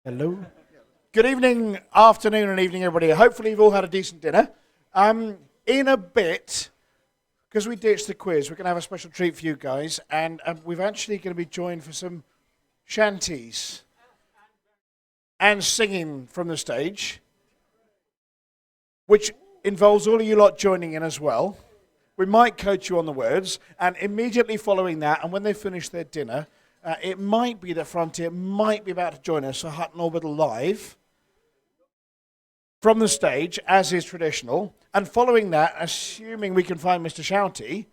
Hello. Good evening, afternoon, and evening, everybody. Hopefully, you've all had a decent dinner. In a bit, because we ditched the quiz, we're going to have a special treat for you guys, and we're actually going to be joined for some shanties and singing from the stage, which involves all of you lot joining in as well. We might coach you on the words, and immediately following that, and when they finish their dinner, it might be that Frontier might be about to join us for Hutton Orbital Live from the stage, as is traditional. And following that, assuming we can find Mr. Shouty,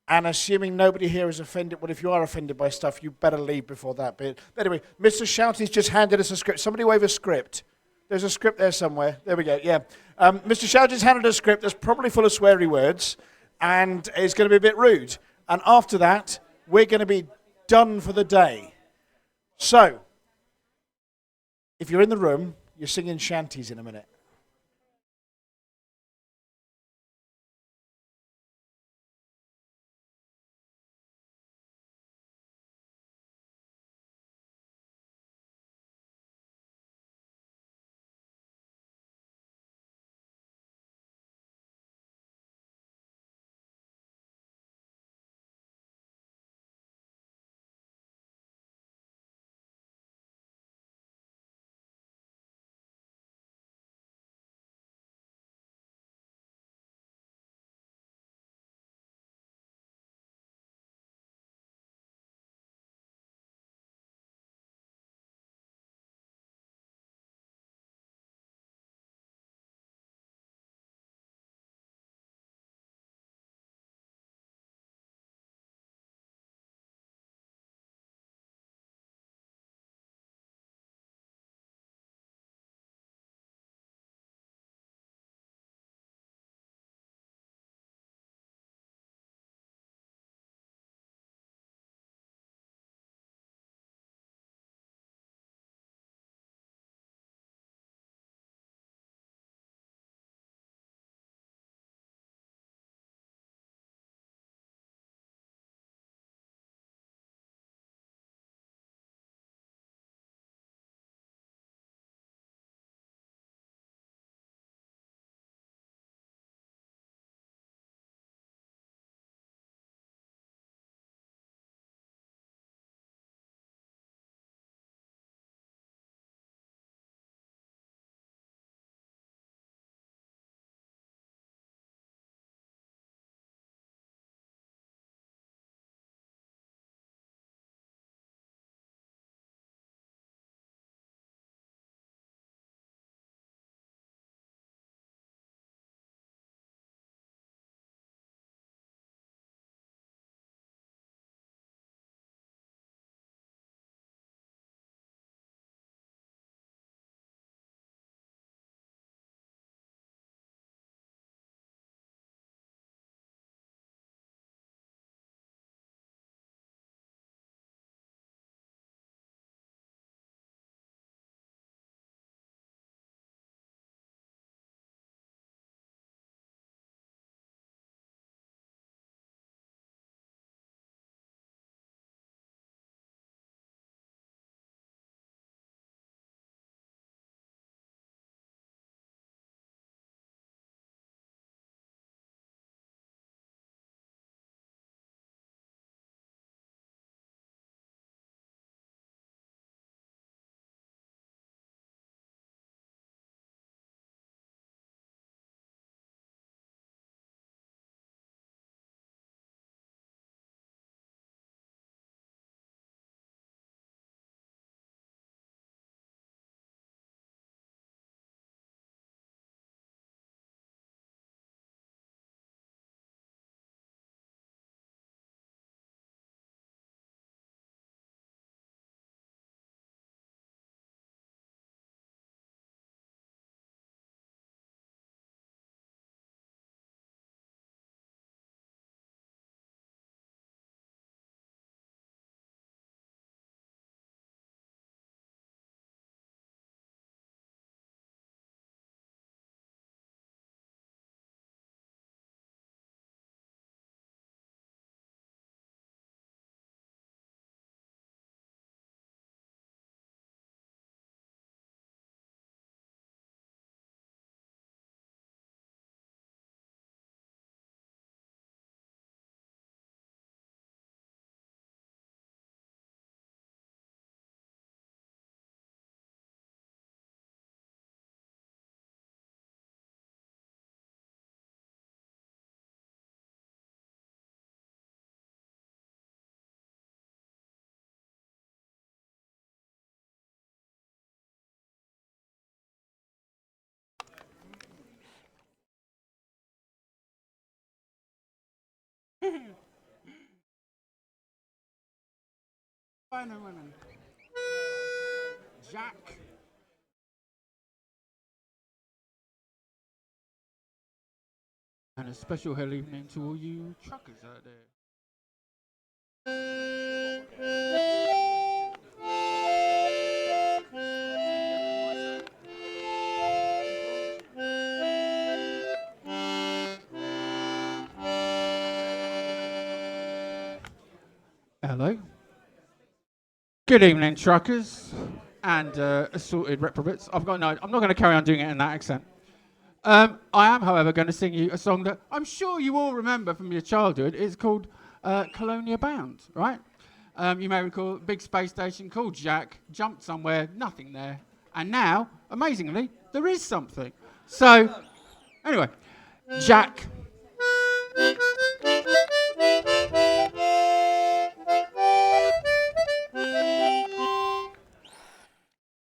and assuming nobody here is offended, well, if you are offended by stuff, you better leave before that bit. But anyway, Mr. Shouty's just handed us a script. Somebody wave a script. There's a script there somewhere. There we go, yeah. Mr. Shouty's handed us a script that's probably full of sweary words, and it's going to be a bit rude. And after that, we're going to be done for the day. So, if you're in the room, you're singing shanties in a minute. Men and women. Jack. And a special hello evening to all you truckers out there. Hello. Good evening, truckers and assorted reprobates. I'm not going to carry on doing it in that accent. I am, however, going to sing you a song that I'm sure you all remember from your childhood. It's called Colonia Bound, right? You may recall a big space station called Jack, jumped somewhere, nothing there. And now, amazingly, there is something. So, anyway, Jack.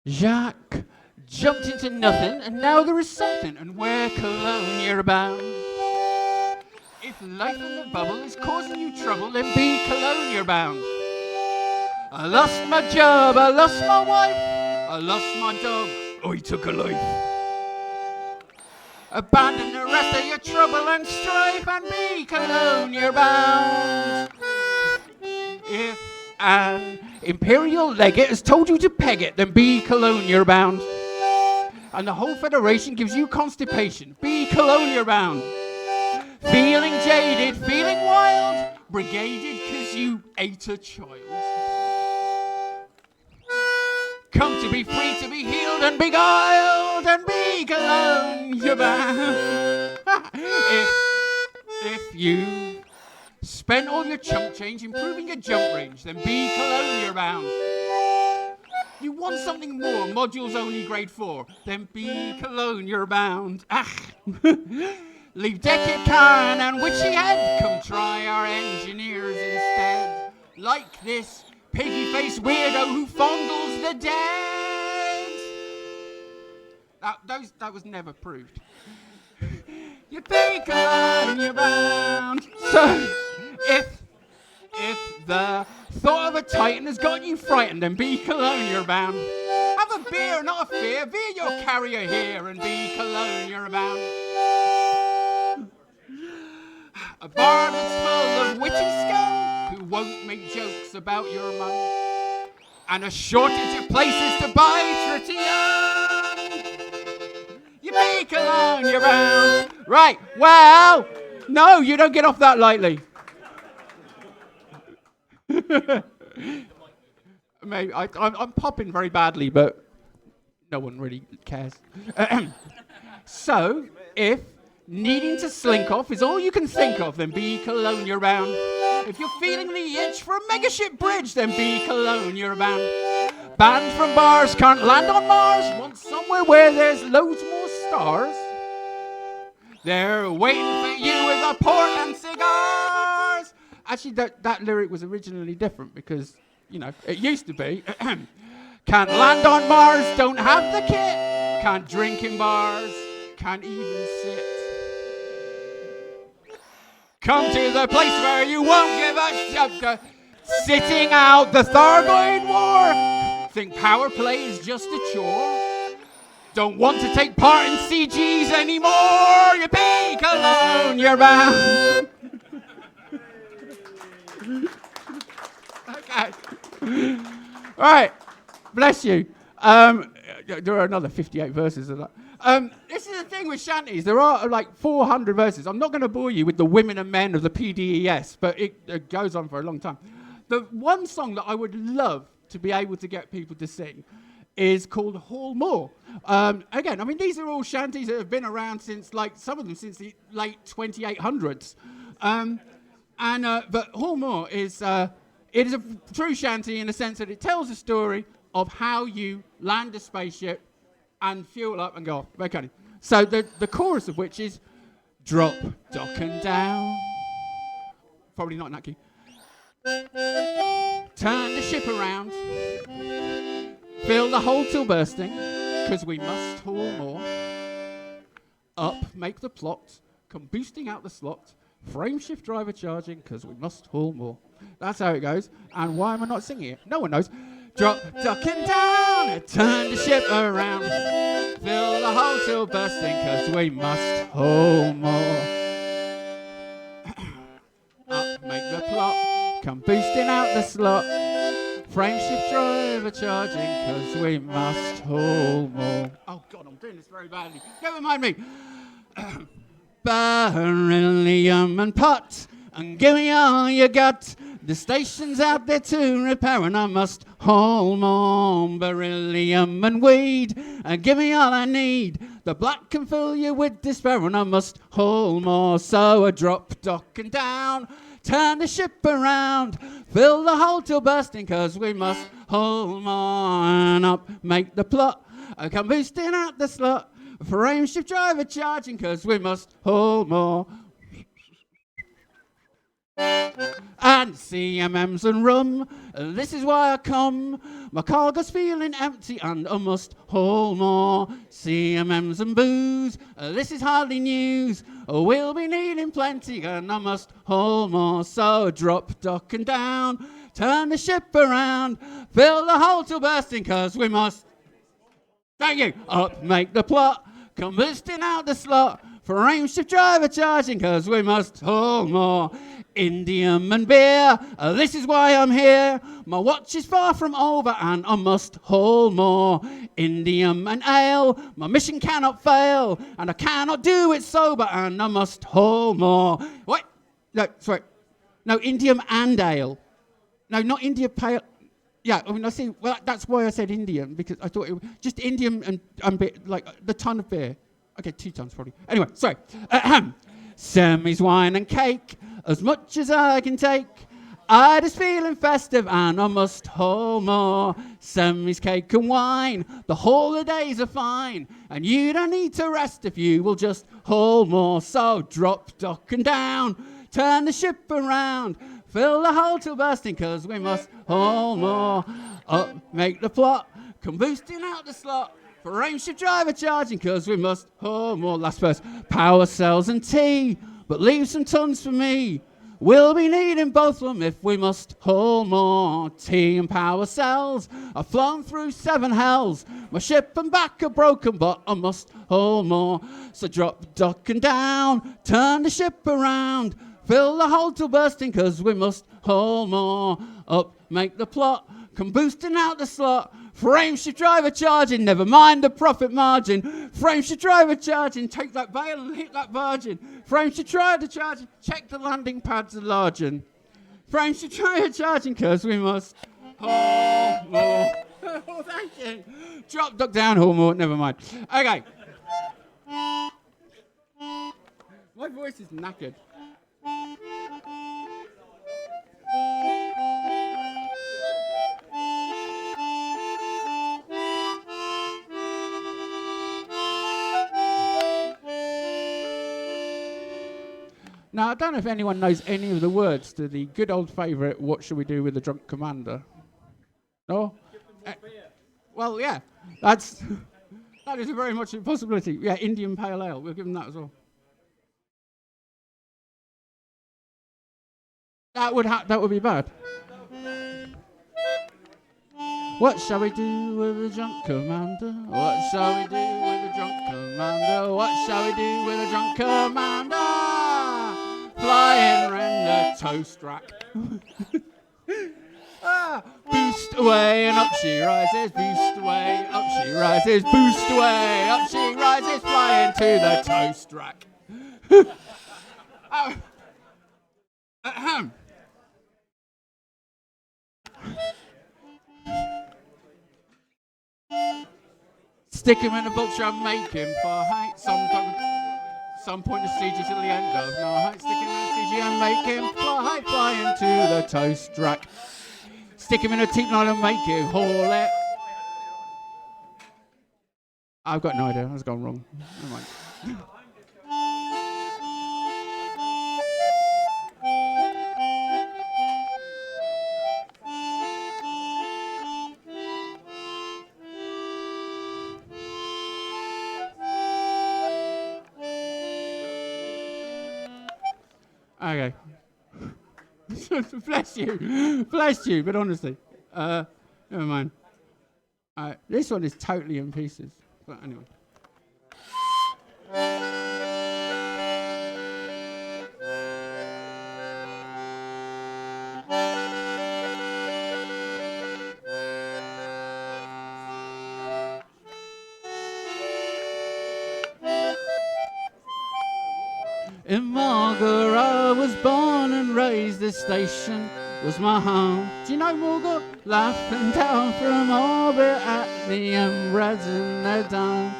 Jacques jumped into nothing, and now there is something, and where Colonia bound. If life in the bubble is causing you trouble, then be Colonia bound. I lost my job, I lost my wife, I lost my dog, I took a life. Abandon the rest of your trouble and strife, and be Colonia bound. If an imperial legate has told you to peg it, then be Colonia bound. And the whole federation gives you constipation, be Colonia bound. Feeling jaded, feeling wild, brigaded cause you ate a child. Come to be free, to be healed and beguiled, and be Colonia bound. If you spend all your chump change improving your jump range, then be Colonia bound. You want something more, modules only grade 4, then be Colonia bound. Leave Deckard Khan and Witchy Head, come try our engineers instead. Like this piggy-faced weirdo who fondles the dead. That was never proved. You be Colonia bound. So, if the thought of a Titan has got you frightened, then be Colonia bound. Have a beer, not a fear. Veer your carrier here and be Colonia bound. A bar that's full of witty scum who won't make jokes about your mum. And a shortage of places to buy tritium. You be Colonia bound. Right, well, no, you don't get off that lightly. Maybe I'm popping very badly, but no one really cares. So, if needing to slink off is all you can think of, then be Colonia bound. If you're feeling the itch for a megaship bridge, then be Colonia bound. Banned from bars, can't land on Mars, want somewhere where there's loads more stars. They're waiting for you with the Portland cigars. Actually, that lyric was originally different because, it used to be. Can't land on Mars, don't have the kit. Can't drink in bars, can't even sit. Come to the place where you won't give a sitting out the Thargoid War. Think power play is just a chore. Don't want to take part in CGs anymore. You be Colonia bound. Okay. All right. Bless you. There are another 58 verses of that. This is the thing with Shanties. There are like 400 verses. I'm not going to bore you with the women and men of the PDES, but it goes on for a long time. The one song that I would love to be able to get people to sing is called Hall Moor. Again, I mean, these are all shanties that have been around since, some of them since the late 2800s. But Hall Moor is, it is a true shanty in the sense that it tells a story of how you land a spaceship and fuel up and go off. Okay. So the chorus of which is drop, dock and down. Probably not in that key. Turn the ship around. Fill the hold till bursting, 'cause we must haul more. Up, make the plot, come boosting out the slot. Frame shift driver charging, because we must haul more. That's how it goes. And why am I not singing it? No one knows. Drop, ducking down, turn the ship around. Fill the hole till bursting, because we must haul more. Up, make the plot, come boosting out the slot. Frame shift driver charging, because we must haul more. Oh God, I'm doing this very badly. Never mind me. Beryllium and pot, and give me all you got. The station's out there to repair, and I must haul more. Beryllium and weed, and give me all I need. The black can fill you with despair, and I must haul more. So I drop, dock, and down, turn the ship around, fill the hole till bursting, 'cause we must haul more. And up, make the plot, I come boosting out the slot. Frame shift driver charging, 'cause we must haul more. And CMMs and rum, this is why I come. My cargo's feeling empty and I must haul more. CMMs and booze, this is hardly news. We'll be needing plenty and I must haul more. So drop, dock and down, turn the ship around, fill the hole till bursting, 'cause we must. Thank you. Up, make the plot, come boosting out the slot. Frame shift driver charging, 'cause we must haul more. Indium and beer, this is why I'm here. My watch is far from over and I must haul more. Indium and ale, my mission cannot fail, and I cannot do it sober and I must haul more. Wait, no, sorry. No, indium and ale. No, not India pale. Yeah, I mean, I see, well, that's why I said Indian, because I thought it was just Indium and beer, like the ton of beer. Okay, 2 tons probably. Anyway, sorry. Semis, wine and cake, as much as I can take. I just feeling festive and I must haul more. Semis, cake and wine, the holidays are fine, and you don't need to rest if you will just haul more. So drop, dock and down, turn the ship around, fill the hole till bursting, 'cause we must haul more. Up, make the plot, come boosting out the slot. Frame shift driver charging, 'cause we must haul more. Last verse. Power cells and tea, but leave some tons for me. We'll be needing both of them if we must haul more. Tea and power cells, I've flown through 7 hells. My ship and back are broken, but I must haul more. So drop, dock and down, turn the ship around, fill the hole till bursting, 'cause we must haul more. Up, make the plot, come boosting out the slot. Frame shift driver charging, never mind the profit margin. Frame shift driver charging, take that bail and hit that margin. Frame shift driver charging, check the landing pads are largin'. Frame shift driver charging, 'cause we must haul more. Oh, thank you. Drop, duck down, haul more, never mind. Okay. My voice is knackered. Now, I don't know if anyone knows any of the words to the good old favourite, What Shall We Do with the Drunk Commander? No? Well, yeah, that is very much a possibility. Yeah, Indian Pale Ale, we'll give them that as well. That would be bad. What shall we do with the drunk commander? What shall we do with the drunk commander? What shall we do with the drunk commander? Flying round the toast rack. Boost away and up she rises. Boost away, up she rises. Boost away, up she rises. Flying to the toast rack. Stick him in a vulture and make him fly. Some point of CG till the end of night. Stick him in a CG and make him fly. Flying to the toast rack. Stick him in a teep line and make him haul it. I've got no idea. That's gone wrong. Never mind. Bless you. Bless you. But honestly, never mind. This one is totally in pieces. But anyway. In Margate I was born and raised. This station was my home. Do you know Margate? Laughing down from orbit at the embrads in their dome.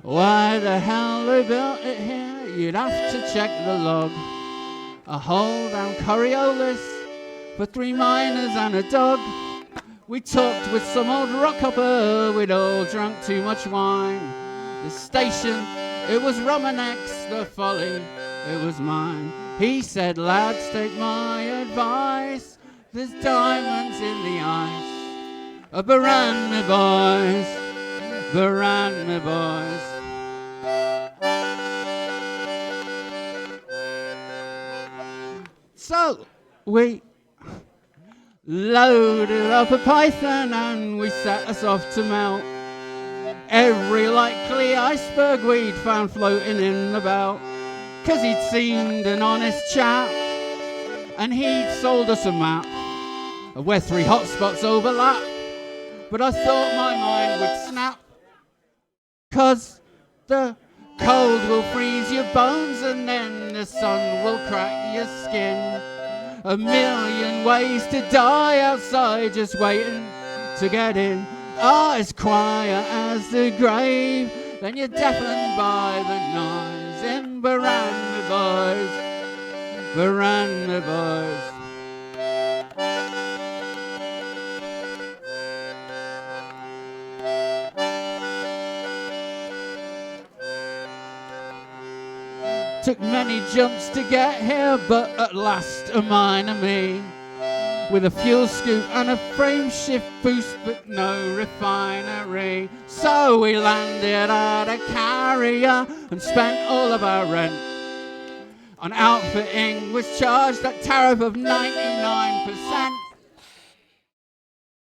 Why the hell they built it here? You'd have to check the log. A hole down Coriolis for 3 miners and a dog. We talked with some old rockhopper. We'd all drunk too much wine. The station, it was Romanex, the folly, it was mine. He said, lads, take my advice. There's diamonds in the ice. Baran, me boys. Baran, me boys. So, we loaded up a python and we set us off to melt every likely iceberg we'd found floating in the belt. 'Cause he'd seemed an honest chap and he'd sold us a map of where 3 hotspots overlap. But I thought my mind would snap, 'cause the cold will freeze your bones and then the sun will crack your skin. A million ways to die outside, just waiting to get in. As quiet as the grave, then you're deafened by the noise. In Baran, me boys, Baran, me boys. Took many jumps to get here, but at last a minor me. With a fuel scoop and a frame shift boost, but no refinery. So we landed at a carrier and spent all of our rent on outfitting, was charged that tariff of 99%.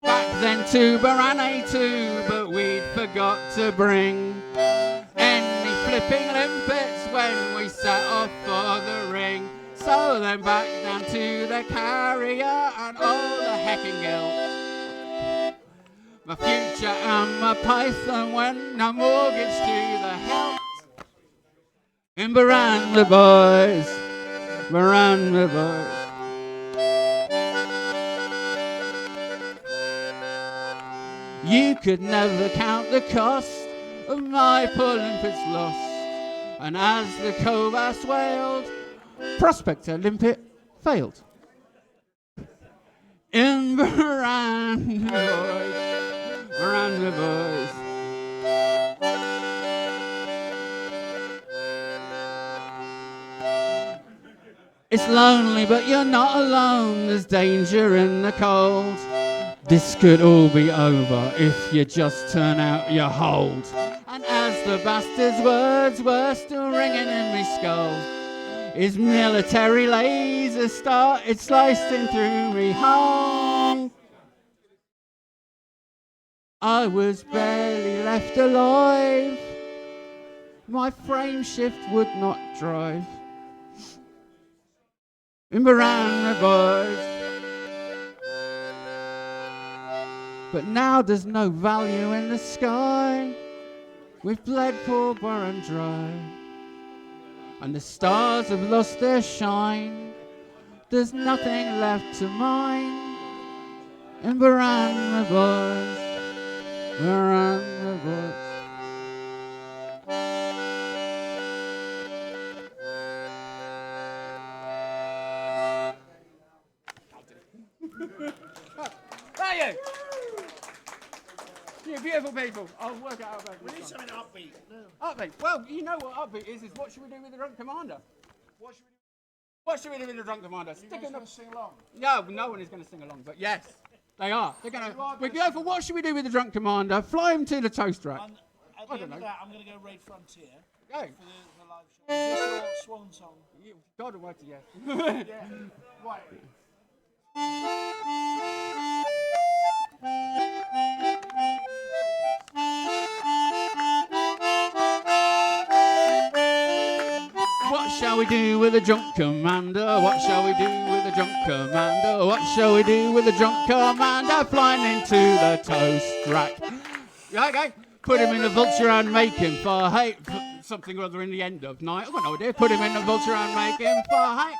Back then to Baran A2, but we'd forgot to bring any flipping limpets when we set off for the ring. So then back down to the carrier and all the hecking guilt. My future and my python went no mortgage to the hilt. In Baran, the boys, Baran, the boys. You could never count the cost of my poor limpet's loss. And as the Cobas wailed, Prospector limpet failed. In Baran, the boys, Baran, the boys. It's lonely, but you're not alone. There's danger in the cold. This could all be over if you just turn out your hold. And as the bastard's words were still ringing in me skull, his military laser started slicing through me home. I was barely left alive. My frame shift would not drive. In Baran, the boys. But now there's no value in the sky. We've bled poor Baran dry. And the stars have lost their shine. There's nothing left to mine. In Baran, the boys. Baran, the boys. Thank you. You beautiful people. I'll work it out. We need something upbeat. No. Upbeat. Well, you know what upbeat is what should we do with the drunk commander? What should we do with the drunk commander? Are you guys going to sing along? No one is going to sing along, but yes, they are. They're going to. We're beautiful. What should we do with the drunk commander? Fly him to the toast rack. At the end of that, I'm going to go raid Frontier. Go. For the live show. Is this your swan song? God almighty, yes. Yeah. Right. What shall we do with a drunk commander? What shall we do with a drunk commander? What shall we do with a drunk commander flying into the toast rack? Yeah, okay. Put him in the vulture and make him fly. Something or other in the end of night. I've got no idea. Put him in the vulture and make him fly.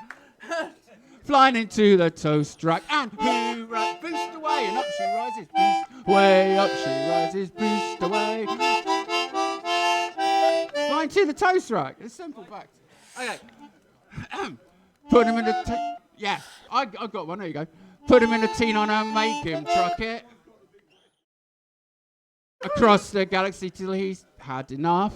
Flying into the toast rack. And hoorah, boost away. And up she rises. Boost away. Up she rises. Boost away. Flying to the toast rack. It's simple fact. Okay. Put him in the... yeah, I got one. There you go. Put him in the T9 and make him truck it across the galaxy till he's had enough.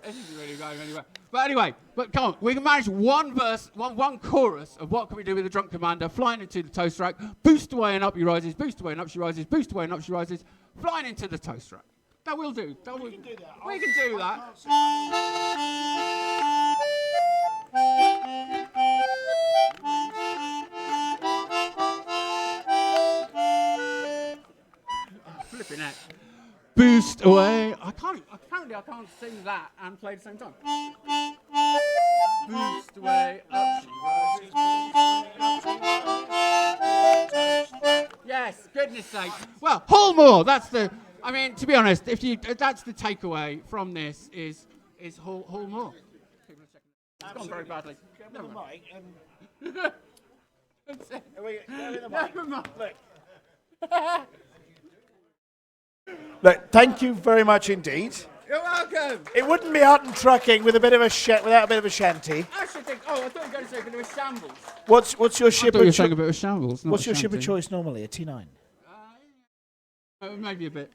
This isn't really going anywhere. But anyway, come on. We can manage one verse, one chorus of what can we do with the drunk commander flying into the toast rack, boost away and up he rises, boost away and up she rises, boost away and up she rises, flying into the toast rack. That will do. We can do that. We can do that. Flipping it. Boost away. Apparently I can't sing that and play at the same time. Boost away, up she rises. Yes, goodness sake. Well, Hall more. That's the... I mean, to be honest, that's the takeaway from this is Hall more. It's gone very badly. Never mind. Never mind. Look, thank you very much indeed. You're welcome. It wouldn't be Hutton trucking with without a bit of a shanty. I should think. Oh, I thought you were going to say a bit of a shambles. What's your ship? I thought you were saying a bit of a shambles. What's your ship of choice normally? A T9. Maybe a bit.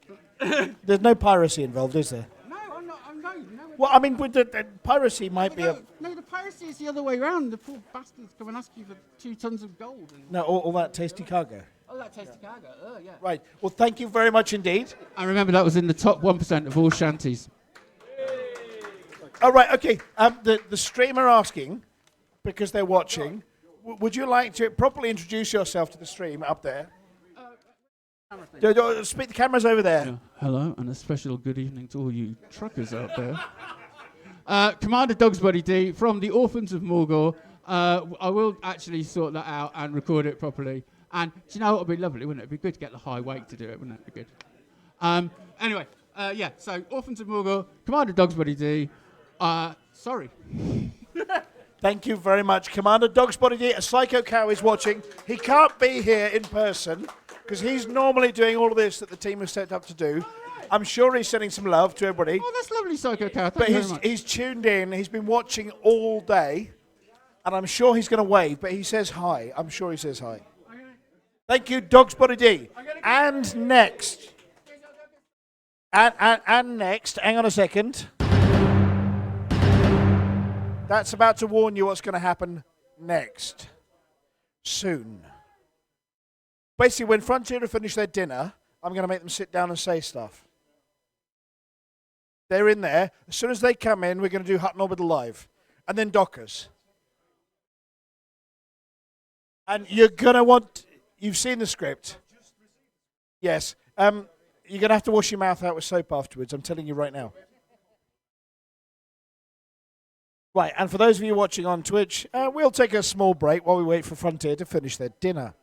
There's no piracy involved, is there? No, I'm not. No. Well, I mean, with the piracy might be a... No, the piracy is the other way around. The poor bastards come and ask you for 2 tons of gold. And No, all that tasty cargo. all that tasty cargo. Oh, yeah. Right. Well, thank you very much indeed. And remember, that was in the top 1% of all shanties. All right. Okay. The streamer asking, because they're watching, would you like to properly introduce yourself to the stream up there? Speak. The camera's over there. Yeah. Hello, and a special good evening to all you truckers out there. Commander Dogsbody D from the Orphans of Morgor. I will actually sort that out and record it properly. And do you know what would be lovely, wouldn't it? It'd be good to get the high wake to do it, wouldn't it? It'd be good. Anyway, yeah, so Orphans of Morgor, Commander Dogsbody D. Sorry. Thank you very much, Commander Dogsbody D. A Psycho Cow is watching. He can't be here in person because he's normally doing all of this that the team has set up to do. I'm sure he's sending some love to everybody. Oh, that's lovely, Psycho Cow. Thank you very much. He's tuned in. He's been watching all day. And I'm sure he's going to wave, but he says hi. I'm sure he says hi. Thank you, Dogsbody D. And next. And next. Hang on a second. That's about to warn you what's going to happen next. Soon. Basically, when Frontier have finished their dinner, I'm going to make them sit down and say stuff. They're in there. As soon as they come in, we're going to do Hutton Orbital Live. And then Dockers. And you're going to want... You've seen the script. Yes. You're going to have to wash your mouth out with soap afterwards. I'm telling you right now. Right, and for those of you watching on Twitch, we'll take a small break while we wait for Frontier to finish their dinner.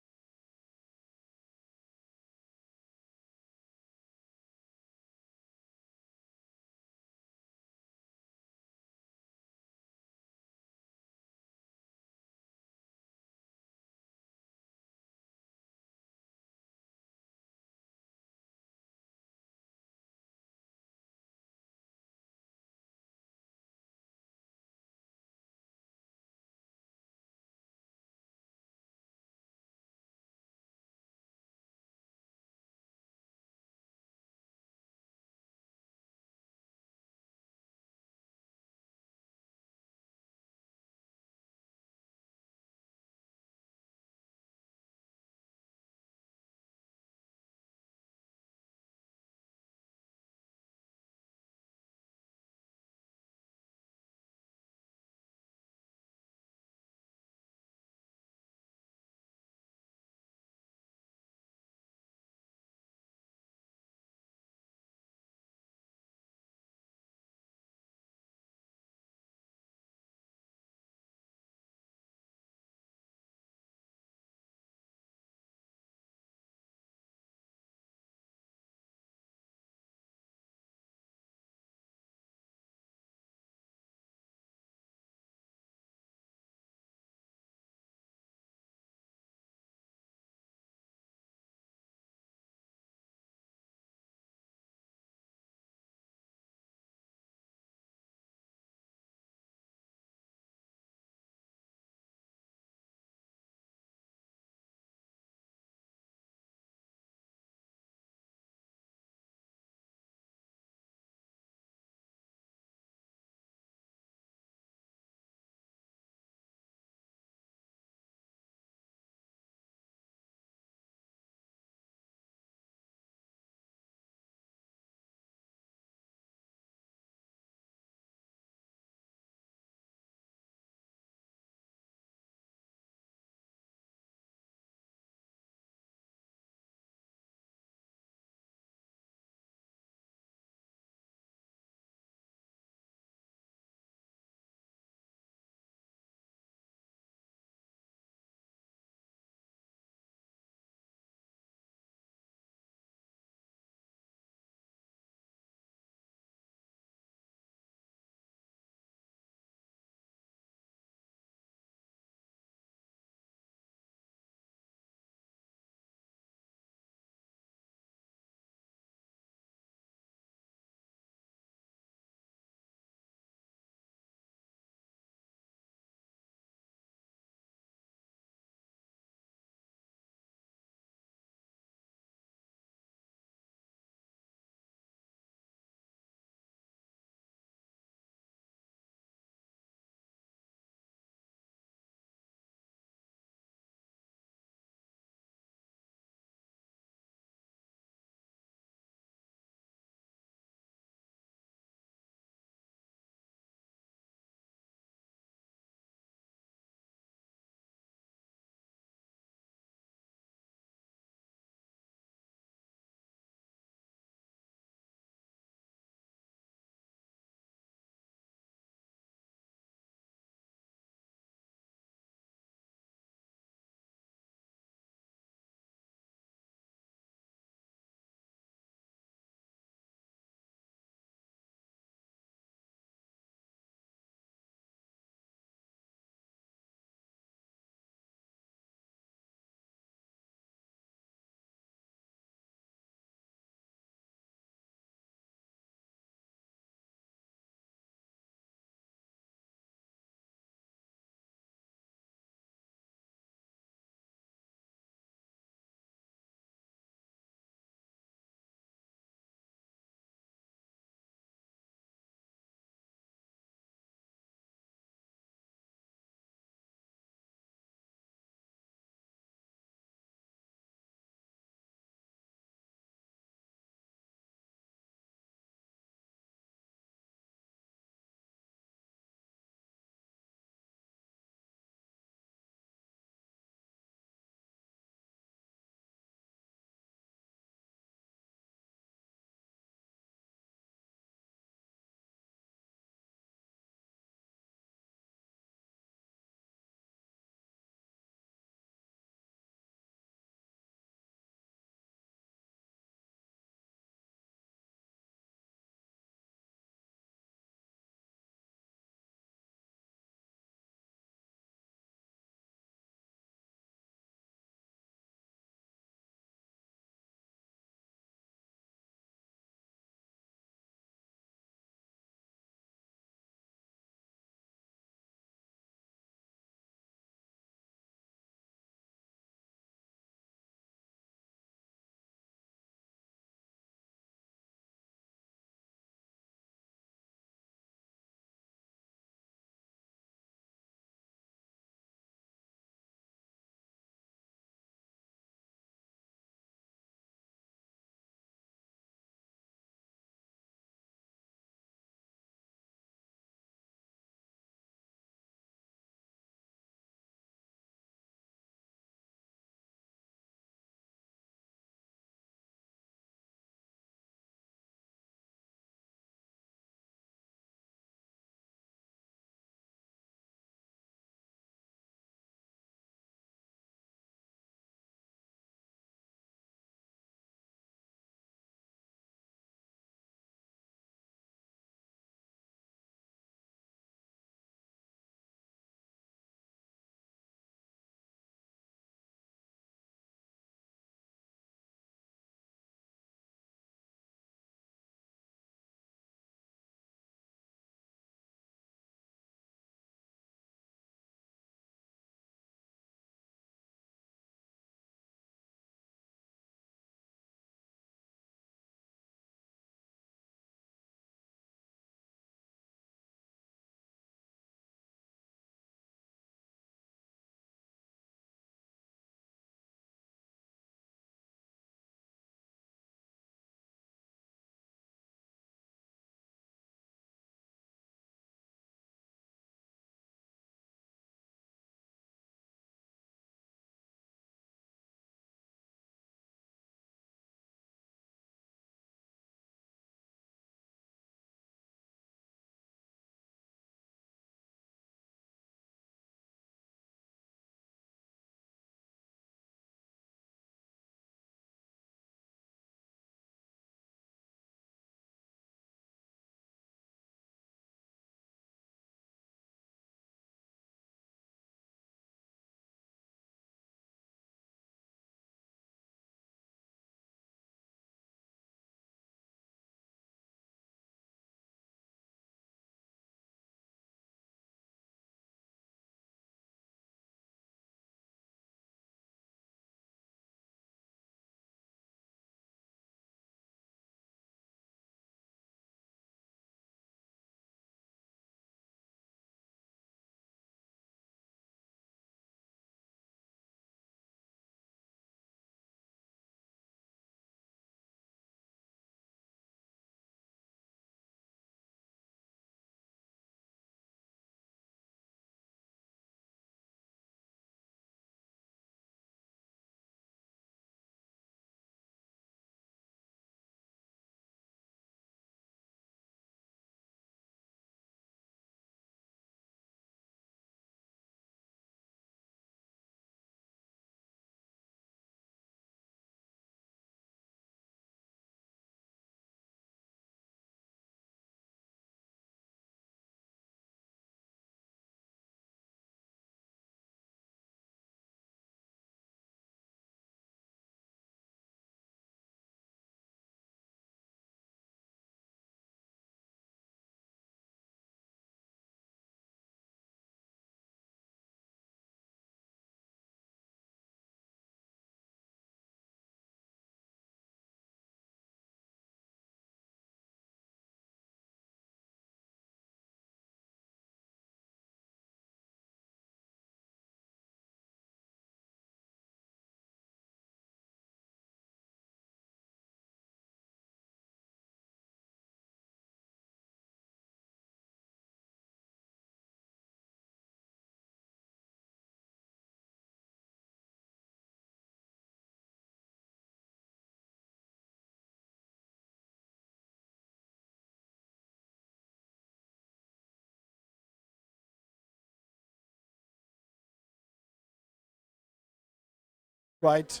Right.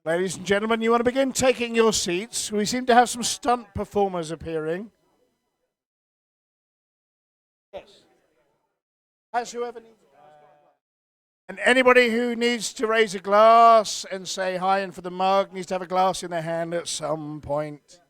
Ladies and gentlemen, you want to begin taking your seats? We seem to have some stunt performers appearing. Yes. Has whoever needs a glass. And anybody who needs to raise a glass and say hi and for the mug needs to have a glass in their hand at some point.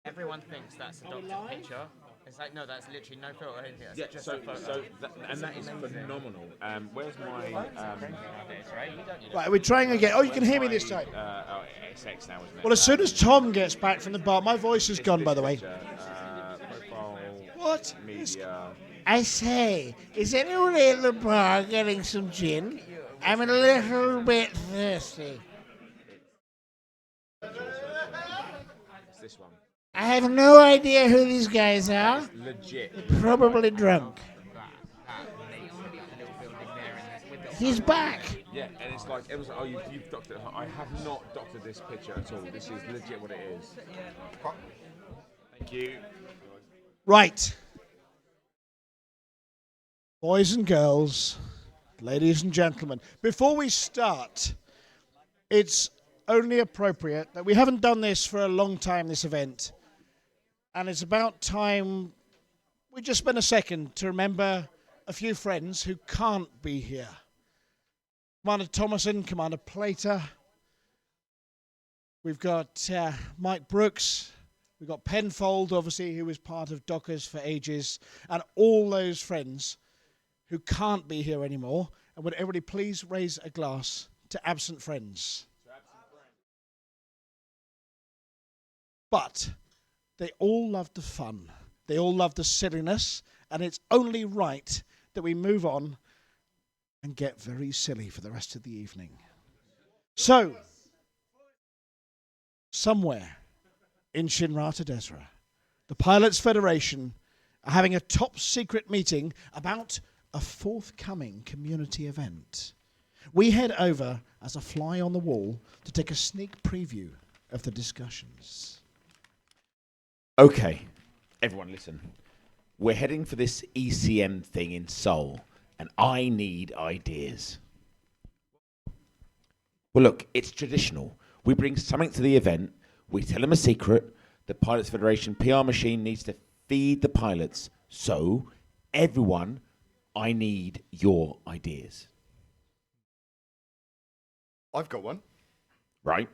Everyone thinks that's a doctor picture. It's like, no, that's literally no filter or anything. That's just a photo. That is phenomenal. Where's my... Right, we're trying again. Oh, you can hear me this time. XX now, isn't it? Well, as soon as Tom gets back from the bar, my voice is gone, by the way. Profile, What? media... I say, is anybody at the bar getting some gin? I'm a little bit thirsty. It's this one. I have no idea who these guys are. Legit. Probably drunk. He's back. Yeah, and it's like, everyone's like, oh, you've doctored it. I have not doctored this picture at all. This is legit what it is. Thank you. Right. Boys and girls, ladies and gentlemen, before we start, it's only appropriate that we haven't done this for a long time, this event, and it's about time we just spend a second to remember a few friends who can't be here. Commander Thomason, Commander Plater, we've got Mike Brooks, we've got Penfold, obviously, who was part of Dockers for ages, and all those friends who can't be here anymore. And would everybody please raise a glass to absent friends? But they all love the fun. They all love the silliness. And it's only right that we move on and get very silly for the rest of the evening. So, somewhere in Shinrata Desra, the Pilots Federation are having a top secret meeting about a forthcoming community event. We head over as a fly on the wall to take a sneak preview of the discussions. Okay, everyone listen. We're heading for this ECM thing in Seoul, and I need ideas. Well, look, it's traditional. We bring something to the event, we tell them a secret, the Pilots Federation PR machine needs to feed the pilots. So, everyone, I need your ideas. I've got one. Right?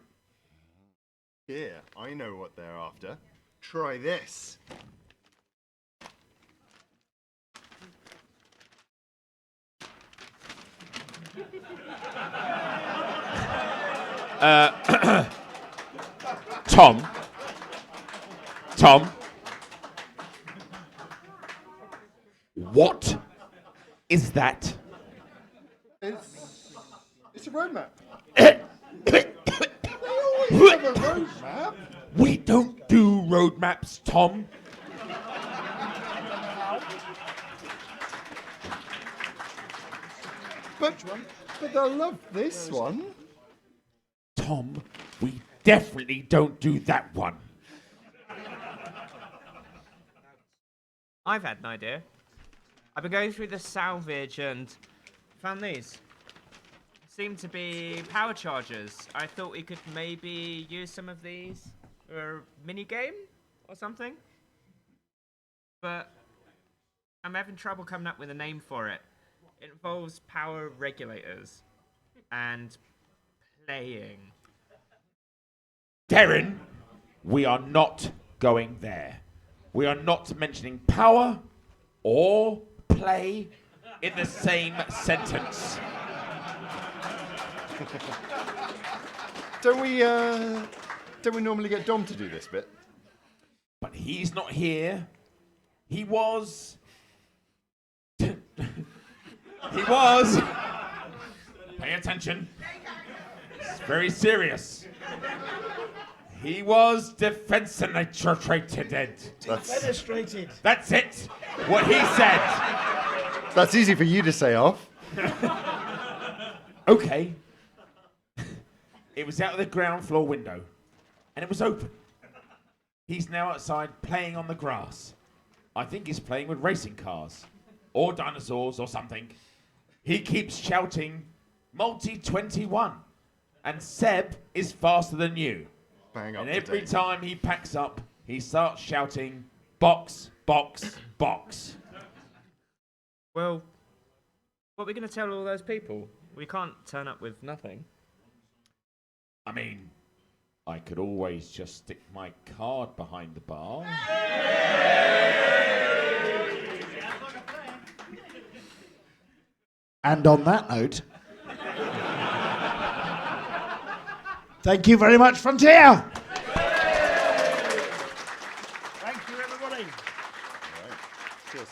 Yeah, I know what they're after. Try this. Tom. What is that? It's a road map. They always have a road map. We don't do road maps, Tom. But they'll love this one. Tom, we definitely don't do that one. I've had an idea. I've been going through the salvage and found these. Seem to be power chargers. I thought we could maybe use some of these for a mini game or something. But I'm having trouble coming up with a name for it. It involves power regulators and playing. Darren, we are not going there. We are not mentioning power or play in the same sentence. Don't we normally get Dom to do this bit? But he's not here. He was. He was. Pay attention. It's very serious. He was defenestrated. Fenestrated. That's it. What he said. That's easy for you to say off. Okay. It was out of the ground floor window, and it was open. He's now outside playing on the grass. I think he's playing with racing cars, or dinosaurs, or something. He keeps shouting, multi-21, and Seb is faster than you. Bang up And to every date. time he packs up, he starts shouting, box, box, box. Well, what are we going to tell all those people? We can't turn up with nothing. I mean, I could always just stick my card behind the bar. And on that note, thank you very much, Frontier. Thank you, everybody. Cheers.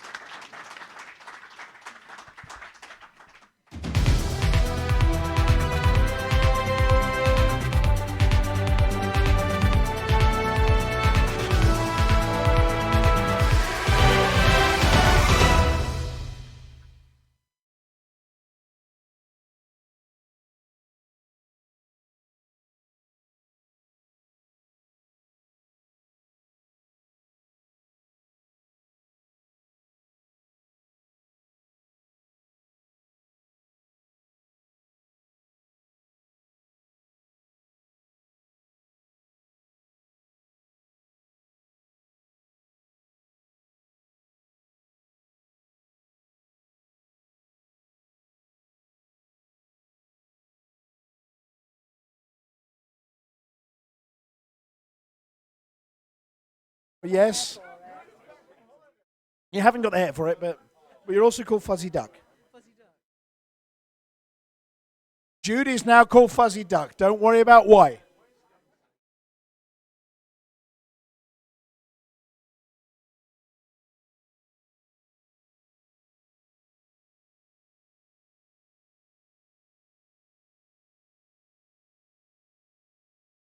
Yes. You haven't got the hair for it, but you're also called Fuzzy Duck. Jude is now called Fuzzy Duck. Don't worry about why.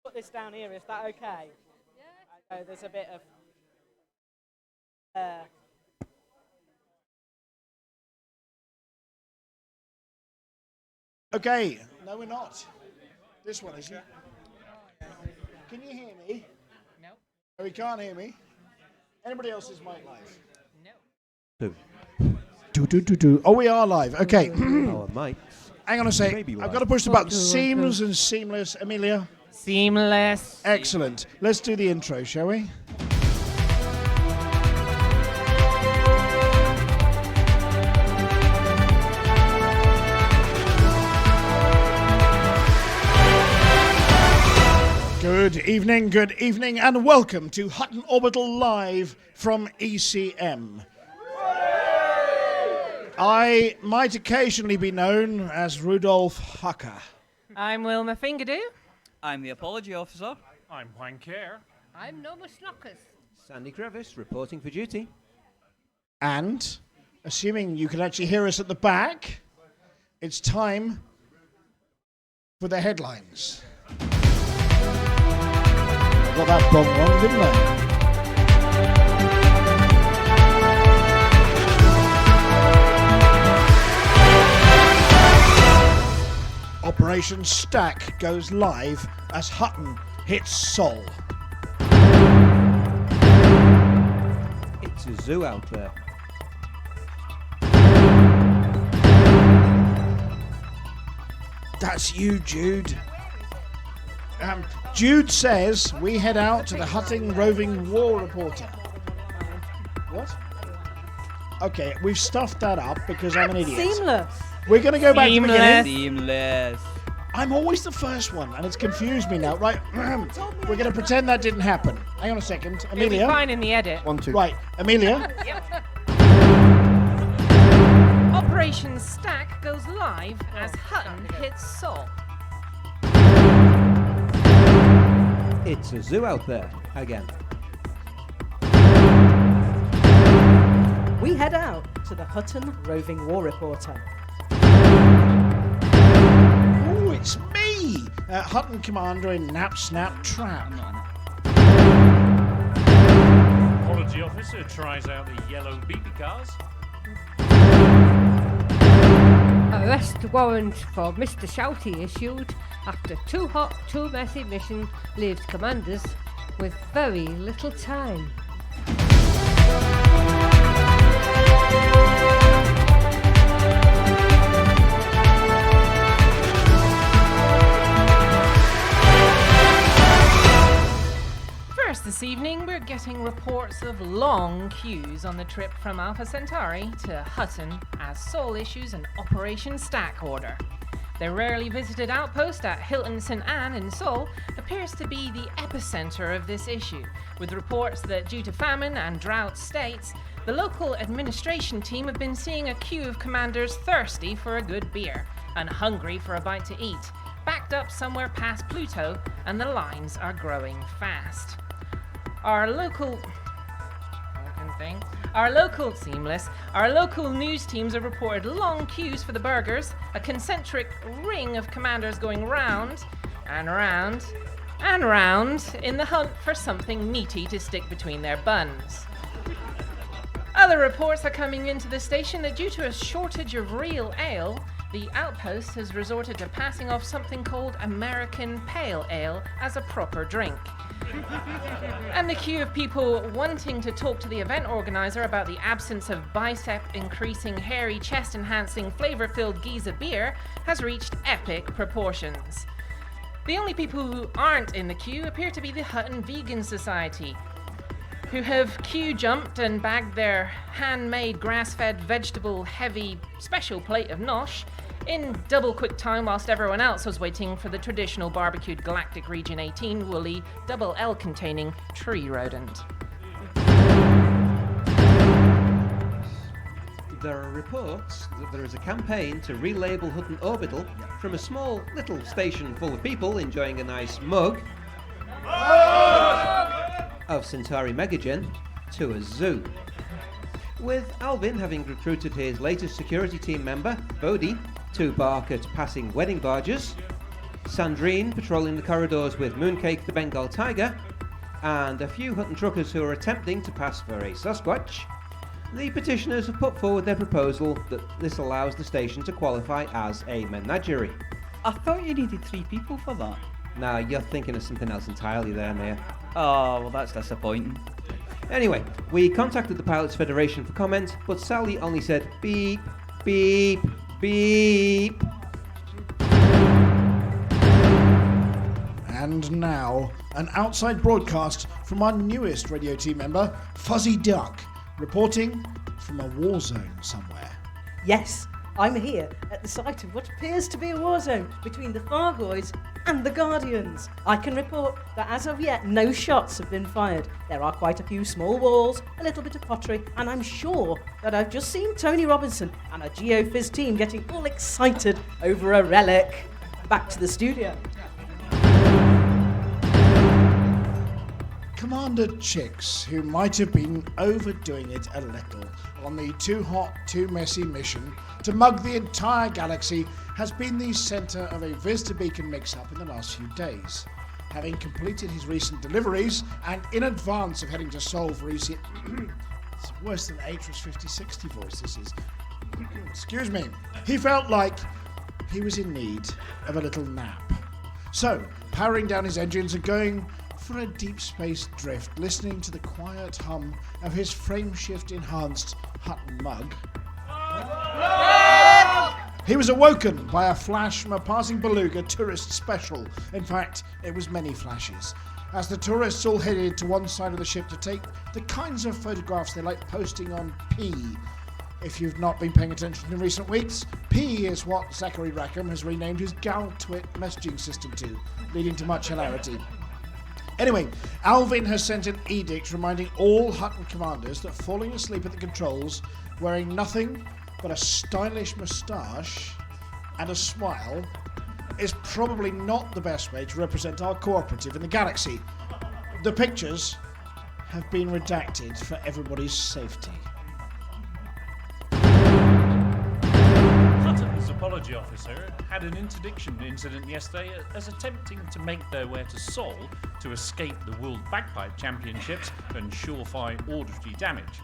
Put this down here, is that okay? Yeah. I know there's a bit of... Okay. No, we're not. This one, is it? Can you hear me? No. Oh, he can't hear me. Anybody else's mic live? No. Do. Oh, we are live. Okay. Our mics. Hang on a sec. Maybe I've got to push the button. Seamless and seamless. Amelia? Seamless. Excellent. Let's do the intro, shall we? Good evening, and welcome to Hutton Orbital Live from ECM. I might occasionally be known as Rudolph Hucker. I'm Wilma Fingerdo. I'm the apology officer. I'm Juan Care. I'm Norma Snockers. Sandy Crevice reporting for duty. And assuming you can actually hear us at the back, it's time for the headlines. I got that bong wrong, didn't I? Operation Stack goes live as Hutton hits Sol. It's a zoo out there. That's you, Jude. Jude says we head out to the Hutton roving war reporter. What? Okay, we've stuffed that up because I'm an idiot. Seamless. We're going to go back to the beginning. Seamless. I'm always the first one, and it's confused me now. Right, we're going to pretend that didn't happen. Hang on a second. It'll be Amelia. fine in the edit. 1, 2. Right, Amelia. Operation Stack goes live as Hutton hits Sol. It's a zoo out there again. We head out to the Hutton roving war reporter. Oh, it's me, Hutton Commander in Nap Snap Trap. Apology officer tries out the yellow beepy cars. Arrest warrant for Mr. Shouty issued after Too Hot, Too Messy mission leaves commanders with very little time. First this evening, we're getting reports of long queues on the trip from Alpha Centauri to Hutton as Sol issues an Operation Stack order. The rarely visited outpost at Hilton St. Anne in Sol appears to be the epicenter of this issue, with reports that due to famine and drought states, the local administration team have been seeing a queue of commanders thirsty for a good beer and hungry for a bite to eat, backed up somewhere past Pluto, and the lines are growing fast. Our local news teams have reported long queues for the burgers, a concentric ring of commanders going round and round and round in the hunt for something meaty to stick between their buns. Other reports are coming into the station that due to a shortage of real ale, the outpost has resorted to passing off something called American Pale Ale as a proper drink. And the queue of people wanting to talk to the event organizer about the absence of bicep-increasing, hairy, chest-enhancing, flavor-filled Giza beer has reached epic proportions. The only people who aren't in the queue appear to be the Hutton Vegan Society, who have queue jumped and bagged their handmade, grass-fed, vegetable-heavy special plate of nosh in double quick time whilst everyone else was waiting for the traditional barbecued Galactic Region 18 woolly double L containing tree rodent. There are reports that there is a campaign to relabel Hutton Orbital from a small little station full of people enjoying a nice mug of Centauri Megagen to a zoo. With Alvin having recruited his latest security team member, Bodhi, to bark at passing wedding barges, Sandrine patrolling the corridors with Mooncake the Bengal tiger, and a few Hutton truckers who are attempting to pass for a Sasquatch, the petitioners have put forward their proposal that this allows the station to qualify as a menagerie. I thought you needed 3 people for that. Now, you're thinking of something else entirely there, Mia. Oh, well, that's disappointing. Anyway, we contacted the Pilots Federation for comment, but Sally only said beep, beep, beep. And now, an outside broadcast from our newest radio team member, Fuzzy Duck, reporting from a war zone somewhere. Yes, I'm here at the site of what appears to be a war zone between the Thargoids and the Guardians. I can report that as of yet, no shots have been fired. There are quite a few small walls, a little bit of pottery, and I'm sure that I've just seen Tony Robinson and a GeoFizz team getting all excited over a relic. Back to the studio. Commander Chicks, who might have been overdoing it a little on the too hot, too messy mission to mug the entire galaxy, has been the centre of a visitor beacon mix-up in the last few days. Having completed his recent deliveries and in advance of heading to Seoul for ECM... It's worse than Atris 5060 voice, this is. Excuse me. He felt like he was in need of a little nap. So, powering down his engines and going for a deep space drift, listening to the quiet hum of his frameshift enhanced Hutton mug, he was awoken by a flash from a passing beluga tourist special. In fact, it was many flashes, as the tourists all headed to one side of the ship to take the kinds of photographs they like posting on P. If you've not been paying attention in recent weeks, P is what Zachary Rackham has renamed his Galnet messaging system to, leading to much hilarity. Anyway, Alvin has sent an edict reminding all Hutton commanders that falling asleep at the controls, wearing nothing but a stylish moustache and a smile, is probably not the best way to represent our cooperative in the galaxy. The pictures have been redacted for everybody's safety. Hutton's apology officer had an interdiction incident yesterday as attempting to make their way to Seoul to escape the World Bagpipe Championships and surefire auditory damage.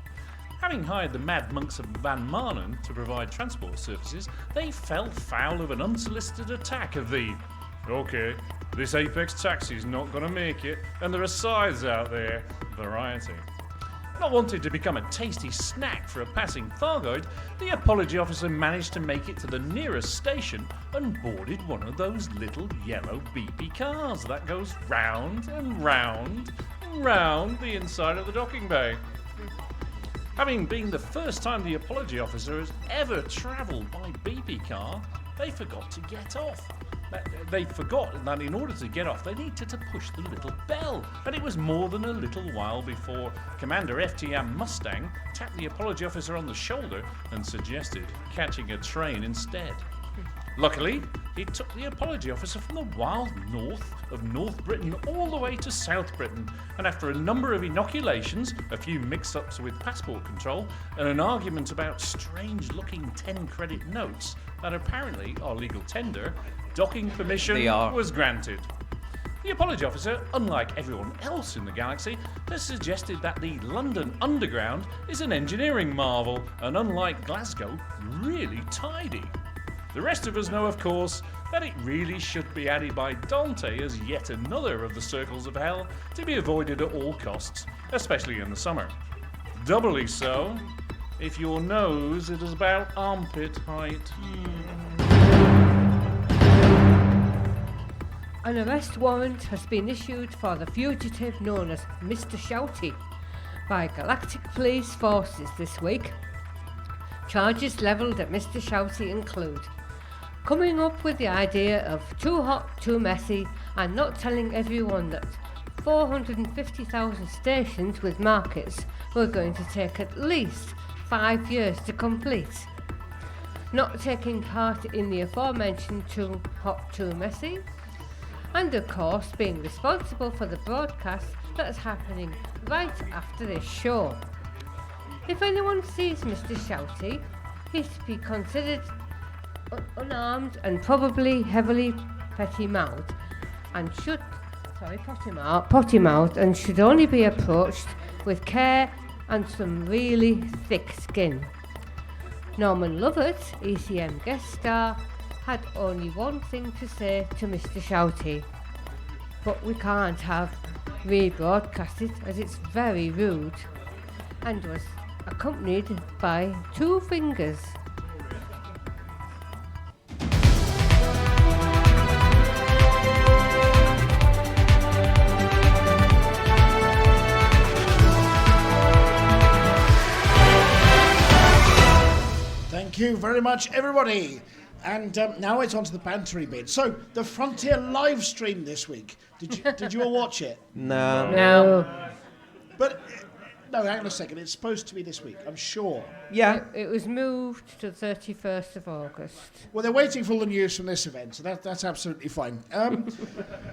Having hired the Mad Monks of Van Marnen to provide transport services, they fell foul of an unsolicited attack of the, "Okay, this Apex taxi's not gonna make it, and there are sides out there," variety. Not wanting to become a tasty snack for a passing Thargoid, the apology officer managed to make it to the nearest station and boarded one of those little yellow beepy cars that goes round and round and round the inside of the docking bay. Having been the first time the apology officer has ever travelled by beepy car, they forgot to get off. They forgot that in order to get off, they needed to push the little bell. And it was more than a little while before Commander FTM Mustang tapped the apology officer on the shoulder and suggested catching a train instead. Luckily, he took the apology officer from the wild north of North Britain all the way to South Britain, and after a number of inoculations, a few mix-ups with passport control, and an argument about strange-looking 10-credit notes that apparently are legal tender, docking permission was granted. The apology officer, unlike everyone else in the galaxy, has suggested that the London Underground is an engineering marvel, and unlike Glasgow, really tidy. The rest of us know, of course, that it really should be added by Dante as yet another of the circles of hell to be avoided at all costs, especially in the summer. Doubly so if your nose is about armpit height. An arrest warrant has been issued for the fugitive known as Mr. Shouty by Galactic Police Forces this week. Charges levelled at Mr. Shouty include coming up with the idea of too hot, too messy, and not telling everyone that 450,000 stations with markets were going to take at least 5 years to complete. Not taking part in the aforementioned too hot, too messy, and of course being responsible for the broadcast that is happening right after this show. If anyone sees Mr. Shouty, he's to be considered unarmed and probably heavily potty-mouthed and should potty-mouthed and should only be approached with care and some really thick skin. Norman Lovett, ECM guest star, had only one thing to say to Mr. Shouty, but we can't have rebroadcast it as it's very rude, and was accompanied by 2 fingers. Thank you very much, everybody. And now it's on to the bantery bit. So, the Frontier live stream this week. Did you all watch it? No. But, no, hang on a second. It's supposed to be this week, I'm sure. Yeah. It was moved to the 31st of August. Well, they're waiting for the news from this event, so that's absolutely fine.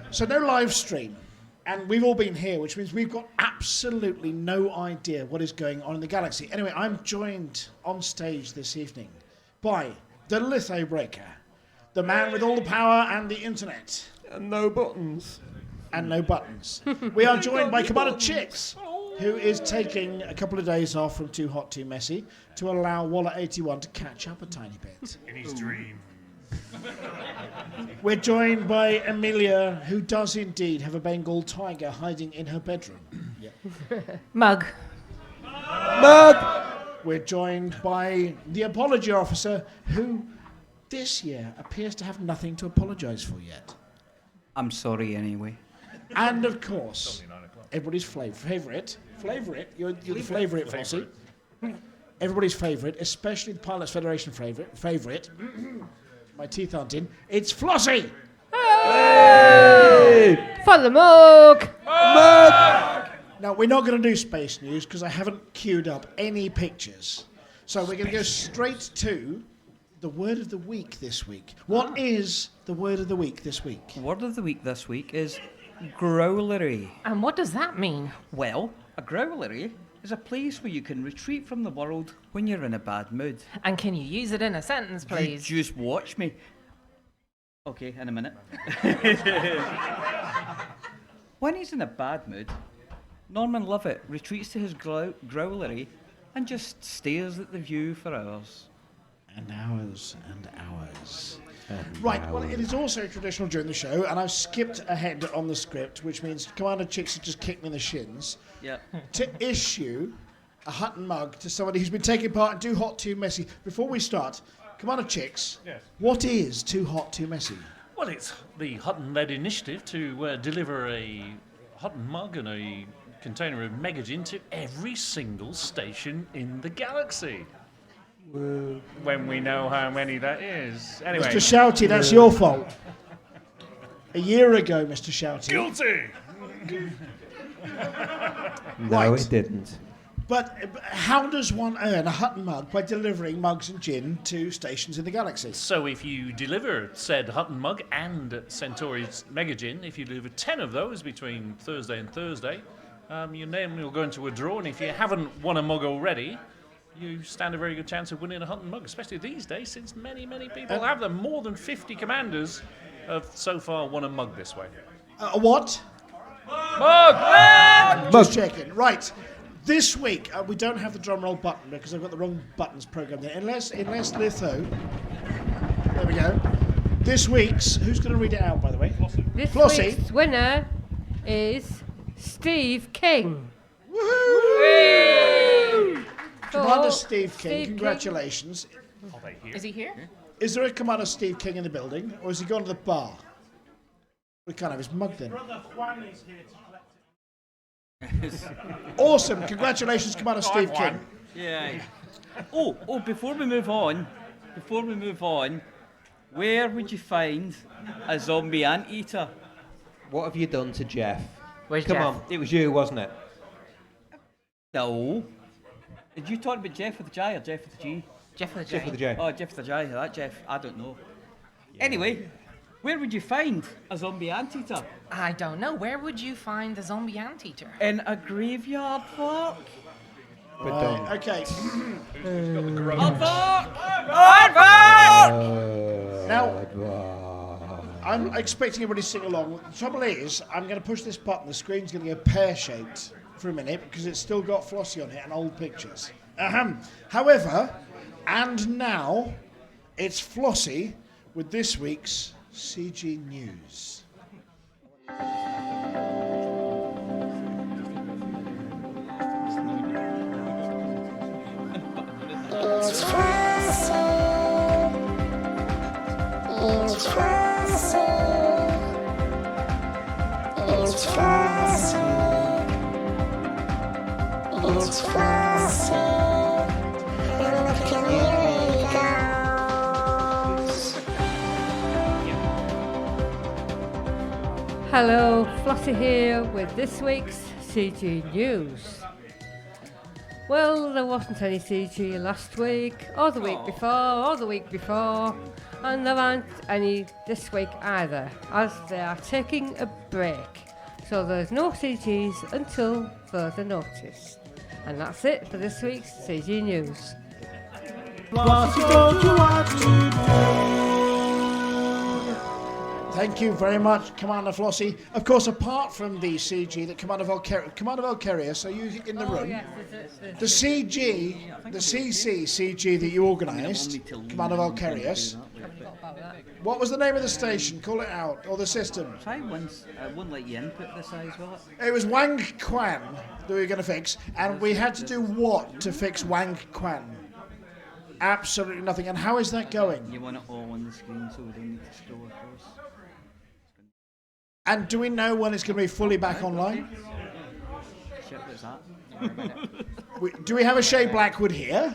So no live stream. And we've all been here, which means we've got absolutely no idea what is going on in the galaxy. Anyway, I'm joined on stage this evening by the Litho Breaker, the man with all the power and the internet. And no buttons. And no buttons. We are joined by Commander Chicks, who is taking a couple of days off from Too Hot, Too Messy to allow Waller81 to catch up a tiny bit. In his dream. We're joined by Amelia, who does indeed have a Bengal tiger hiding in her bedroom. Mug. Mug! We're joined by the apology officer, who this year appears to have nothing to apologise for yet. I'm sorry anyway. And of course, everybody's favourite, you're the favourite, Flossie. Everybody's favourite, especially the Pilots Federation favourite. My teeth aren't in. It's Flossie! Hey! For the mug! Mug! Now, we're not going to do space news because I haven't queued up any pictures. So we're going to go straight to the word of the week this week. What is the word of the week this week? Word of the week this week is growlery. And what does that mean? Well, a growlery is a place where you can retreat from the world when you're in a bad mood. And can you use it in a sentence, please? You just watch me. Okay, in a minute. When he's in a bad mood, Norman Lovett retreats to his growlery and just stares at the view for hours. And hours and hours. Right, well, it is also traditional during the show, and I've skipped ahead on the script, which means Commander Chicks have just kicked me in the shins, to issue a Hutton mug to somebody who's been taking part in Too Hot, Too Messy. Before we start, Commander Chicks, what is Too Hot, Too Messy? Well, it's the Hutton-led initiative to deliver a Hutton mug and a container of Megagin to every single station in the galaxy. When we know how many that is. Anyway. Mr. Shouty, that's your fault. A year ago, Mr. Shouty. Guilty! No, it didn't. But how does one earn a Hutton mug by delivering mugs and gin to stations in the galaxy? So if you deliver said Hutton mug and Centauri's Megagin, if you deliver 10 of those between Thursday and Thursday, your name will go into a draw, and if you haven't won a mug already, you stand a very good chance of winning a Hutton mug, especially these days, since many, many people have them. More than 50 commanders have so far won a mug this way. A what? Mug! Just checking. Right. This week, we don't have the drum roll button because I've got the wrong buttons programmed there. Unless Litho. There we go. This week's, who's going to read it out, by the way? This Flossie. week's winner is Steve King. Woohoo! Commander Oh, Steve King, Steve congratulations. Is he here? Is there a Commander Steve King in the building, or has he gone to the bar? We can't have his mug then. Awesome! Congratulations, Commander Steve King. Yeah. Oh, before we move on, where would you find a zombie anteater? What have you done to Jeff? Where's Come Jeff? on, it was you, wasn't it? No. Did you talk about Jeff with the J or Jeff with the G? Jeff with the J. Jeff with the J. Oh, Jeff with the J. That Jeff, I don't know. Anyway, where would you find a zombie anteater? I don't know. Where would you find the zombie anteater? In a graveyard park. Okay. Now, I'm expecting everybody to sing along. The trouble is, I'm going to push this button. The screen's going to go pear-shaped for a minute because it's still got Flossie on it and old pictures. However, and now, it's Flossie with this week's CG News. It's Flossie. It's Flossie. It's Flossie. It's Flossie. And look at here he goes. Hello, Flossie here with this week's CG News. Well, there wasn't any CG last week, or the week before, and there aren't any this week either, as they are taking a break. So there's no CGs until further notice. And that's it for this week's CG News. Thank you very much, Commander Flossie. Of course, apart from the CG that Commander Valkyria, are you in the room? Yes, The CG, the CC CG that you organised, Commander Valkyria. What was the name of the station? Call it out, or the system? Try once, wouldn't let you input the size, will it? It was Wang Quan that we were going to fix, and we had to do what to fix Wang Quan? Absolutely nothing. And how is that going? You want it all on the screen so we don't need to scroll across. And do we know when it's going to be fully back online? Shit, what's that? Do we have a Shay Blackwood here?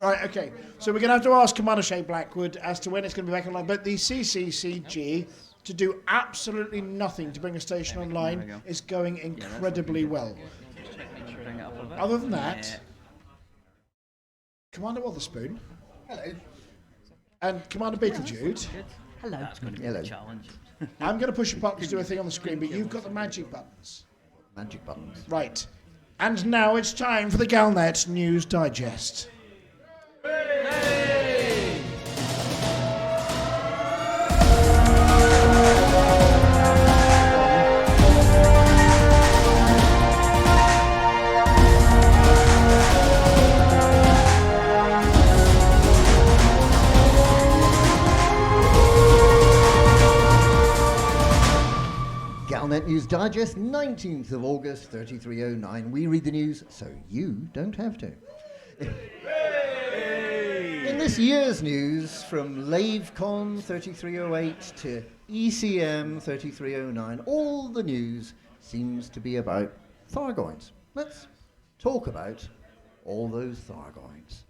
Right, okay. So we're going to have to ask Commander Shay Blackwood as to when it's going to be back online. But the CCCG, to do absolutely nothing to bring a station online, is going incredibly well. Other than that, Commander Witherspoon. Hello. And Commander Beetlejude. Hello. That's going to be a challenge. I'm going to push a button to do a thing on the screen, but you've got the magic buttons. Magic buttons. Right. And now it's time for the Galnet News Digest. Galnet News Digest, 19th of August, 3309. We read the news so you don't have to. In this year's news, from LaveCon 3308 to ECM 3309, all the news seems to be about Thargoids. Let's talk about all those Thargoids.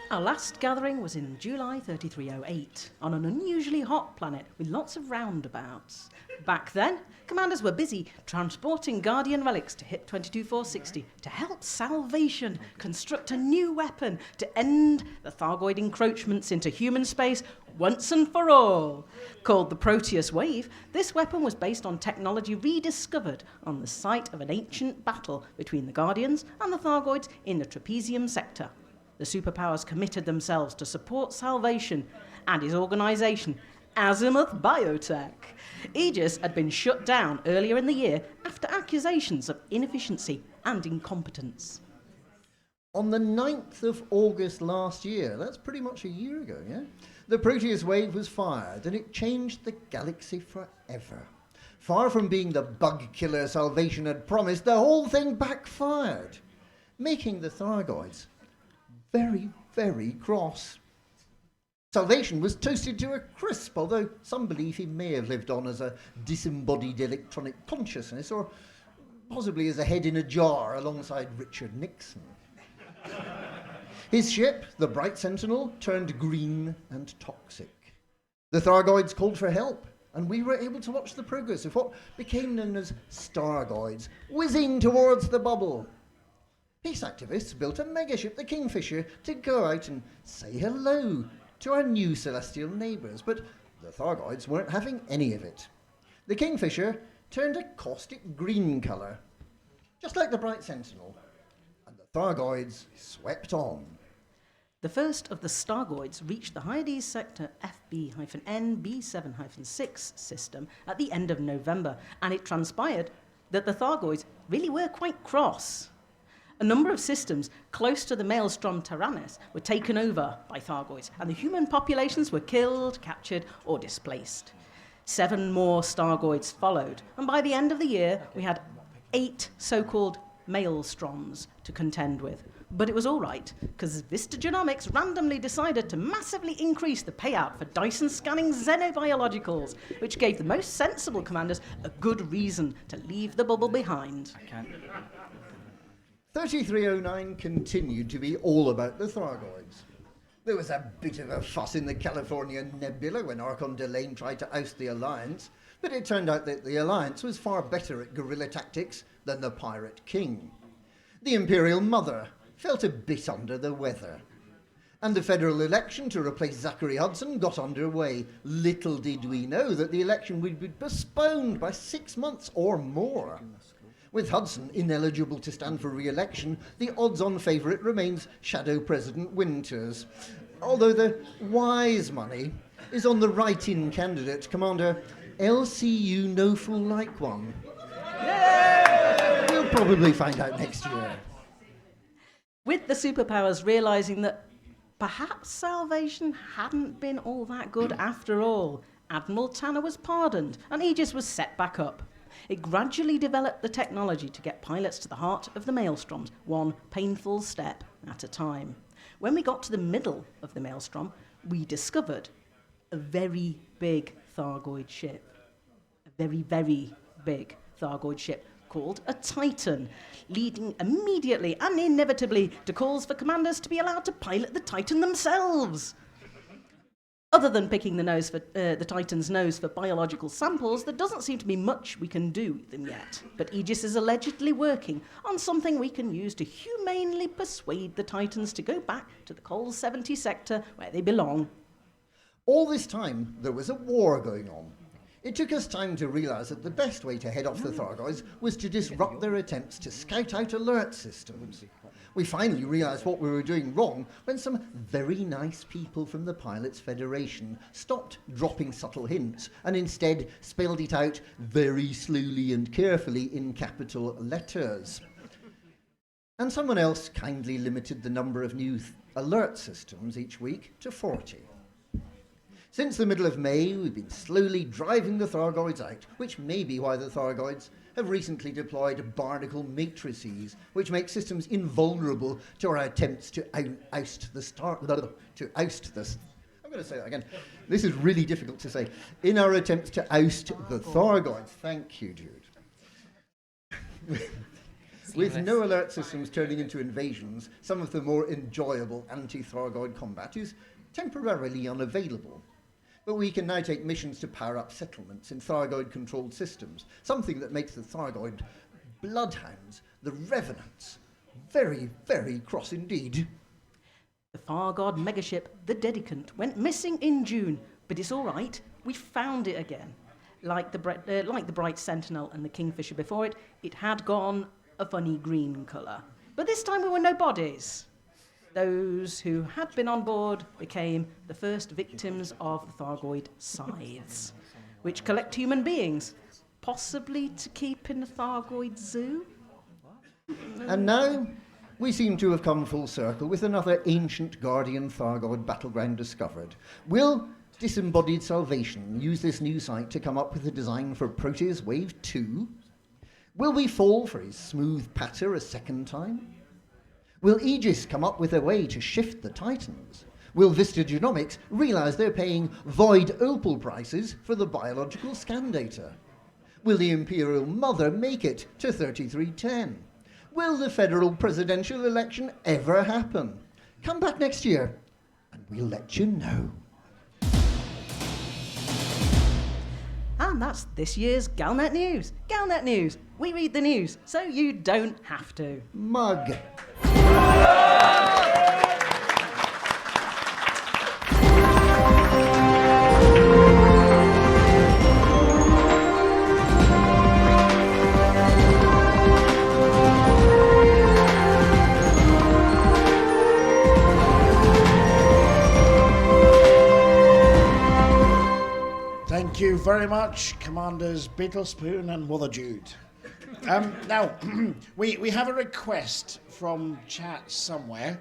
Our last gathering was in July 3308 on an unusually hot planet with lots of roundabouts. Back then, commanders were busy transporting Guardian relics to HIT 22460 to help Salvation construct a new weapon to end the Thargoid encroachments into human space once and for all. Called the Proteus Wave, this weapon was based on technology rediscovered on the site of an ancient battle between the Guardians and the Thargoids in the Trapezium sector. The superpowers committed themselves to support Salvation and his organisation, Azimuth Biotech. Aegis had been shut down earlier in the year after accusations of inefficiency and incompetence. On the 9th of August last year, that's pretty much a year ago, yeah? The Proteus Wave was fired and it changed the galaxy forever. Far from being the bug killer Salvation had promised, the whole thing backfired, making the Thargoids very, very cross. Salvation was toasted to a crisp, although some believe he may have lived on as a disembodied electronic consciousness, or possibly as a head in a jar alongside Richard Nixon. His ship, the Bright Sentinel, turned green and toxic. The Thargoids called for help, and we were able to watch the progress of what became known as Stargoids, whizzing towards the bubble. Peace activists built a megaship, the Kingfisher, to go out and say hello to our new celestial neighbours, but the Thargoids weren't having any of it. The Kingfisher turned a caustic green colour, just like the Bright Sentinel, and the Thargoids swept on. The first of the Stargoids reached the Hyades sector FB-N B7-6 system at the end of November, and it transpired that the Thargoids really were quite cross. A number of systems close to the Maelstrom Tyrannus were taken over by Thargoids, and the human populations were killed, captured, or displaced. 7 more Stargoids followed, and by the end of the year, we had 8 so-called Maelstroms to contend with. But it was all right, because Vista Genomics randomly decided to massively increase the payout for Dyson scanning xenobiologicals, which gave the most sensible commanders a good reason to leave the bubble behind. 3309 continued to be all about the Thargoids. There was a bit of a fuss in the California Nebula when Archon Delane tried to oust the Alliance, but it turned out that the Alliance was far better at guerrilla tactics than the Pirate King. The Imperial Mother felt a bit under the weather. And the federal election to replace Zachary Hudson got underway. Little did we know that the election would be postponed by 6 months or more. With Hudson ineligible to stand for re-election, the odds-on favourite remains Shadow President Winters. Although the wise money is on the write-in candidate, Commander LCU No Fool Like One. We'll probably find out next year. With the superpowers realising that perhaps salvation hadn't been all that good after all, Admiral Tanner was pardoned and Aegis was set back up. It gradually developed the technology to get pilots to the heart of the maelstroms, one painful step at a time. When we got to the middle of the maelstrom, we discovered a very big Thargoid ship. A very, very big Thargoid ship called a Titan, leading immediately and inevitably to calls for commanders to be allowed to pilot the Titan themselves. Other than picking the Titan's nose for biological samples, there doesn't seem to be much we can do with them yet. But Aegis is allegedly working on something we can use to humanely persuade the Titans to go back to the Col 70 sector where they belong. All this time, there was a war going on. It took us time to realise that the best way to head off the Thargoids was to disrupt their attempts to scout out alert systems. We finally realised what we were doing wrong when some very nice people from the Pilots Federation stopped dropping subtle hints and instead spelled it out very slowly and carefully in capital letters. And someone else kindly limited the number of new alert systems each week to 40. Since the middle of May, we've been slowly driving the Thargoids out, which may be why the Thargoids have recently deployed barnacle matrices, which make systems invulnerable to our attempts to oust the I'm going to say that again. This is really difficult to say. In our attempts to oust the Thargoids. Thank you, Jude. With no alert systems turning into invasions, some of the more enjoyable anti-Thargoid combat is temporarily unavailable. But we can now take missions to power up settlements in Thargoid-controlled systems, something that makes the Thargoid bloodhounds, the revenants, very, very cross indeed. The Thargoid megaship, the Dedicant, went missing in June, but it's all right. We found it again. Like the Bright Sentinel and the Kingfisher before it, it had gone a funny green colour. But this time we were no bodies. Those who had been on board became the first victims of the Thargoid scythes, which collect human beings, possibly to keep in the Thargoid zoo. And now we seem to have come full circle with another ancient Guardian Thargoid battleground discovered. Will Disembodied Salvation use this new site to come up with a design for Proteus Wave 2? Will we fall for his smooth patter a second time? Will Aegis come up with a way to shift the Titans? Will Vista Genomics realise they're paying void opal prices for the biological scan data? Will the Imperial Mother make it to 3310? Will the federal presidential election ever happen? Come back next year and we'll let you know. And that's this year's Galnet News. Galnet News. We read the news, so you don't have to. Mug. Thank you very much, Commanders Beetlespoon and Mother Jude. Now, we have a request from chat somewhere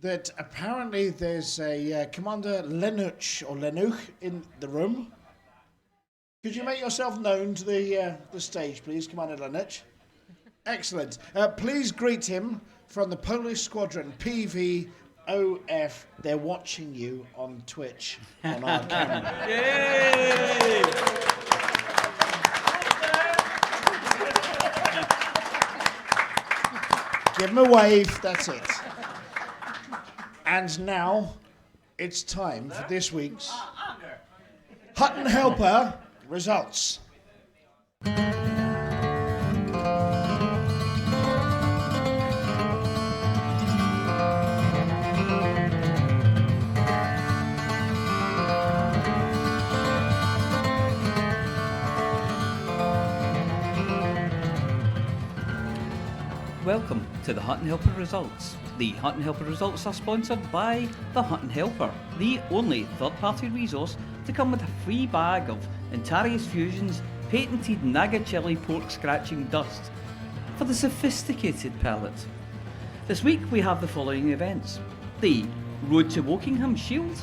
that apparently there's a Commander Lenuch in the room. Could you make yourself known to the stage, please, Commander Lenuch? Excellent. Please greet him from the Polish Squadron, PVOF. They're watching you on Twitch on our camera. Yay! Give him a wave, that's it. And now, it's time for this week's Hutton Helper results. welcome to the Hutton Helper Results. The Hutton Helper Results are sponsored by the Hutton Helper, the only third-party resource to come with a free bag of Antarius Fusion's patented Naga Chili pork scratching dust for the sophisticated palate. This week we have the following events: the Road to Wokingham Shield,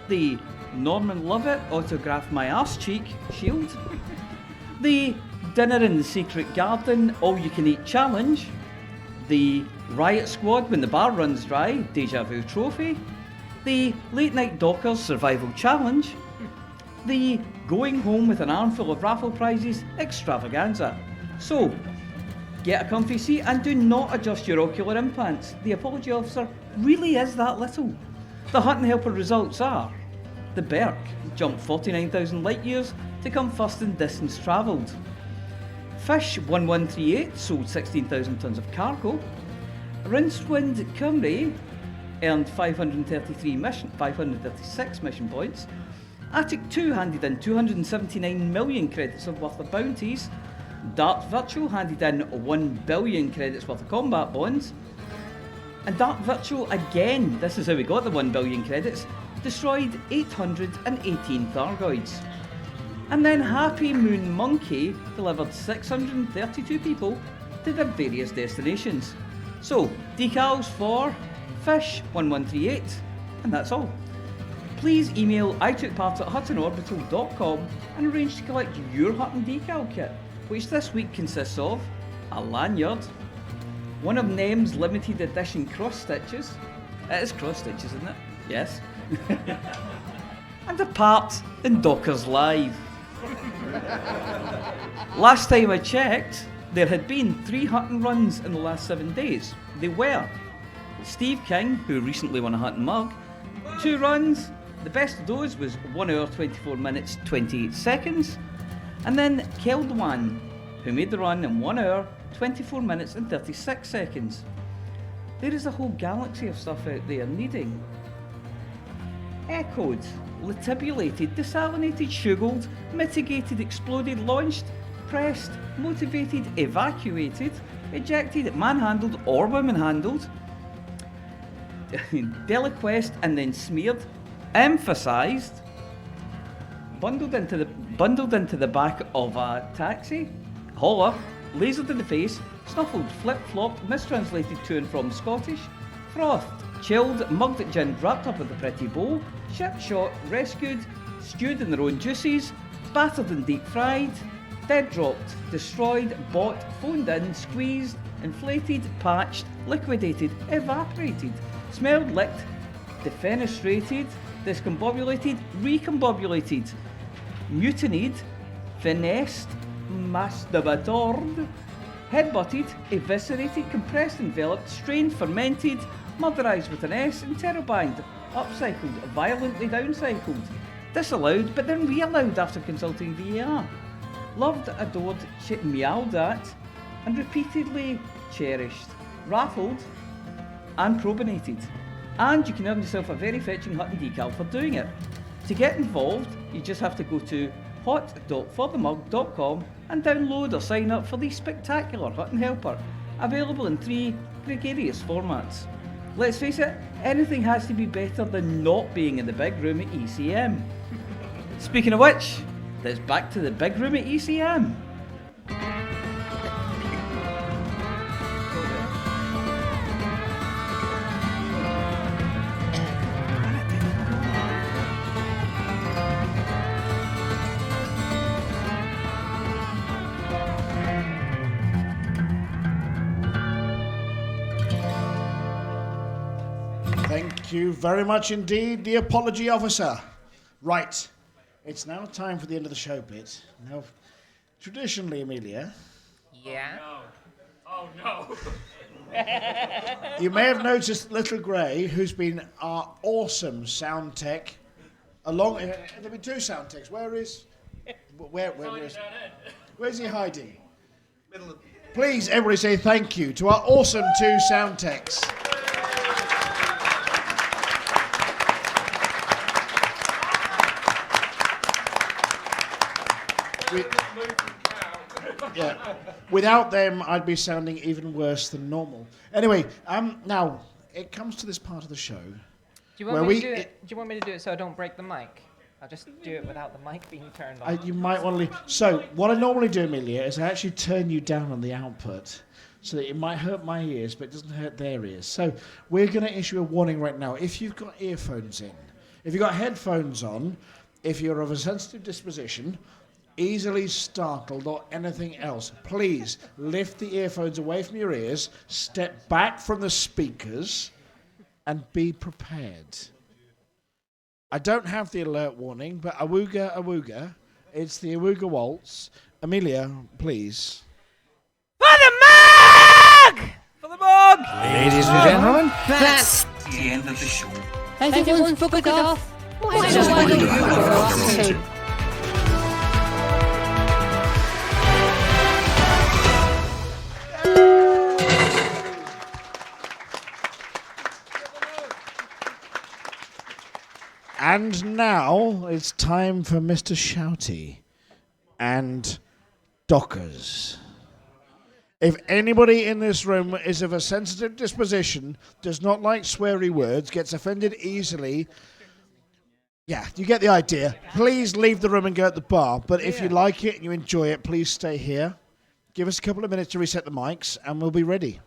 the Norman Lovett Autograph My Arse Cheek Shield, the Dinner in the Secret Garden All-You-Can-Eat Challenge, the Riot Squad When the Bar Runs Dry Deja Vu Trophy, the Late Night Dockers Survival Challenge, the Going Home with an Armful of Raffle Prizes Extravaganza. So, get a comfy seat and do not adjust your ocular implants. The apology officer really is that little. The Hutton Helper results are: the Berk jumped 49,000 light years to come first in distance travelled. Fish 1138 sold 16,000 tonnes of cargo. Rincewind Cymru earned 536 mission points. Attic 2 handed in 279 million credits worth of bounties. Dart Virtual handed in 1 billion credits worth of combat bonds. And Dart Virtual again, this is how we got the 1 billion credits, destroyed 818 Thargoids. And then Happy Moon Monkey delivered 632 people to their various destinations. So, decals for Fish 1138, and that's all. Please email itookpart@huttonorbital.com and arrange to collect your Hutton decal kit, which this week consists of a lanyard, one of NEM's limited edition cross stitches. It is cross stitches, isn't it? Yes. And a part in Dockers Live. Last time I checked, there had been 3 Hutton runs in the last 7 days. They were Steve King, who recently won a Hutton mug, 2 runs. The best of those was 1 hour 24 minutes 28 seconds. And then Keldwan, who made the run in 1 hour 24 minutes and 36 seconds. There is a whole galaxy of stuff out there needing echoed, latibulated, desalinated, sugared, mitigated, exploded, launched, pressed, motivated, evacuated, ejected, manhandled or woman-handled, deliquesced and then smeared, emphasised, bundled into the back of a taxi, holler, lasered in the face, snuffled, flip-flopped, mistranslated to and from Scottish, frothed, chilled, mugged at gin, wrapped up with a pretty bow, ship shot, rescued, stewed in their own juices, battered and deep fried, dead dropped, destroyed, bought, phoned in, squeezed, inflated, patched, liquidated, evaporated, smelled, licked, defenestrated, discombobulated, recombobulated, mutinied, finessed, masturbatored, headbutted, eviscerated, compressed, enveloped, strained, fermented, murderised with an S, interrobanged, upcycled, violently downcycled, disallowed but then reallowed after consulting VAR, loved, adored, meowed at, and repeatedly cherished, raffled and probinated. And you can earn yourself a very fetching Hutton decal for doing it. To get involved, you just have to go to hot.forthemug.com and download or sign up for the spectacular Hutton Helper, available in 3 gregarious formats. Let's face it, anything has to be better than not being in the big room at ECM. Speaking of which, let's back to the big room at ECM. Thank you very much indeed, the apology officer. Right, it's now time for the end of the show bit. Now, traditionally, Amelia... Yeah? Oh no. You may have noticed Little Grey, who's been our awesome sound tech, along... There've been 2 sound techs. Where's he hiding? Please, everybody say thank you to our awesome 2 sound techs. Yeah. Without them, I'd be sounding even worse than normal. Anyway, now it comes to this part of the show. Do you want me to do it? Do you want me to do it so I don't break the mic? I'll just do it without the mic being turned on. You might want to leave. So what I normally do, Amelia, is I actually turn you down on the output, so that it might hurt my ears, but it doesn't hurt their ears. So we're going to issue a warning right now. If you've got earphones in, if you've got headphones on, if you're of a sensitive disposition, easily startled or anything else, please lift the earphones away from your ears, step back from the speakers, and be prepared. I don't have the alert warning, but awooga, awooga. It's the awooga waltz. Amelia, please. For the mug! For the mug! Ladies and gentlemen, that's the end of the show. Everyone's buggered off. Why don't don't we we do it? do And now it's time for Mr. Shouty and Dockers. If anybody in this room is of a sensitive disposition, does not like sweary words, gets offended easily, yeah, you get the idea. Please leave the room and go at the bar. But if you like it and you enjoy it, please stay here. Give us a couple of minutes to reset the mics and we'll be ready.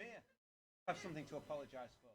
I have something to apologise for.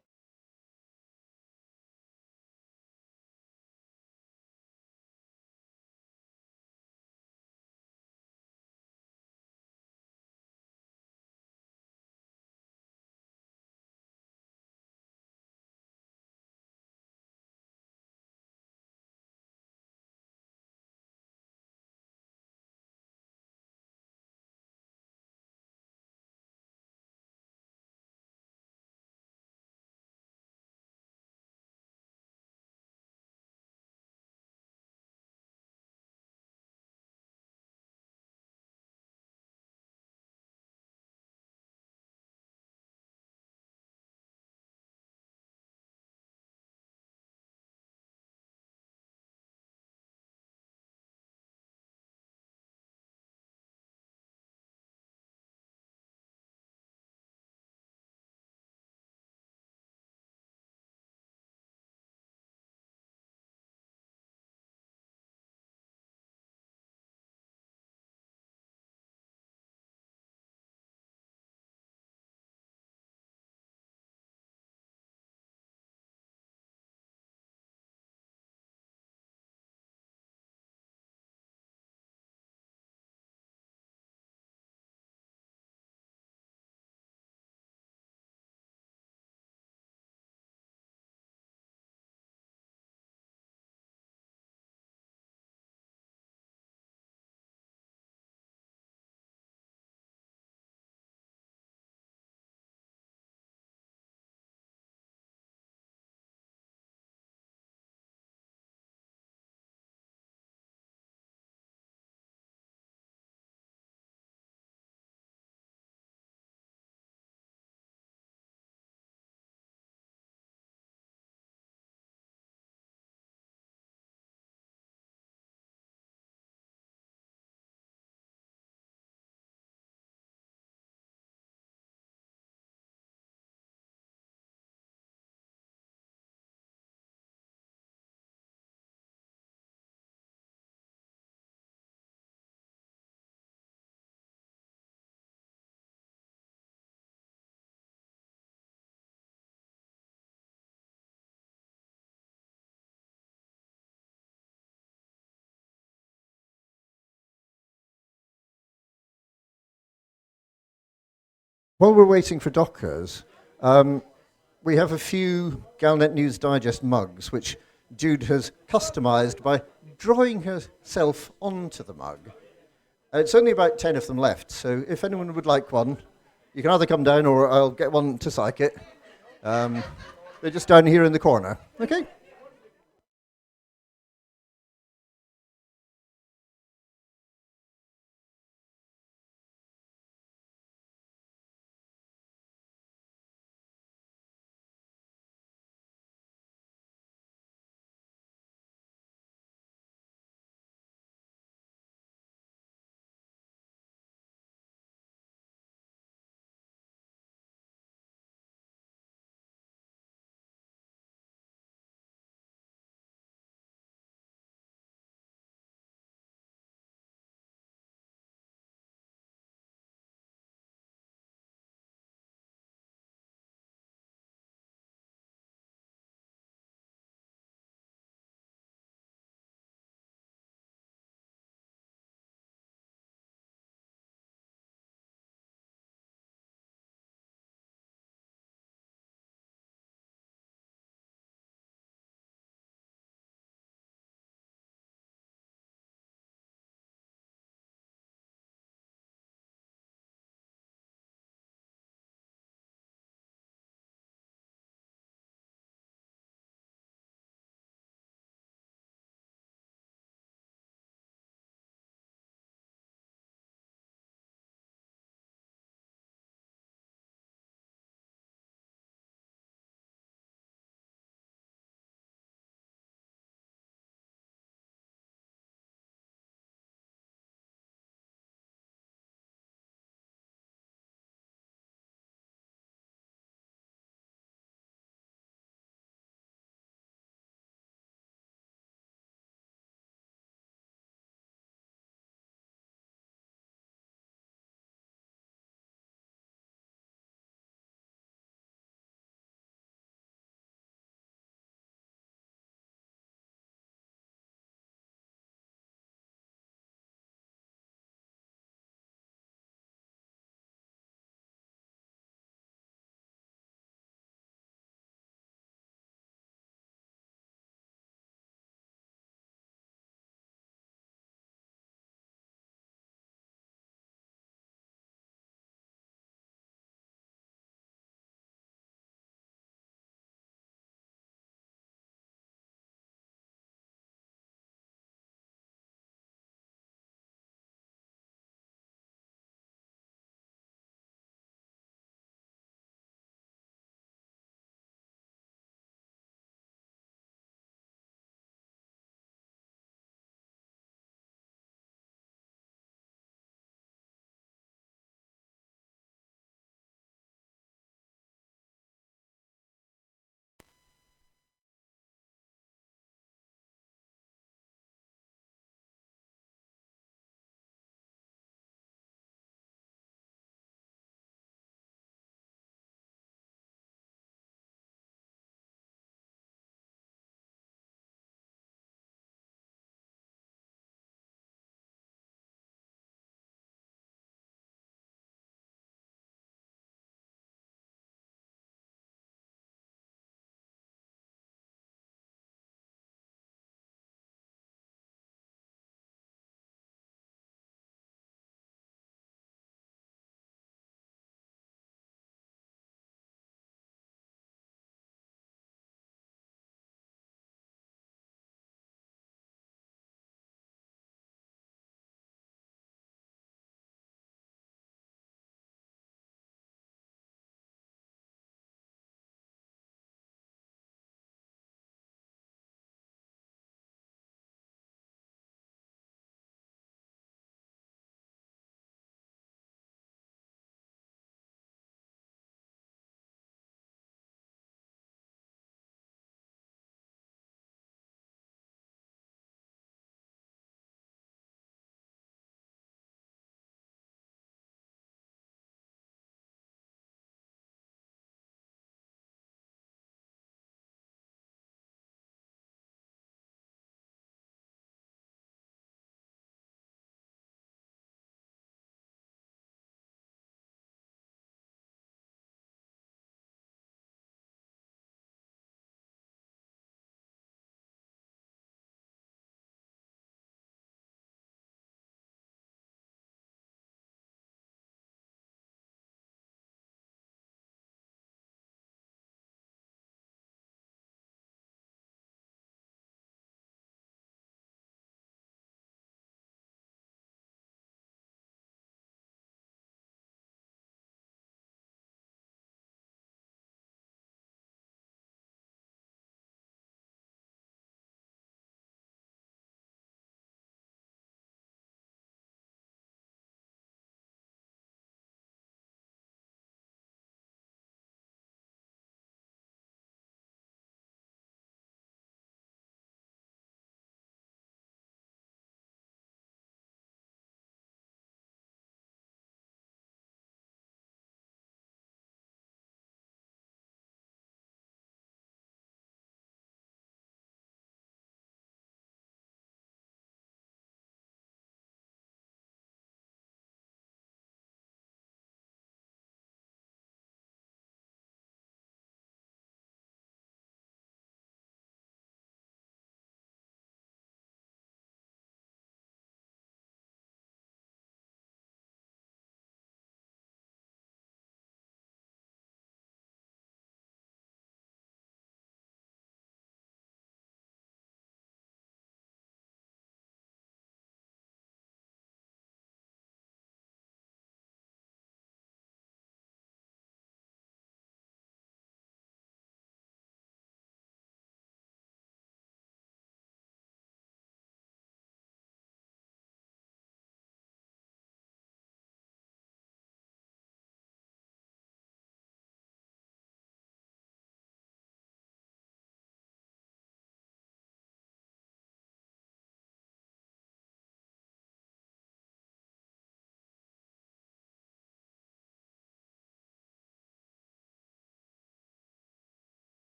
While we're waiting for Dockers, we have a few Galnet News Digest mugs, which Jude has customised by drawing herself onto the mug. It's only about 10 of them left, so if anyone would like one, you can either come down or I'll get one to psych it. They're just down here in the corner. Okay?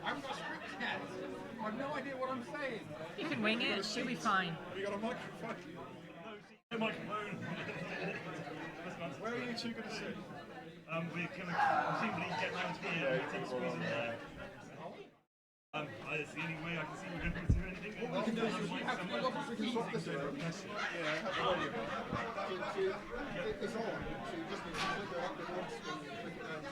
haven't got scripts yet. I have no idea what I'm saying. You can wing it. You'll be fine. Have you got a microphone? No microphone. Where are you two going to sit? We're going to presumably get round here and take squeeze in there. That's the only way I can see we're going to do anything. What we can do is we can swap this over. Yeah, have the radio. It's on, so you just need to click it up the one screen and click it down.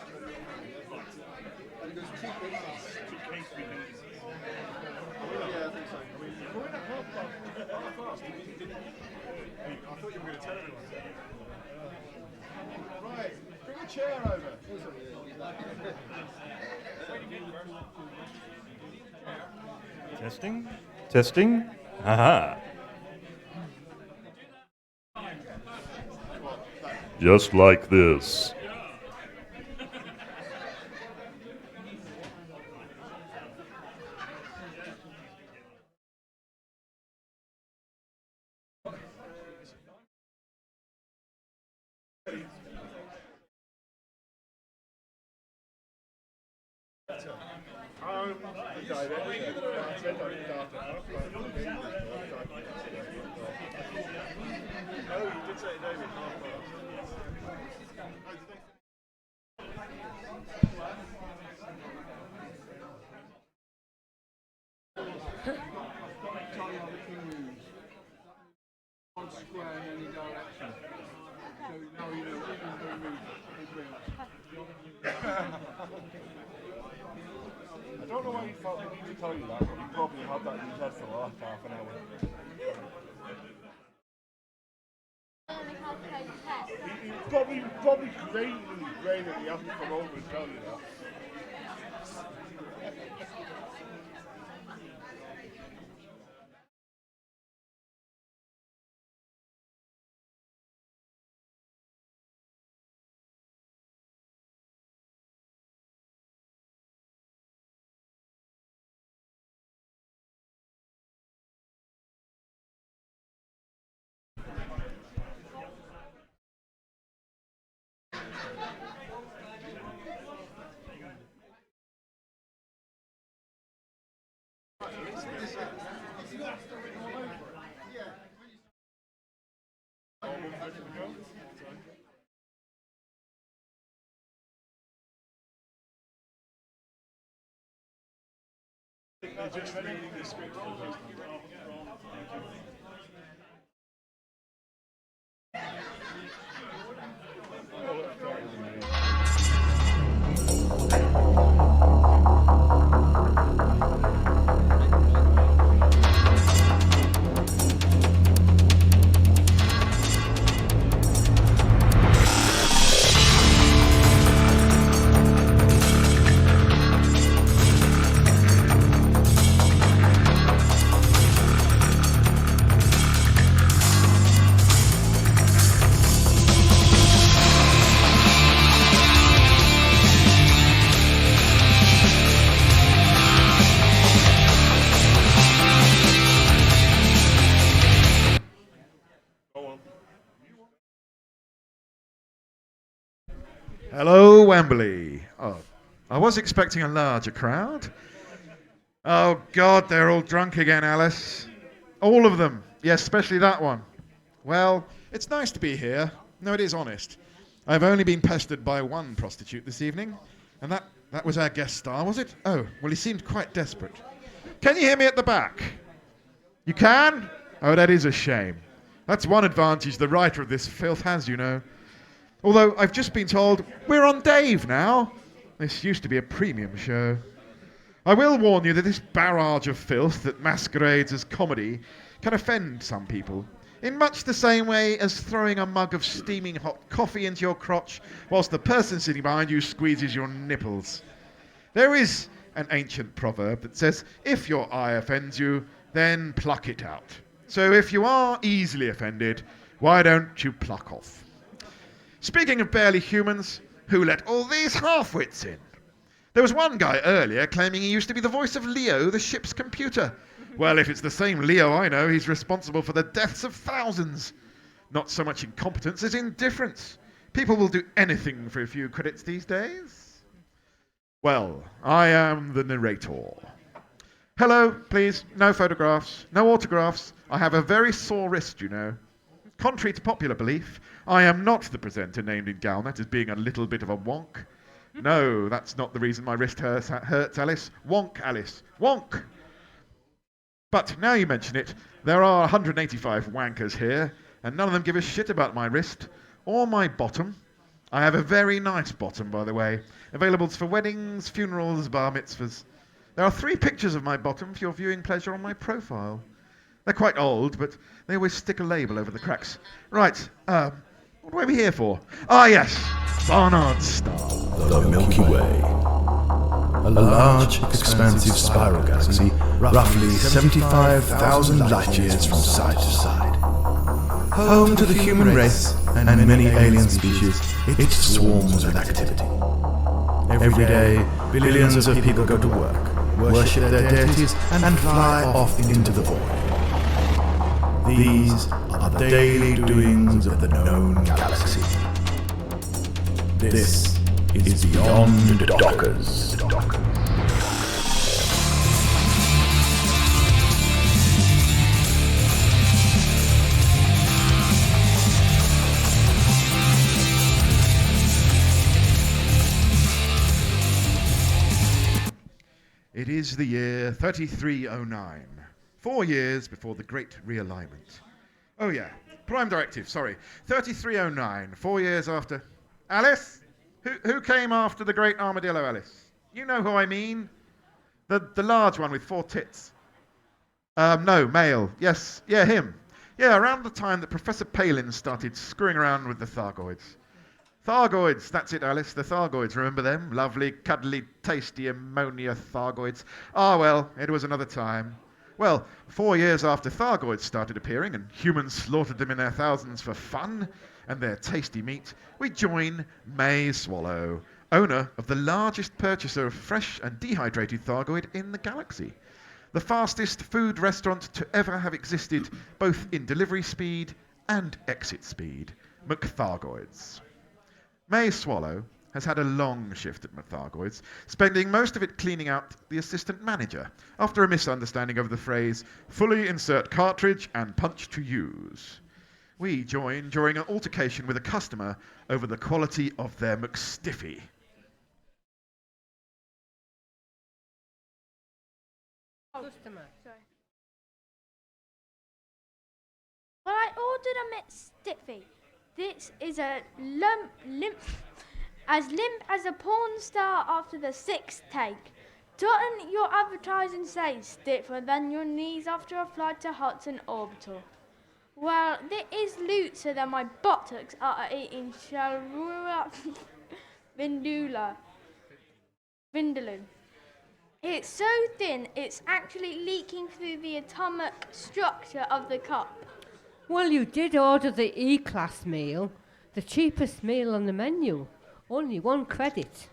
And there's two cases. Two case windows. Yeah, I think so. I mean, we're in a half fast. I thought you were going to tell everyone. Right, bring a chair over. Testing. Testing. Haha. Just like this. One square in any direction. So now you know what you're going to move. I don't know why you felt the need to tell you that, but you probably had that in your head for the last half an hour. It's probably great that he hasn't come over and tell you that. They're just reading the script for this. Hello, Wembley. Oh, I was expecting a larger crowd. Oh, God, they're all drunk again, Alice. All of them. Yes, especially that one. Well, it's nice to be here. No, it is honest. I've only been pestered by one prostitute this evening, and that was our guest star, was it? Oh, well, he seemed quite desperate. Can you hear me at the back? You can? Oh, that is a shame. That's one advantage the writer of this filth has, you know. Although I've just been told we're on Dave now. This used to be a premium show. I will warn you that this barrage of filth that masquerades as comedy can offend some people, in much the same way as throwing a mug of steaming hot coffee into your crotch whilst the person sitting behind you squeezes your nipples. There is an ancient proverb that says, if your eye offends you, then pluck it out. So if you are easily offended, why don't you pluck off? Speaking of barely humans, who let all these half-wits in? There was one guy earlier claiming he used to be the voice of Leo, the ship's computer. Well, if it's the same Leo I know, he's responsible for the deaths of thousands. Not so much incompetence as indifference. People will do anything for a few credits these days. Well, I am the narrator. Hello, please, no photographs, no autographs. I have a very sore wrist, you know. Contrary to popular belief, I am not the presenter named in Galnet as being a little bit of a wonk. No, that's not the reason my wrist hurts, Alice. Wonk, Alice. Wonk! But now you mention it, there are 185 wankers here, and none of them give a shit about my wrist or my bottom. I have a very nice bottom, by the way, available for weddings, funerals, bar mitzvahs. There are 3 pictures of my bottom for your viewing pleasure on my profile. They're quite old, but they always stick a label over the cracks. Right, what are we here for? Ah, yes, Barnard's Star. The Milky Way. A large, expansive spiral galaxy, roughly 75,000 light years from side to side. Home to the human race and many alien species, it swarms with activity. Every day, billions of people go to work, worship their deities, and fly off into the void. These are the daily doings of the known galaxy. This is Beyond Dockers. It is the year 3309. 4 years before the Great Realignment. Oh yeah, Prime Directive, sorry. 3309, 4 years after... Alice? Who came after the Great Armadillo, Alice? You know who I mean? The large one with 4 tits. No, male. Yes, yeah, him. Yeah, around the time that Professor Palin started screwing around with the Thargoids. Thargoids, that's it, Alice, the Thargoids, remember them? Lovely, cuddly, tasty ammonia Thargoids. Ah, well, it was another time. Well, 4 years after Thargoids started appearing and humans slaughtered them in their thousands for fun and their tasty meat, we join May Swallow, owner of the largest purchaser of fresh and dehydrated Thargoid in the galaxy. The fastest food restaurant to ever have existed, both in delivery speed and exit speed, McThargoids. May Swallow has had a long shift at McThargoids, spending most of it cleaning out the assistant manager after a misunderstanding of the phrase, fully insert cartridge and punch to use. We join during an altercation with a customer over the quality of their McStiffy. Customer. Sorry. Well, I ordered a McStiffy. This is a limp as a porn star after the 6th take. Doesn't your advertising say stiffer than your knees after a flight to Hutton Orbital? Well, this is loot so that my buttocks are eating vindaloo. It's so thin, it's actually leaking through the atomic structure of the cup. Well, you did order the E-Class meal, the cheapest meal on the menu. Only 1 credit.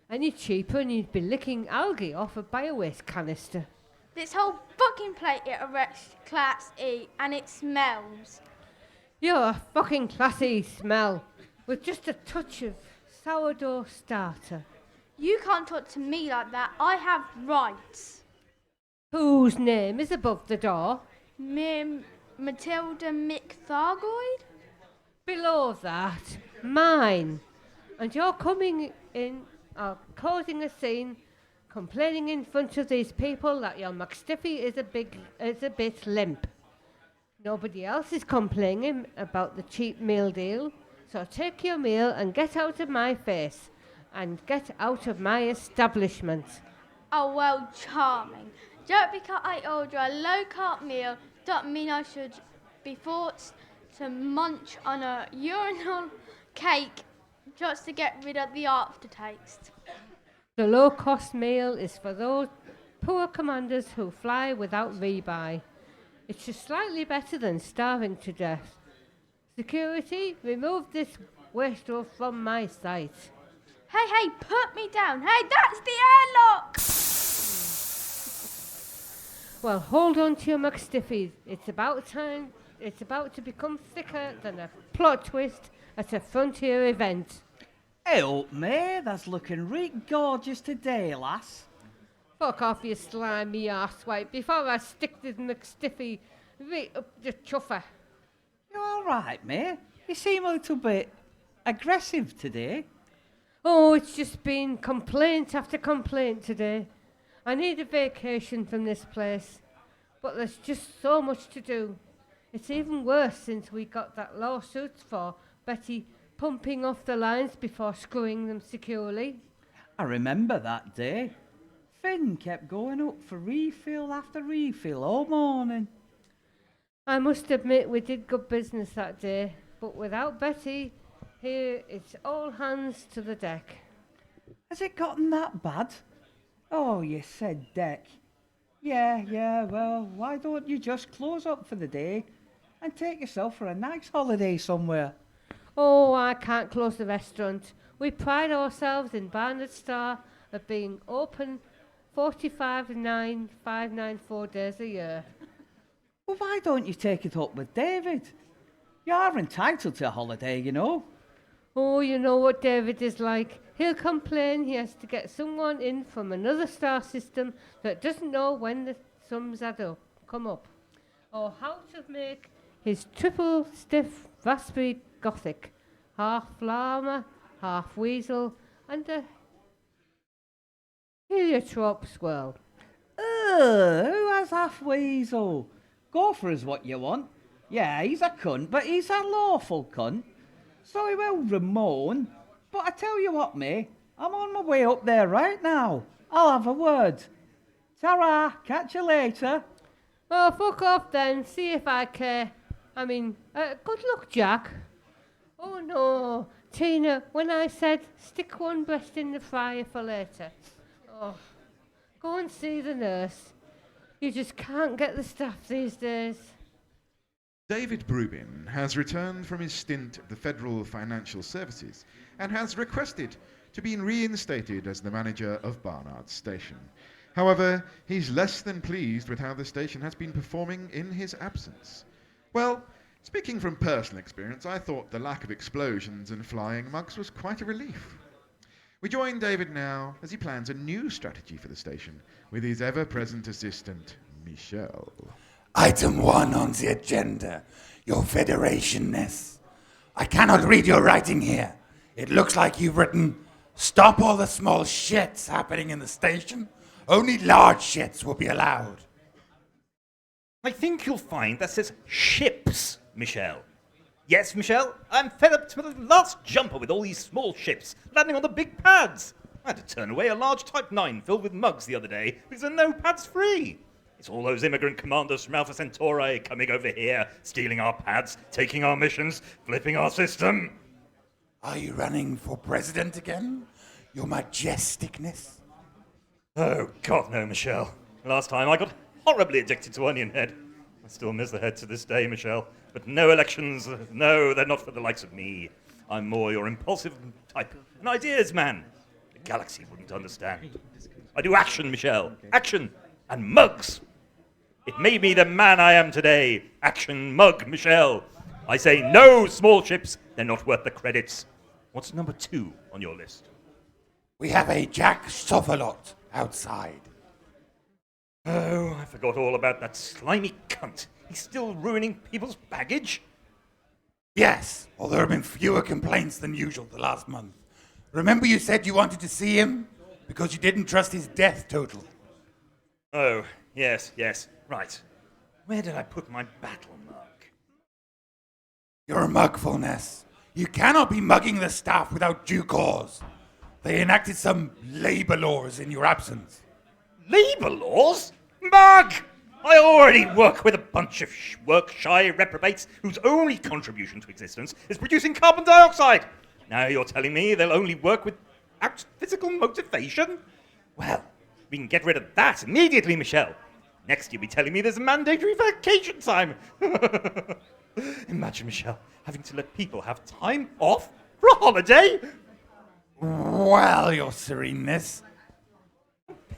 Any cheaper and you'd be licking algae off a biowaste canister. This whole fucking plate is a Class E and it smells. You're a fucking classy smell with just a touch of sourdough starter. You can't talk to me like that. I have rights. Whose name is above the door? Matilda McThargoid? Below that, mine. And you're coming in, causing a scene, complaining in front of these people that your McStiffy is a bit limp. Nobody else is complaining about the cheap meal deal, so take your meal and get out of my face, and get out of my establishment. Oh, well, charming. Just because I order a low-carb meal doesn't mean I should be forced to munch on a urinal cake just to get rid of the aftertaste. The low-cost meal is for those poor commanders who fly without rebuy. It's just slightly better than starving to death. Security, remove this wastrel from my sight. Hey, put me down. Hey, that's the airlock! Well, hold on to your McStiffies. It's about time. It's about to become thicker than a plot twist at a Frontier event. Hey up, mate. That's looking right gorgeous today, lass. Fuck off, you slimy arsewipe, before I stick this McStiffy right up your chuffer. You all right, mate? You seem a little bit aggressive today. Oh, it's just been complaint after complaint today. I need a vacation from this place, but there's just so much to do. It's even worse since we got that lawsuit for Betty pumping off the lines before screwing them securely. I remember that day. Finn kept going up for refill after refill all morning. I must admit we did good business that day, but without Betty, here it's all hands to the deck. Has it gotten that bad? Oh, you said deck. Yeah, well, why don't you just close up for the day and take yourself for a nice holiday somewhere? Oh, I can't close the restaurant. We pride ourselves in Barnard Star of being open 594 days a year. Well, why don't you take it up with David? You're entitled to a holiday, you know. Oh, you know what David is like. He'll complain he has to get someone in from another star system that doesn't know when the sums come up, or how to make his triple stiff raspberry gothic, half llama, half weasel, and a heliotrope swirl. Who has half weasel? Gopher what you want. Yeah, he's a cunt, but he's a lawful cunt. So he will Ramon. But I tell you what, mate, I'm on my way up there right now. I'll have a word. Ta-ra, catch you later. Oh, fuck off then, see if I care. I mean, good luck, Jack. Oh no, Tina, when I said stick one breast in the fryer for later. Oh, go and see the nurse. You just can't get the staff these days. David Brubin has returned from his stint at the Federal Financial Services and has requested to be reinstated as the manager of Barnard Station. However, he's less than pleased with how the station has been performing in his absence. Well, speaking from personal experience, I thought the lack of explosions and flying mugs was quite a relief. We join David now as he plans a new strategy for the station with his ever-present assistant, Michelle. Item 1 on the agenda, your federationness. I cannot read your writing here. It looks like you've written, stop all the small shits happening in the station. Only large shits will be allowed. I think you'll find that says ships, Michelle. Yes, Michelle, I'm fed up to the last jumper with all these small ships landing on the big pads. I had to turn away a large Type 9 filled with mugs the other day because there are no pads free. It's all those immigrant commanders from Alpha Centauri coming over here, stealing our pads, taking our missions, flipping our system. Are you running for president again? Your majesticness? Oh, God, no, Michelle. Last time I got horribly addicted to Onion Head. I still miss the head to this day, Michelle. But no elections, no, they're not for the likes of me. I'm more your impulsive type, an ideas man. The galaxy wouldn't understand. I do action, Michelle. Action and mugs. It made me the man I am today. Action mug, Michelle. I say no small ships. They're not worth the credits. What's number 2 on your list? We have a Jack Sophalot outside. Oh, I forgot all about that slimy cunt. He's still ruining people's baggage? Yes, although there have been fewer complaints than usual the last month. Remember you said you wanted to see him? Because you didn't trust his death total. Oh, yes. Right. Where did I put my battle mug? Your mugfulness. You cannot be mugging the staff without due cause. They enacted some labor laws in your absence. Labor laws? Mug! I already work with a bunch of work-shy reprobates whose only contribution to existence is producing carbon dioxide. Now you're telling me they'll only work without physical motivation? Well, we can get rid of that immediately, Michelle. Next you'll be telling me there's a mandatory vacation time. Imagine, Michelle, having to let people have time off for a holiday. Well, your sereneness.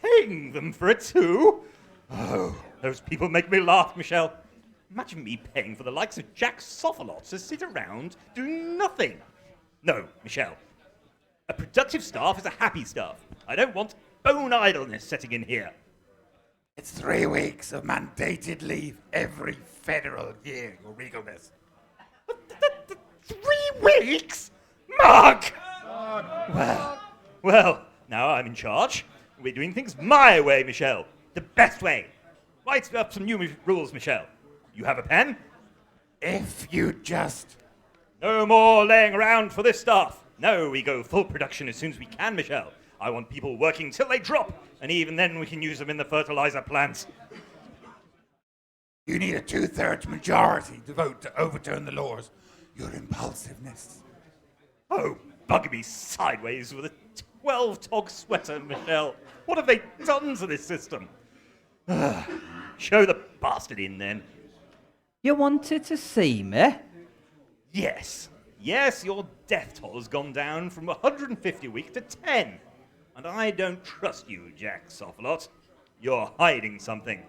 Paying them for it too? Oh, those people make me laugh, Michelle. Imagine me paying for the likes of Jack Sophalot to sit around doing nothing. No, Michelle. A productive staff is a happy staff. I don't want bone idleness setting in here. It's 3 weeks of mandated leave every federal year, Your Regalness. 3 weeks? Mug! Well, now I'm in charge. We're doing things my way, Michelle. The best way. Write up some new rules, Michelle. You have a pen? If you just... No more laying around for this staff. No, we go full production as soon as we can, Michelle. I want people working till they drop, and even then we can use them in the fertilizer plants. You need a 2/3 majority to vote to overturn the laws. Your impulsiveness. Oh, bug me sideways with a 12-tog sweater, Michelle. What have they done to this system? Show the bastard in, then. You wanted to see me? Yes. Yes, your death toll has gone down from 150 a week to 10. And I don't trust you, Jack Sofalot. You're hiding something.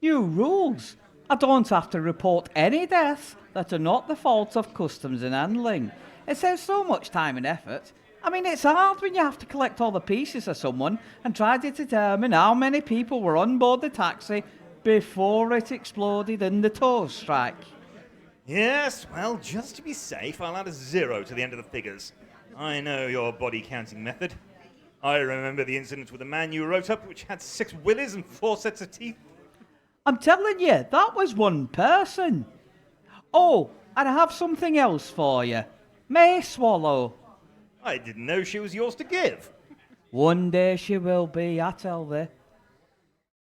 New rules. I don't have to report any deaths that are not the fault of customs and handling. It saves so much time and effort. I mean, it's hard when you have to collect all the pieces of someone and try to determine how many people were on board the taxi before it exploded in the tow strike. Yes, well, just to be safe, I'll add a 0 to the end of the figures. I know your body counting method. I remember the incident with the man you wrote up, which had 6 willies and 4 sets of teeth. I'm telling you, that was one person. Oh, and I have something else for you. May Swallow. I didn't know she was yours to give. One day she will be, I tell thee.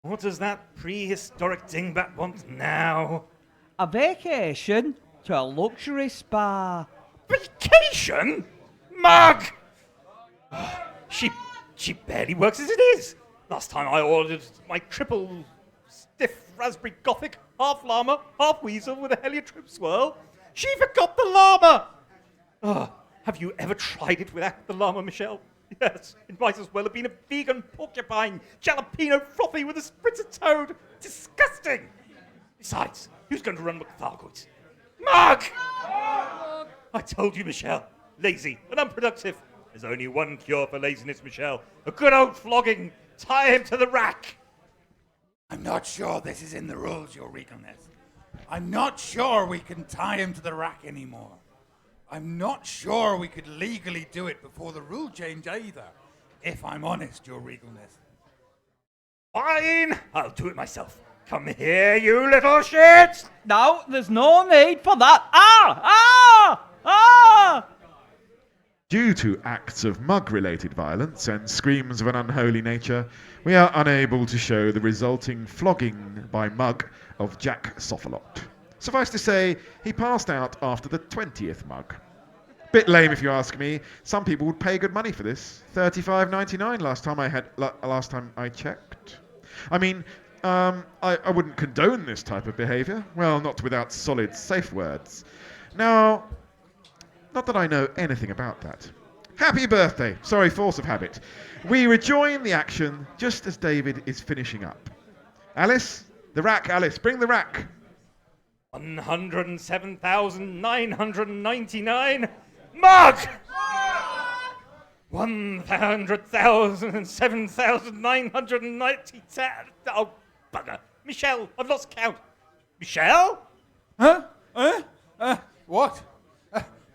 What does that prehistoric dingbat want now? A vacation to a luxury spa. Vacation? Mug! She barely works as it is. Last time I ordered my triple stiff raspberry gothic, half llama, half weasel with a heliotrope swirl, she forgot the llama! Have you ever tried it without the llama, Michelle? Yes, it might as well have been a vegan porcupine, jalapeno frothy with a spritz of toad. Disgusting! Besides, who's going to run with the Thargoids? Mug! I told you, Michelle. Lazy and unproductive. There's only one cure for laziness, Michelle. A good old flogging. Tie him to the rack. I'm not sure this is in the rules, Your Regalness. I'm not sure we can tie him to the rack anymore. I'm not sure we could legally do it before the rule change either, if I'm honest, Your Regalness. Fine, I'll do it myself. Come here, you little shit! No, there's no need for that. Ah! Due to acts of mug-related violence and screams of an unholy nature, we are unable to show the resulting flogging by mug of Jack Sofalot. Suffice to say, he passed out after the 20th mug. Bit lame if you ask me. Some people would pay good money for this. $35.99 last time I checked. I mean, I wouldn't condone this type of behaviour. Well, not without solid safe words. Now, not that I know anything about that. Happy birthday. Sorry, force of habit. We rejoin the action just as David is finishing up. Alice? The rack, Alice. Bring the rack. 107,999. Mug! 107,990. Oh, bugger. Michelle, I've lost count. Michelle? Huh? What?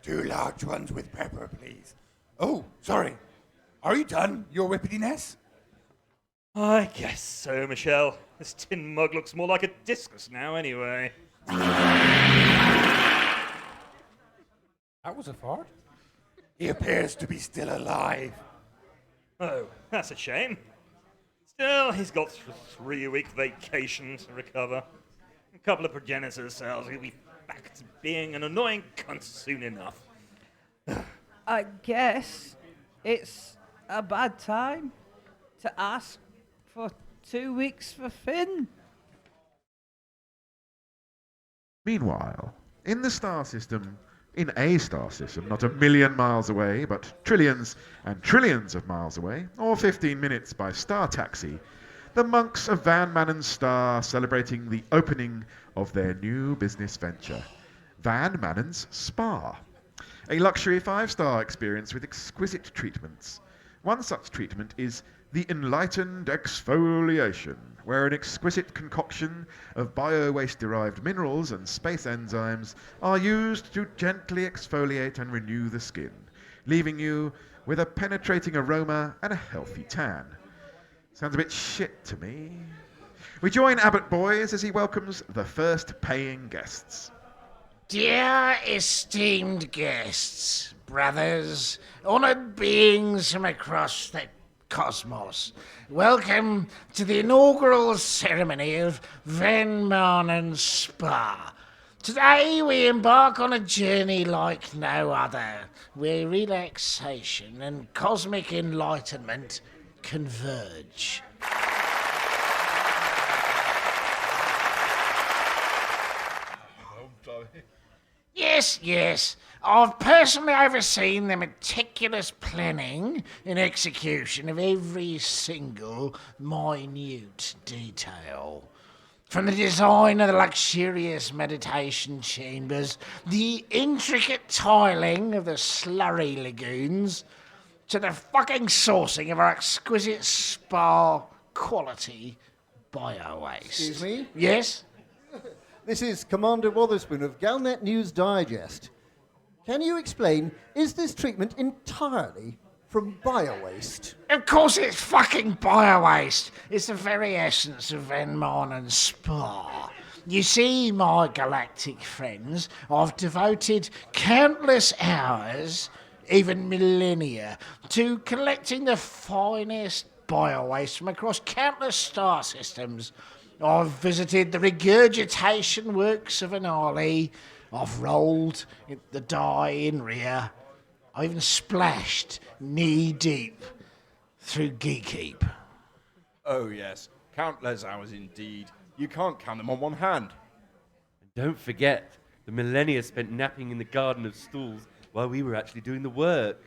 2 large ones with pepper, please. Oh, sorry. Are you done, Your Whippityness? I guess so, Michelle. This tin mug looks more like a discus now, anyway. That was a fart. He appears to be still alive. Oh, that's a shame. Still, he's got a 3-week vacation to recover. A couple of progenitor cells, he'll be back to being an annoying cunt soon enough. I guess it's a bad time to ask for 2 weeks for Finn. Meanwhile, in the star system, in a star system, not a million miles away, but trillions and trillions of miles away, or 15 minutes by star taxi, the monks of Van Manen's star celebrating the opening of their new business venture, Van Manen's Spa. a luxury 5-star experience with exquisite treatments. One such treatment is the Enlightened Exfoliation, where an exquisite concoction of bio-waste-derived minerals and space enzymes are used to gently exfoliate and renew the skin, leaving you with a penetrating aroma and a healthy tan. Sounds a bit shit to me. We join Abbott Boys as he welcomes the first paying guests. Dear esteemed guests, brothers, honoured beings from across the cosmos, welcome to the inaugural ceremony of Van Marnen Spa. Today we embark on a journey like no other, where relaxation and cosmic enlightenment converge. Yes. I've personally overseen the meticulous planning and execution of every single minute detail. From the design of the luxurious meditation chambers, the intricate tiling of the slurry lagoons, to the fucking sourcing of our exquisite spa quality bio-waste. Excuse me? Yes? This is Commander Wotherspoon of Galnet News Digest. Can you explain, is this treatment entirely from bio-waste? Of course it's fucking bio-waste. It's the very essence of Van Marnen Spa. You see, my galactic friends, I've devoted countless hours, even millennia, to collecting the finest bio-waste from across countless star systems. I've visited the regurgitation works of Anali. I've rolled in the dye in Rhea. I even splashed knee-deep through Geek Heap. Oh, yes. Countless hours indeed. You can't count them on one hand. And don't forget, the millennia spent napping in the Garden of Stools while we were actually doing the work.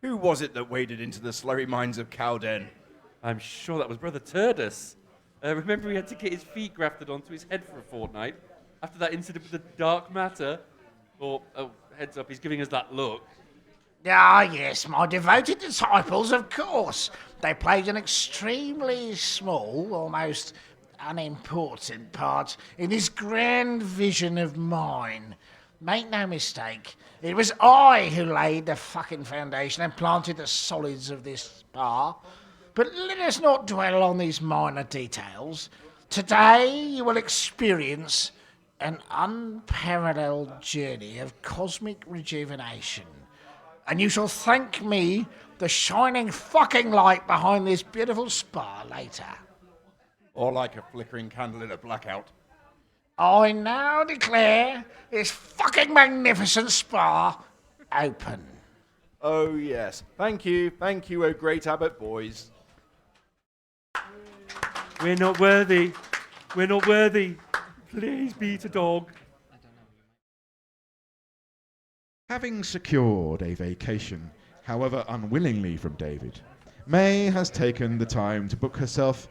Who was it that waded into the slurry mines of Cowden? I'm sure that was Brother Turdus. Remember he had to get his feet grafted onto his head for a fortnight after that incident with the dark matter? Or, oh, heads up, he's giving us that look. Ah, yes, my devoted disciples, of course. They played an extremely small, almost unimportant part in this grand vision of mine. Make no mistake, it was I who laid the fucking foundation and planted the solids of this spa. But let us not dwell on these minor details. Today you will experience an unparalleled journey of cosmic rejuvenation. And you shall thank me, the shining fucking light behind this beautiful spa, later. Or like a flickering candle in a blackout. I now declare this fucking magnificent spa open. Oh, yes. Thank you, oh great Abbott Boys. We're not worthy. We're not worthy. Please beat a dog. Having secured a vacation, however unwillingly from David, May has taken the time to book herself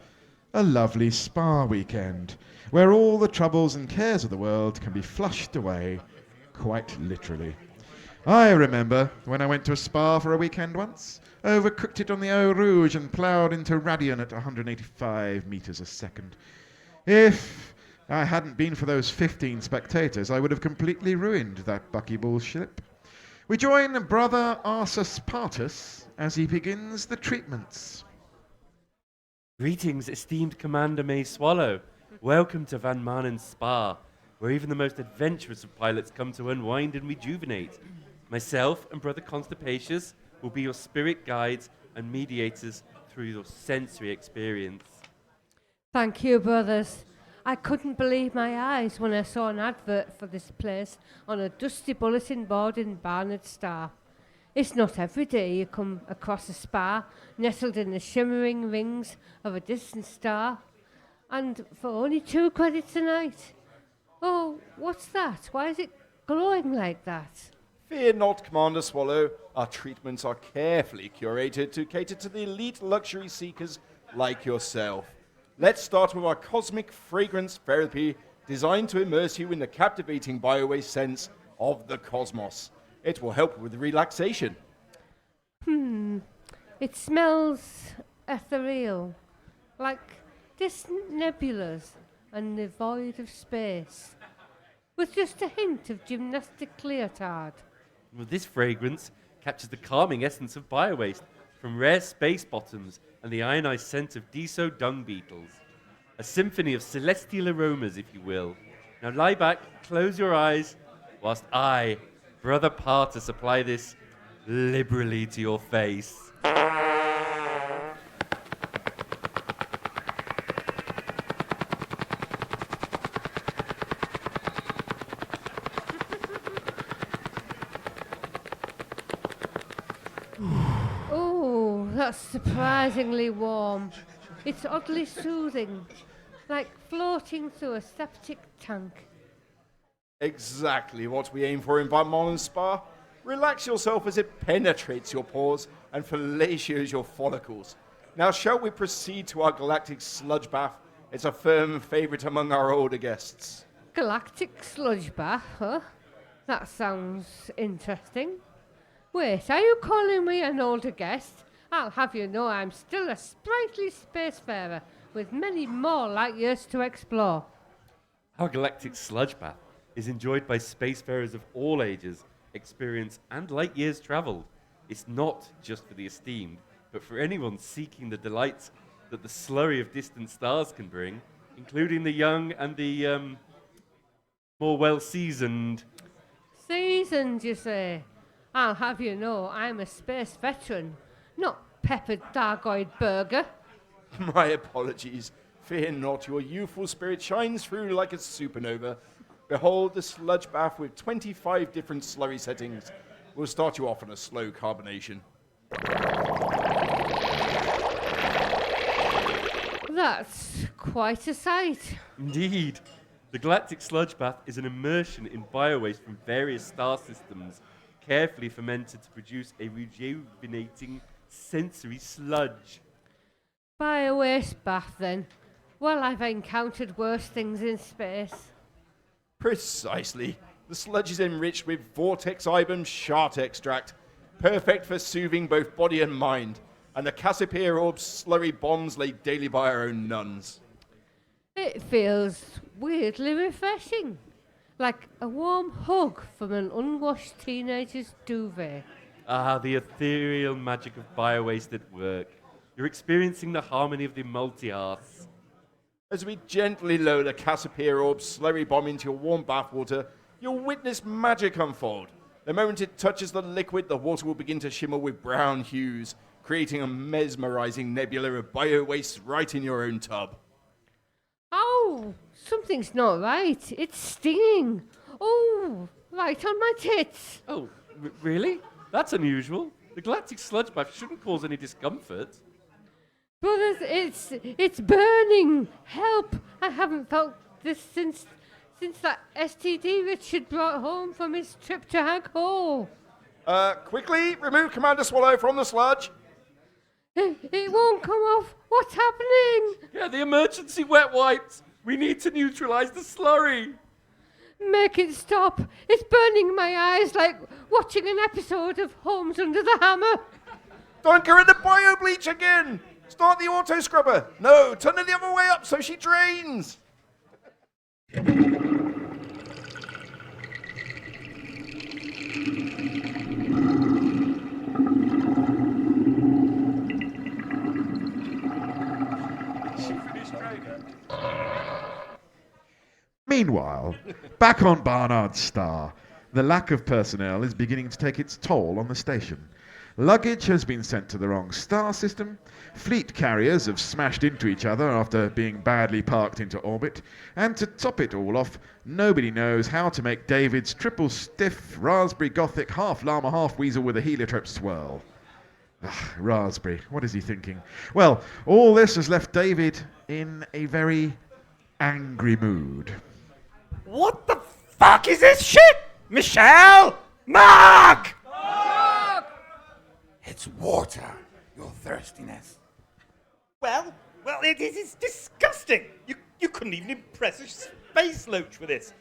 a lovely spa weekend, where all the troubles and cares of the world can be flushed away, quite literally. I remember when I went to a spa for a weekend once, overcooked it on the Eau Rouge and ploughed into Radion at 185 metres a second. If I hadn't been for those 15 spectators, I would have completely ruined that buckyball ship. We join Brother Arsus Partus as he begins the treatments. Greetings, esteemed Commander May Swallow. Welcome to Van Marnen Spa, where even the most adventurous of pilots come to unwind and rejuvenate. Myself and Brother Constipatius will be your spirit guides and mediators through your sensory experience. Thank you, brothers. I couldn't believe my eyes when I saw an advert for this place on a dusty bulletin board in Barnard Star. It's not every day you come across a spa nestled in the shimmering rings of a distant star, and for only 2 credits a night. Oh, what's that? Why is it glowing like that? Fear not, Commander Swallow. Our treatments are carefully curated to cater to the elite luxury seekers like yourself. Let's start with our cosmic fragrance therapy, designed to immerse you in the captivating bio-waste sense of the cosmos. It will help with relaxation. It smells ethereal, like distant nebulas and the void of space, with just a hint of gymnastic leotard. Well, this fragrance captures the calming essence of biowaste from rare space bottoms and the ionized scent of deso dung beetles. A symphony of celestial aromas, if you will. Now lie back, close your eyes, whilst I, Brother Parter, supply this liberally to your face. Oh, that's surprisingly warm. It's oddly soothing, like floating through a septic tank. Exactly what we aim for in Van Marlen Spa. Relax yourself as it penetrates your pores and fellatios your follicles. Now, shall we proceed to our galactic sludge bath? It's a firm favourite among our older guests. Galactic sludge bath, huh? That sounds interesting. Wait, are you calling me an older guest? I'll have you know I'm still a sprightly spacefarer with many more light years to explore. Our galactic sludge bath is enjoyed by spacefarers of all ages, experience, and light years travelled. It's not just for the esteemed, but for anyone seeking the delights that the slurry of distant stars can bring, including the young and the more well-seasoned. Seasoned, you say? I'll have you know I'm a space veteran, not peppered Dargoid burger. My apologies. Fear not, your youthful spirit shines through like a supernova. Behold the sludge bath with 25 different slurry settings. We'll start you off on a slow carbonation. That's quite a sight. Indeed. The galactic sludge bath is an immersion in biowaste from various star systems, carefully fermented to produce a rejuvenating sensory sludge. Biowaste bath, then. Well, I've encountered worse things in space. Precisely. The sludge is enriched with vortex ibum shart extract, perfect for soothing both body and mind. And the Cassiopeia orb's slurry bombs laid daily by our own nuns. It feels weirdly refreshing, like a warm hug from an unwashed teenager's duvet. Ah, the ethereal magic of biowaste at work. You're experiencing the harmony of the multi-arts. As we gently lower the Cassiopeia orb's slurry bomb into your warm bathwater, you'll witness magic unfold. The moment it touches the liquid, the water will begin to shimmer with brown hues, creating a mesmerizing nebula of biowaste right in your own tub. Oh, something's not right. It's stinging. Oh, right on my tits. Oh, really? That's unusual. The galactic sludge bath shouldn't cause any discomfort. Brothers, it's burning. Help! I haven't felt this since that STD Richard brought home from his trip to Hag Hole. Quickly, remove Commander Swallow from the sludge. It won't come off. What's happening? Yeah, the emergency wet wipes. We need to neutralize the slurry. Make it stop. It's burning my eyes like watching an episode of Holmes Under the Hammer. Dunk her in the bio-bleach again. Start the auto-scrubber. No, turn her the other way up so she drains. Meanwhile, back on Barnard's Star, the lack of personnel is beginning to take its toll on the station. Luggage has been sent to the wrong star system, fleet carriers have smashed into each other after being badly parked into orbit, and to top it all off, nobody knows how to make David's triple stiff, raspberry gothic, half llama, half weasel with a heliotrope swirl. Raspberry, what is he thinking? Well, all this has left David in a very angry mood. What the fuck is this shit? Michelle! Mark! It's water, your thirstiness. Well, it is disgusting. You couldn't even impress a space loach with this.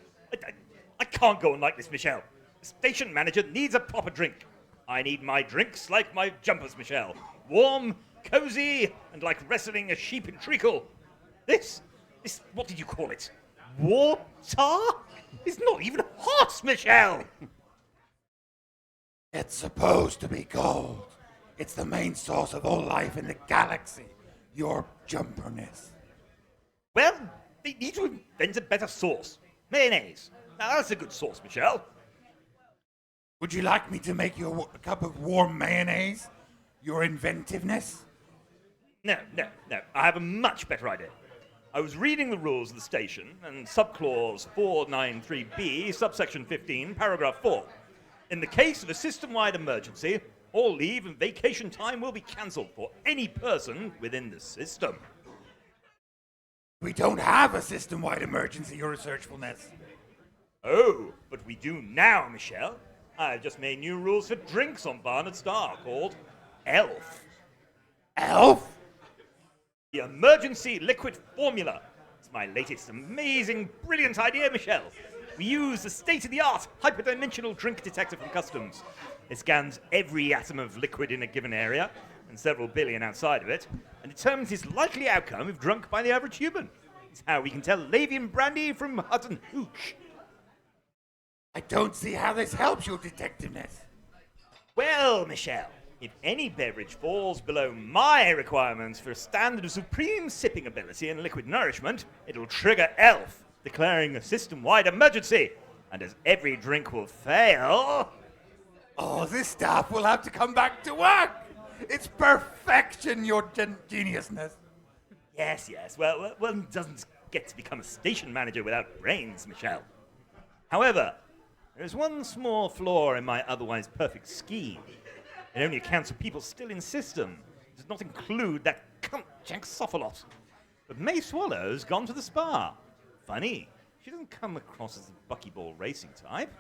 I can't go on like this, Michelle. The station manager needs a proper drink. I need my drinks like my jumpers, Michelle. Warm, cozy, and like wrestling a sheep in treacle. This, what did you call it? Water? It's not even hot, Michelle! It's supposed to be gold. It's the main source of all life in the galaxy. Your jumperness. Well, they need to invent a better sauce. Mayonnaise. Now that's a good sauce, Michelle. Would you like me to make you a cup of warm mayonnaise? Your inventiveness? No. I have a much better idea. I was reading the rules of the station, and subclause 493B, subsection 15, paragraph 4. In the case of a system-wide emergency, all leave and vacation time will be cancelled for any person within the system. We don't have a system-wide emergency, your researchfulness. Oh, but we do now, Michelle. I've just made new rules for drinks on Barnard Star called ELF. ELF? The emergency liquid formula. It's my latest amazing, brilliant idea, Michelle. We use the state-of-the-art hyperdimensional drink detector from Customs. It scans every atom of liquid in a given area, and several billion outside of it, and determines its likely outcome if drunk by the average human. It's how we can tell Lavian brandy from Hutton Hooch. I don't see how this helps your detectiveness. Well, Michelle, if any beverage falls below my requirements for a standard of supreme sipping ability and liquid nourishment, it'll trigger ELF, declaring a system-wide emergency. And as every drink will fail... Oh, this staff will have to come back to work! It's perfection, your geniusness. Yes. Well, one doesn't get to become a station manager without brains, Michelle. However, there is one small flaw in my otherwise perfect scheme. It only accounts for people still in system. It does not include that cunt Jack Sophalot. But May Swallow's gone to the spa. Funny, she doesn't come across as a buckyball racing type.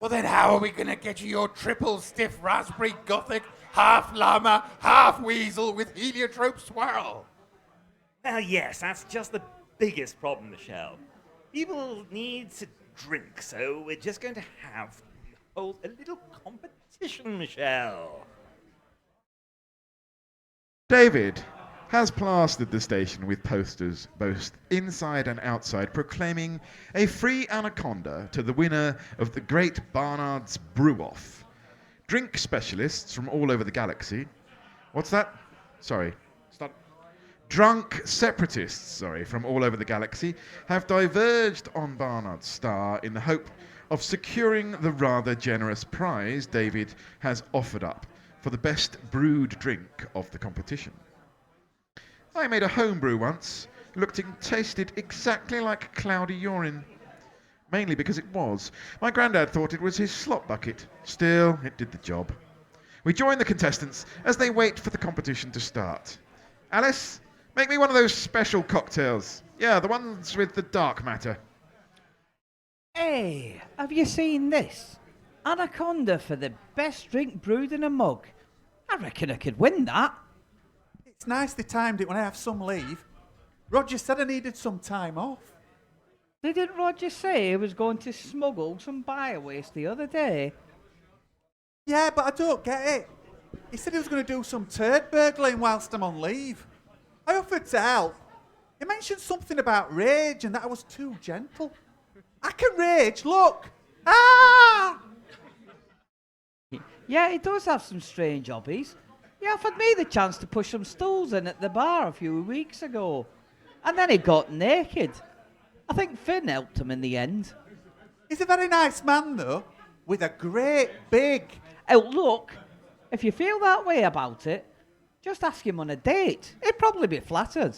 Well, then how are we going to get you your triple stiff raspberry gothic, half llama, half weasel with heliotrope swirl? Well, yes, that's just the biggest problem, Michelle. People need to drink, so we're just going to have hold a little competition, Michelle. David has plastered the station with posters, both inside and outside, proclaiming a free anaconda to the winner of the Great Barnard's Brew-Off. Drink specialists from all over the galaxy. What's that? Sorry. Start. Drunk separatists, from all over the galaxy have diverged on Barnard's Star in the hope of securing the rather generous prize David has offered up for the best brewed drink of the competition. I made a homebrew once, looked and tasted exactly like cloudy urine. Mainly because it was. My granddad thought it was his slop bucket. Still, it did the job. We join the contestants as they wait for the competition to start. Alice, make me one of those special cocktails. Yeah, the ones with the dark matter. Hey, have you seen this? Anaconda for the best drink brewed in a mug. I reckon I could win that. It's nice they timed it when I have some leave. Roger said I needed some time off. Didn't Roger say he was going to smuggle some bio-waste the other day? Yeah, but I don't get it. He said he was going to do some turd burgling whilst I'm on leave. I offered to help. He mentioned something about rage and that I was too gentle. I can rage, look! Ah! Yeah, he does have some strange hobbies. He offered me the chance to push some stools in at the bar a few weeks ago. And then he got naked. I think Finn helped him in the end. He's a very nice man, though, with a great big... Oh, look, if you feel that way about it, just ask him on a date. He'd probably be flattered.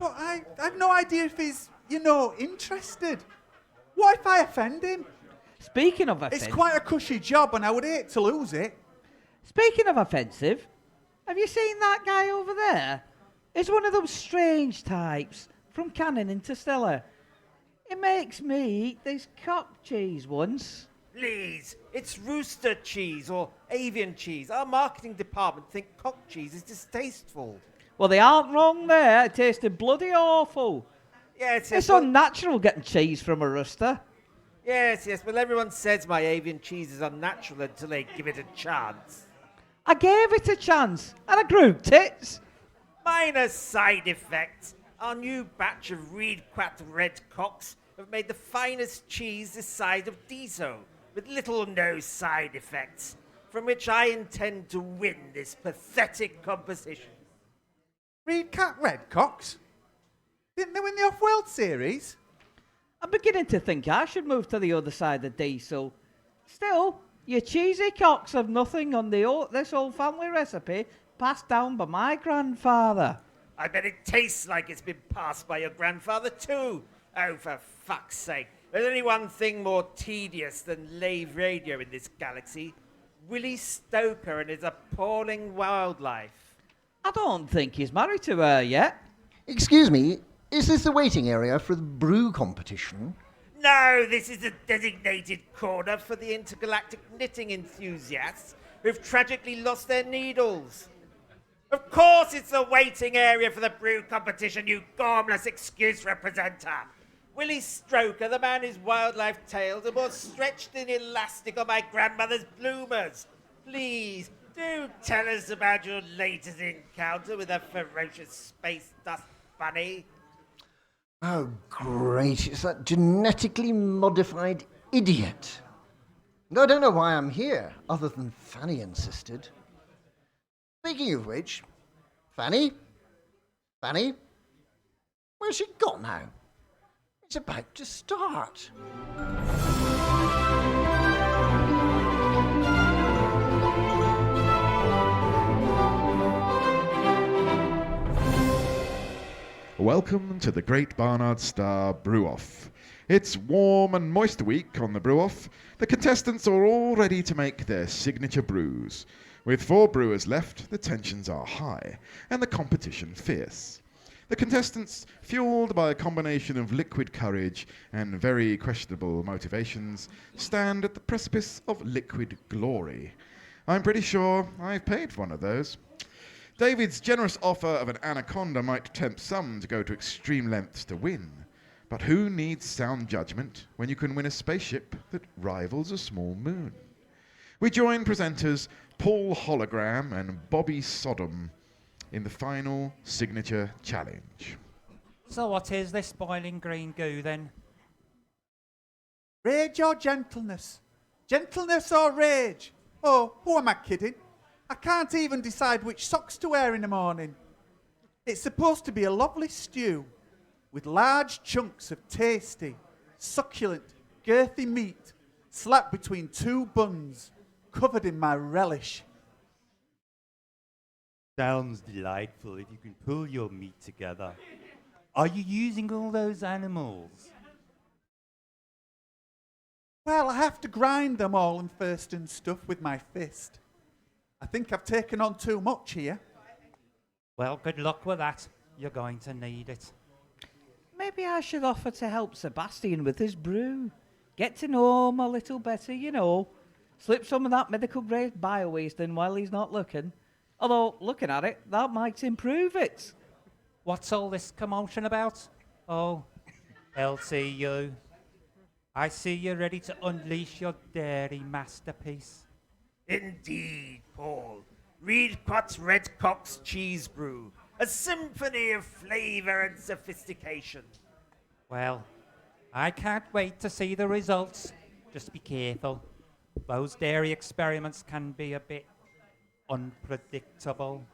But I've no idea if he's, interested. What if I offend him? Speaking of offensive... It's quite a cushy job and I would hate to lose it. Speaking of offensive, have you seen that guy over there? He's one of those strange types from Canon Interstellar. He makes me eat this cock cheese once. Please, it's rooster cheese or avian cheese. Our marketing department think cock cheese is distasteful. Well, they aren't wrong there. It tasted bloody awful. Yeah, it's unnatural getting cheese from a rooster. Yes, yes, well, everyone says my avian cheese is unnatural until they give it a chance. I gave it a chance, and I grew tits. Minor side effects. Our new batch of reed-quacked red cocks have made the finest cheese this side of Diso, with little or no side effects, from which I intend to win this pathetic competition. Reed Cat Redcocks? Didn't they win the Off-World Series? I'm beginning to think I should move to the other side of diesel. Still, your cheesy cocks have nothing on this old family recipe passed down by my grandfather. I bet it tastes like it's been passed by your grandfather too. Oh, for fuck's sake. There's only one thing more tedious than live radio in this galaxy. Willie Stoker and his appalling wildlife. I don't think he's married to her yet. Excuse me, is this the waiting area for the brew competition? No, this is a designated corner for the intergalactic knitting enthusiasts who've tragically lost their needles. Of course it's the waiting area for the brew competition, you gormless excuse representer. Willie Stoker, the man whose wildlife tales are more stretched than elastic on my grandmother's bloomers. Please, do tell us about your latest encounter with a ferocious space dust bunny. Oh, great. It's that genetically modified idiot. I don't know why I'm here, other than Fanny insisted. Speaking of which, Fanny? Where's she got now? It's about to start. Welcome to the Great Barnard Star Brew-Off. It's warm and moist week on the Brew-Off. The contestants are all ready to make their signature brews. With 4 brewers left, the tensions are high and the competition fierce. The contestants, fueled by a combination of liquid courage and very questionable motivations, stand at the precipice of liquid glory. I'm pretty sure I've paid for one of those. David's generous offer of an anaconda might tempt some to go to extreme lengths to win. But who needs sound judgment when you can win a spaceship that rivals a small moon? We join presenters Paul Hologram and Bobby Sodom in the final signature challenge. So what is this boiling green goo then? Rage or gentleness? Gentleness or rage? Oh, who am I kidding? I can't even decide which socks to wear in the morning. It's supposed to be a lovely stew with large chunks of tasty, succulent, girthy meat slapped between 2 buns, covered in my relish. Sounds delightful if you can pull your meat together. Are you using all those animals? Well, I have to grind them all in first and stuff with my fist. I think I've taken on too much here. Well, good luck with that. You're going to need it. Maybe I should offer to help Sebastian with his brew. Get to know him a little better, you know. Slip some of that medical grade bio-waste in while he's not looking. Although, looking at it, that might improve it. What's all this commotion about? Oh, LCU. I see you're ready to unleash your dairy masterpiece. Indeed, Paul. Reed-Quatt's Red Cock's Cheese Brew. A symphony of flavour and sophistication. Well, I can't wait to see the results. Just be careful. Those dairy experiments can be a bit unpredictable.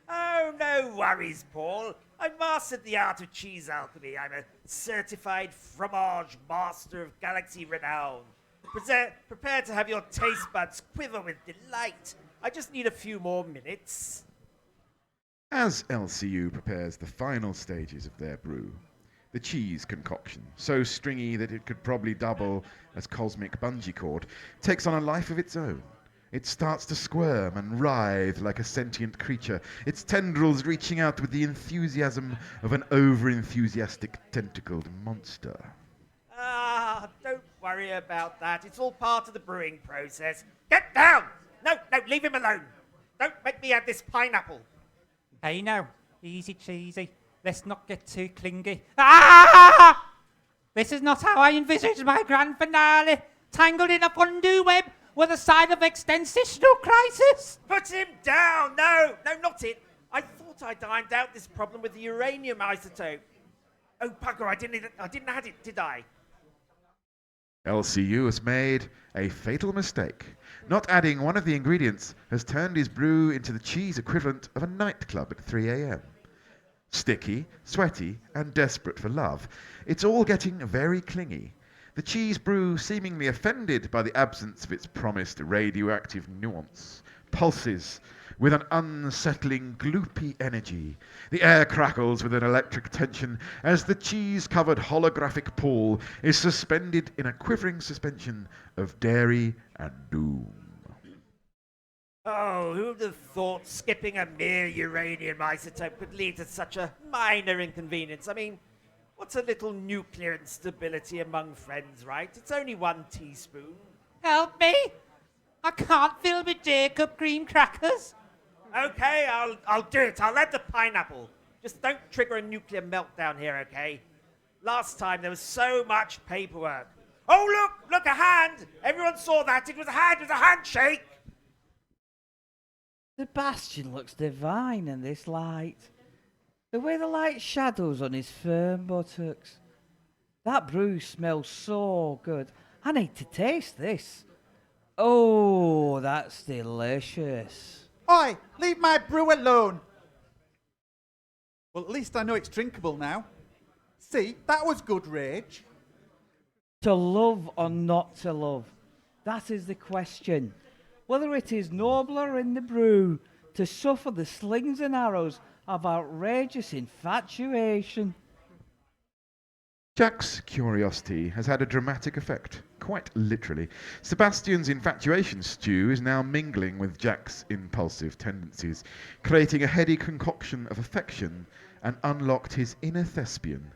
Oh, no worries, Paul. I've mastered the art of cheese alchemy. I'm a certified fromage master of galaxy renown. Prepare to have your taste buds quiver with delight. I just need a few more minutes. As LCU prepares the final stages of their brew, the cheese concoction, so stringy that it could probably double as cosmic bungee cord, takes on a life of its own. It starts to squirm and writhe like a sentient creature, its tendrils reaching out with the enthusiasm of an over-enthusiastic tentacled monster. Ah, don't worry about that. It's all part of the brewing process. Get down! No, leave him alone. Don't make me add this pineapple. Hey now, easy cheesy. Let's not get too clingy. Ah! This is not how I envisaged my grand finale. Tangled in a fondue web with a side of existential crisis. Put him down! No, not it. I thought I'd ironed out this problem with the uranium isotope. Oh, bugger, I didn't add it, did I? LCU has made a fatal mistake. Not adding one of the ingredients has turned his brew into the cheese equivalent of a nightclub at 3 a.m. Sticky, sweaty, and desperate for love. It's all getting very clingy. The cheese brew, seemingly offended by the absence of its promised radioactive nuance, pulses with an unsettling, gloopy energy. The air crackles with an electric tension as the cheese-covered holographic pool is suspended in a quivering suspension of dairy and doom. Oh, who'd have thought skipping a mere uranium isotope could lead to such a minor inconvenience? I mean, what's a little nuclear instability among friends, right? It's only 1 teaspoon. Help me! I can't fill my Jacob cream crackers. Okay, I'll do it. I'll add the pineapple. Just don't trigger a nuclear meltdown here, okay? Last time there was so much paperwork. Oh, look, a hand! Everyone saw that. It was a handshake! Sebastian looks divine in this light. The way the light shadows on his firm buttocks. That brew smells so good. I need to taste this. Oh, that's delicious. Oi, leave my brew alone. Well, at least I know it's drinkable now. See, that was good rage. To love or not to love? That is the question. Whether it is nobler in the brew to suffer the slings and arrows of outrageous infatuation. Jack's curiosity has had a dramatic effect, quite literally. Sebastian's infatuation stew is now mingling with Jack's impulsive tendencies, creating a heady concoction of affection and unlocked his inner thespian.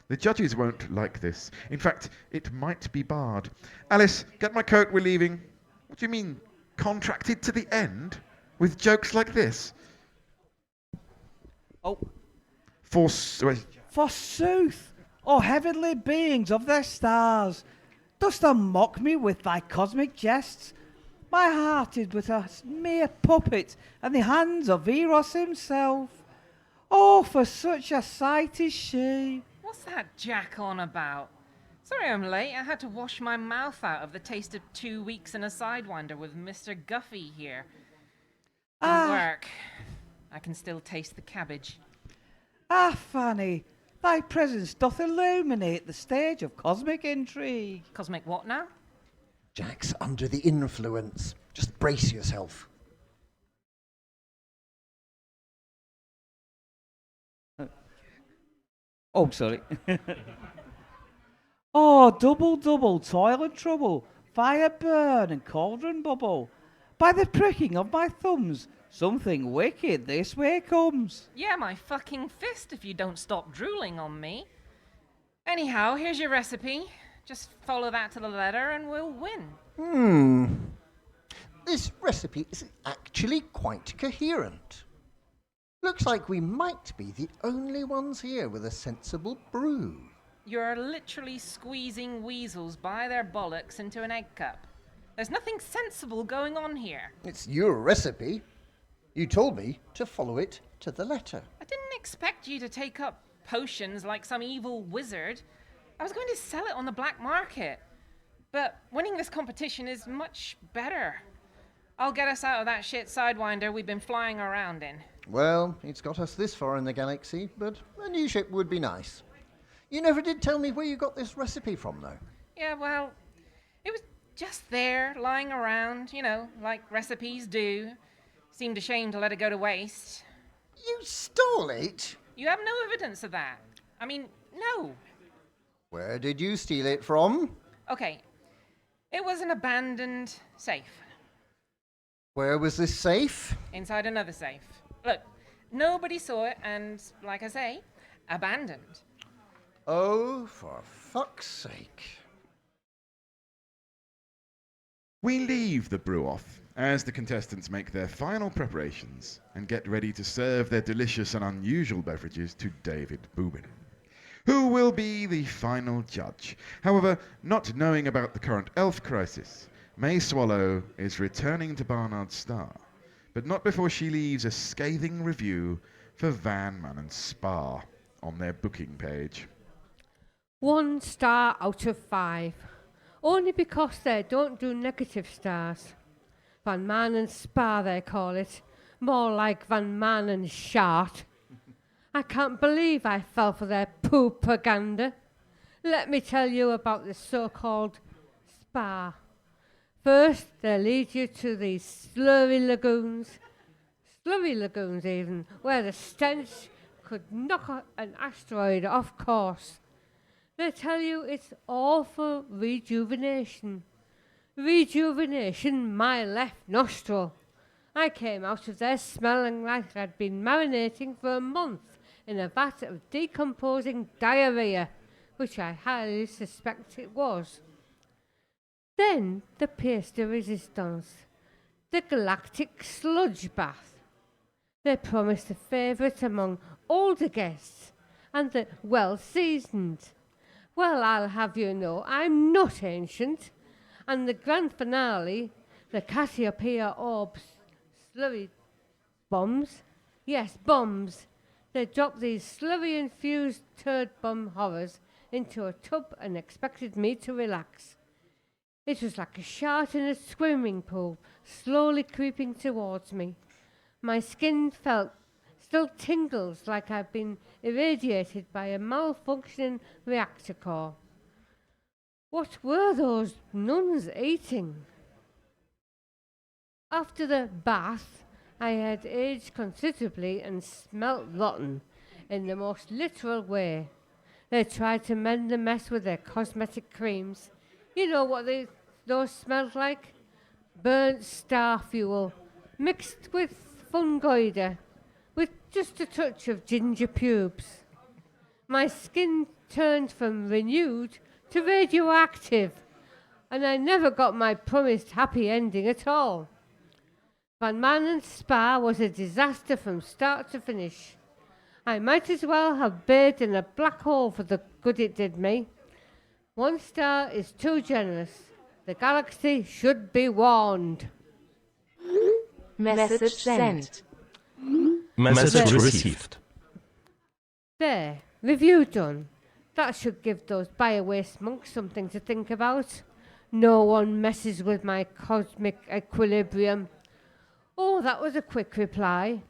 The judges won't like this. In fact, it might be barred. Alice, get my coat, we're leaving. What do you mean, contracted to the end? With jokes like this? Oh. Forsooth. O heavenly beings of the stars, dost thou mock me with thy cosmic jests? My heart is but a mere puppet in the hands of Eros himself. Oh, for such a sight is she. What's that Jack on about? Sorry I'm late. I had to wash my mouth out of the taste of 2 weeks in a Sidewinder with Mr. Guffey here. Didn't work. I can still taste the cabbage. Fanny, thy presence doth illuminate the stage of cosmic intrigue. Cosmic what now? Jack's under the influence. Just brace yourself. Oh, sorry. Oh, double, toil and trouble, fire burn and cauldron bubble. By the pricking of my thumbs, something wicked this way comes. Yeah, my fucking fist if you don't stop drooling on me. Anyhow, here's your recipe. Just follow that to the letter and we'll win. This recipe is actually quite coherent. Looks like we might be the only ones here with a sensible brew. You're literally squeezing weasels by their bollocks into an egg cup. There's nothing sensible going on here. It's your recipe. You told me to follow it to the letter. I didn't expect you to take up potions like some evil wizard. I was going to sell it on the black market. But winning this competition is much better. I'll get us out of that shit Sidewinder we've been flying around in. Well, it's got us this far in the galaxy, but a new ship would be nice. You never did tell me where you got this recipe from, though. Yeah, well, it was just there, lying around, you know, like recipes do. Seemed a shame to let it go to waste. You stole it? You have no evidence of that. I mean, no. Where did you steal it from? Okay, it was an abandoned safe. Where was this safe? Inside another safe. Look, nobody saw it, and, like I say, abandoned. Oh, for fuck's sake. We leave the brew off as the contestants make their final preparations and get ready to serve their delicious and unusual beverages to David Boobin. Who will be the final judge? However, not knowing about the current elf crisis, May Swallow is returning to Barnard's Star, but not before she leaves a scathing review for Van Mannen's Spa on their booking page. 1 star out of 5. Only because they don't do negative stars. Van Mannen's Spa, they call it. More like Van Mannen's Shart. I can't believe I fell for their propaganda. Let me tell you about the so-called spa. First, they lead you to these slurry lagoons even, where the stench could knock an asteroid off course. They tell you it's all for rejuvenation. Rejuvenation my left nostril. I came out of there smelling like I'd been marinating for a month in a vat of decomposing diarrhea, which I highly suspect it was. Then the pièce de résistance, the galactic sludge bath. They promised a favourite among older guests and the well-seasoned. Well, I'll have you know, I'm not ancient. And the grand finale, the Cassiopeia orbs, slurry bombs. Yes, bombs. They dropped these slurry-infused turd bomb horrors into a tub and expected me to relax. It was like a shark in a swimming pool, slowly creeping towards me. My skin still tingles like I've been irradiated by a malfunctioning reactor core. What were those nuns eating? After the bath, I had aged considerably and smelt rotten in the most literal way. They tried to mend the mess with their cosmetic creams. You know what those smelled like? Burnt star fuel, mixed with fungoida, with just a touch of ginger pubes. My skin turned from renewed to radioactive, and I never got my promised happy ending at all. Van Mannen's Spa was a disaster from start to finish. I might as well have bathed in a black hole for the good it did me. 1 star is too generous. The galaxy should be warned. Message sent. Message received. There, review done. That should give those bio-waste monks something to think about. No one messes with my cosmic equilibrium. Oh, that was a quick reply.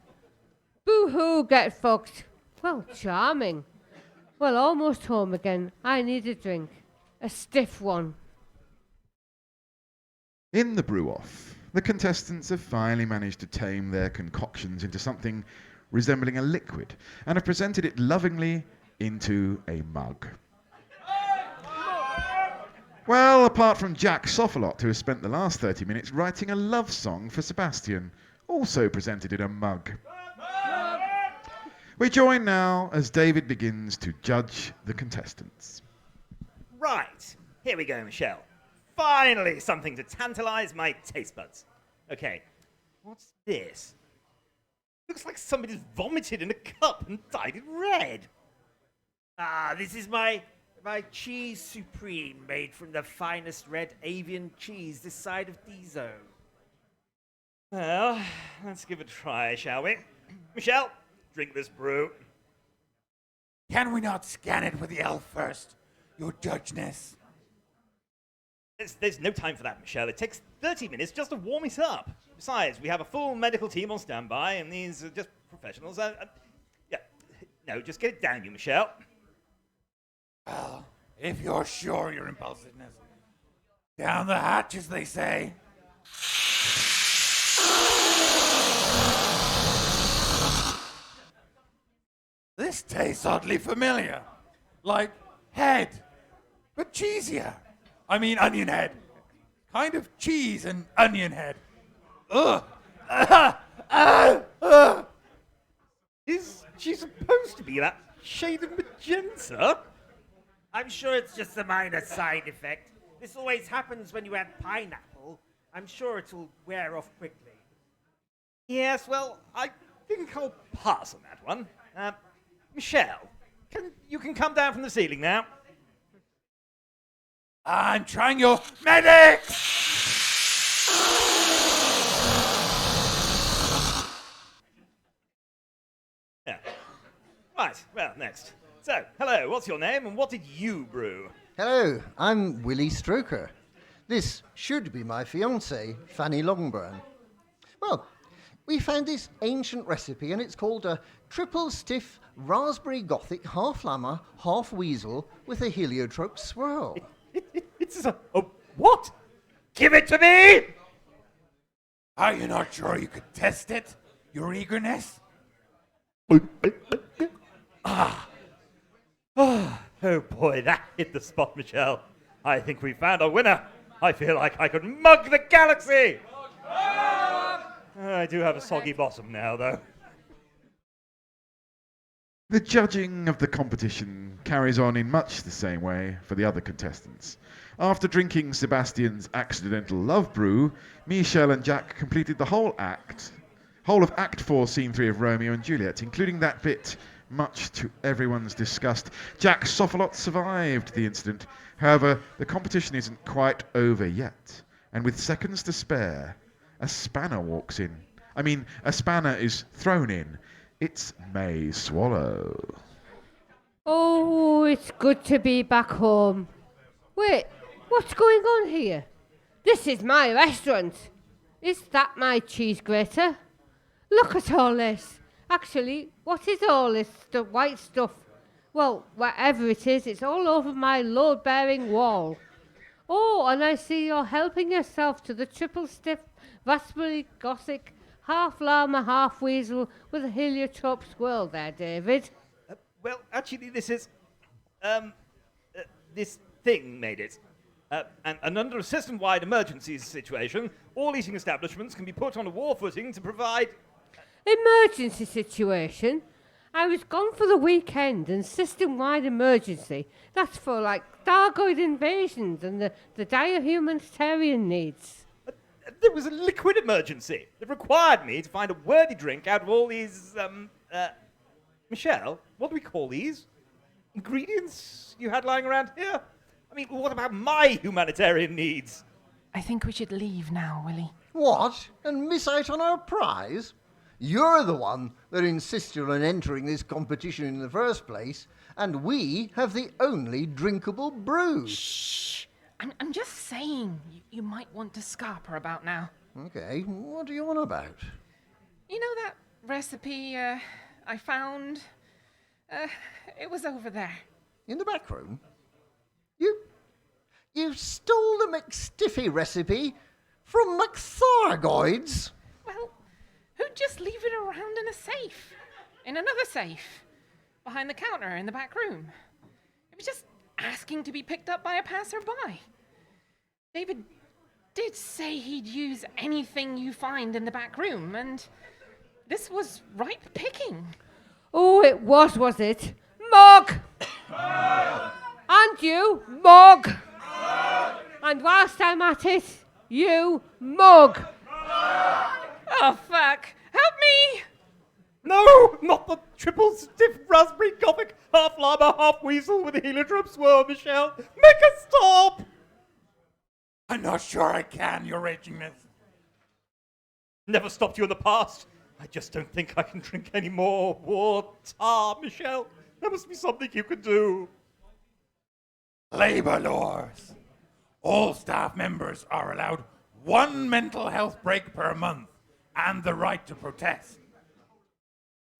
Boo-hoo, get fucked. Well, charming. Well, almost home again. I need a drink. A stiff one. In the brew-off, the contestants have finally managed to tame their concoctions into something resembling a liquid and have presented it lovingly into a mug. Well, apart from Jack Sofalot, who has spent the last 30 minutes writing a love song for Sebastian, also presented in a mug. We join now as David begins to judge the contestants. Right, here we go, Michelle. Finally, something to tantalize my taste buds. Okay, what's this? Looks like somebody's vomited in a cup and dyed it red. Ah, this is my cheese supreme made from the finest red avian cheese this side of Dizo. Well, let's give it a try, shall we? Michelle, drink this brew. Can we not scan it with the elf first, your judgeness? There's no time for that, Michelle. It takes 30 minutes just to warm it up. Besides, we have a full medical team on standby, and these are just professionals. Just get it down, you, Michelle. Well, if you're sure your impulsiveness. Down the hatch, as they say. This tastes oddly familiar. Like head, but cheesier. I mean onion head. Kind of cheese and onion head. Ugh. Is she supposed to be that shade of magenta? I'm sure it's just a minor side effect. This always happens when you add pineapple. I'm sure it'll wear off quickly. Yes, well, I think I'll pass on that one. Michelle, You can come down from the ceiling now. I'm trying your medic! Yeah. Right, well, next. So, hello, what's your name and what did you brew? Hello, I'm Willie Stroker. This should be my fiancée, Fanny Longburn. Well, we found this ancient recipe and it's called a triple stiff raspberry gothic half llama, half weasel with a heliotrope swirl. It's a what? Give it to me! Are you not sure you could test it? Your eagerness? Oh boy, that hit the spot, Michelle. I think we found a winner. I feel like I could mug the galaxy. I do have a soggy bottom now, though. The judging of the competition carries on in much the same way for the other contestants. After drinking Sebastian's accidental love brew, Michelle and Jack completed the whole of Act 4, Scene 3 of Romeo and Juliet, including that bit, much to everyone's disgust. Jack Sophalot survived the incident. However, the competition isn't quite over yet, and with seconds to spare, a spanner walks in. A spanner is thrown in. It's May Swallow. Oh, it's good to be back home. Wait, what's going on here? This is my restaurant. Is that my cheese grater? Look at all this. Actually, what is all this white stuff? Well, whatever it is, it's all over my load-bearing wall. Oh, and I see you're helping yourself to the triple stiff raspberry gothic half llama, half weasel with a heliotrope swirl there, David. Well, actually, this is... this thing made it. And under a system-wide emergency situation, all eating establishments can be put on a war footing to provide... Emergency situation? I was gone for the weekend and system-wide emergency. That's for, like, Dargoid invasions and the dire humanitarian needs. There was a liquid emergency that required me to find a worthy drink out of all these, Michelle, what do we call these? Ingredients you had lying around here? What about my humanitarian needs? I think we should leave now, Willie. What? And miss out on our prize? You're the one that insisted on entering this competition in the first place, and we have the only drinkable brew. Shh! I'm just saying, you might want to scarper about now. Okay, what are you on about? You know that recipe I found? It was over there. In the back room? You stole the McStiffy recipe from McThargoids? Well, who'd just leave it around in a safe? In another safe? Behind the counter in the back room? It was just asking to be picked up by a passerby. David did say he'd use anything you find in the back room, and this was ripe picking. Oh, it was it? Mug! And you, mug! And whilst I'm at it, you, mug! Oh, fuck! Help me! No, not the triple stiff raspberry gothic half llama, half weasel with a heliotrope swirl, Michelle. Make a stop! I'm not sure I can, Your Ragingness. Never stopped you in the past. I just don't think I can drink any more water, Michelle. There must be something you can do. Labor laws. All staff members are allowed one mental health break per month and the right to protest. Is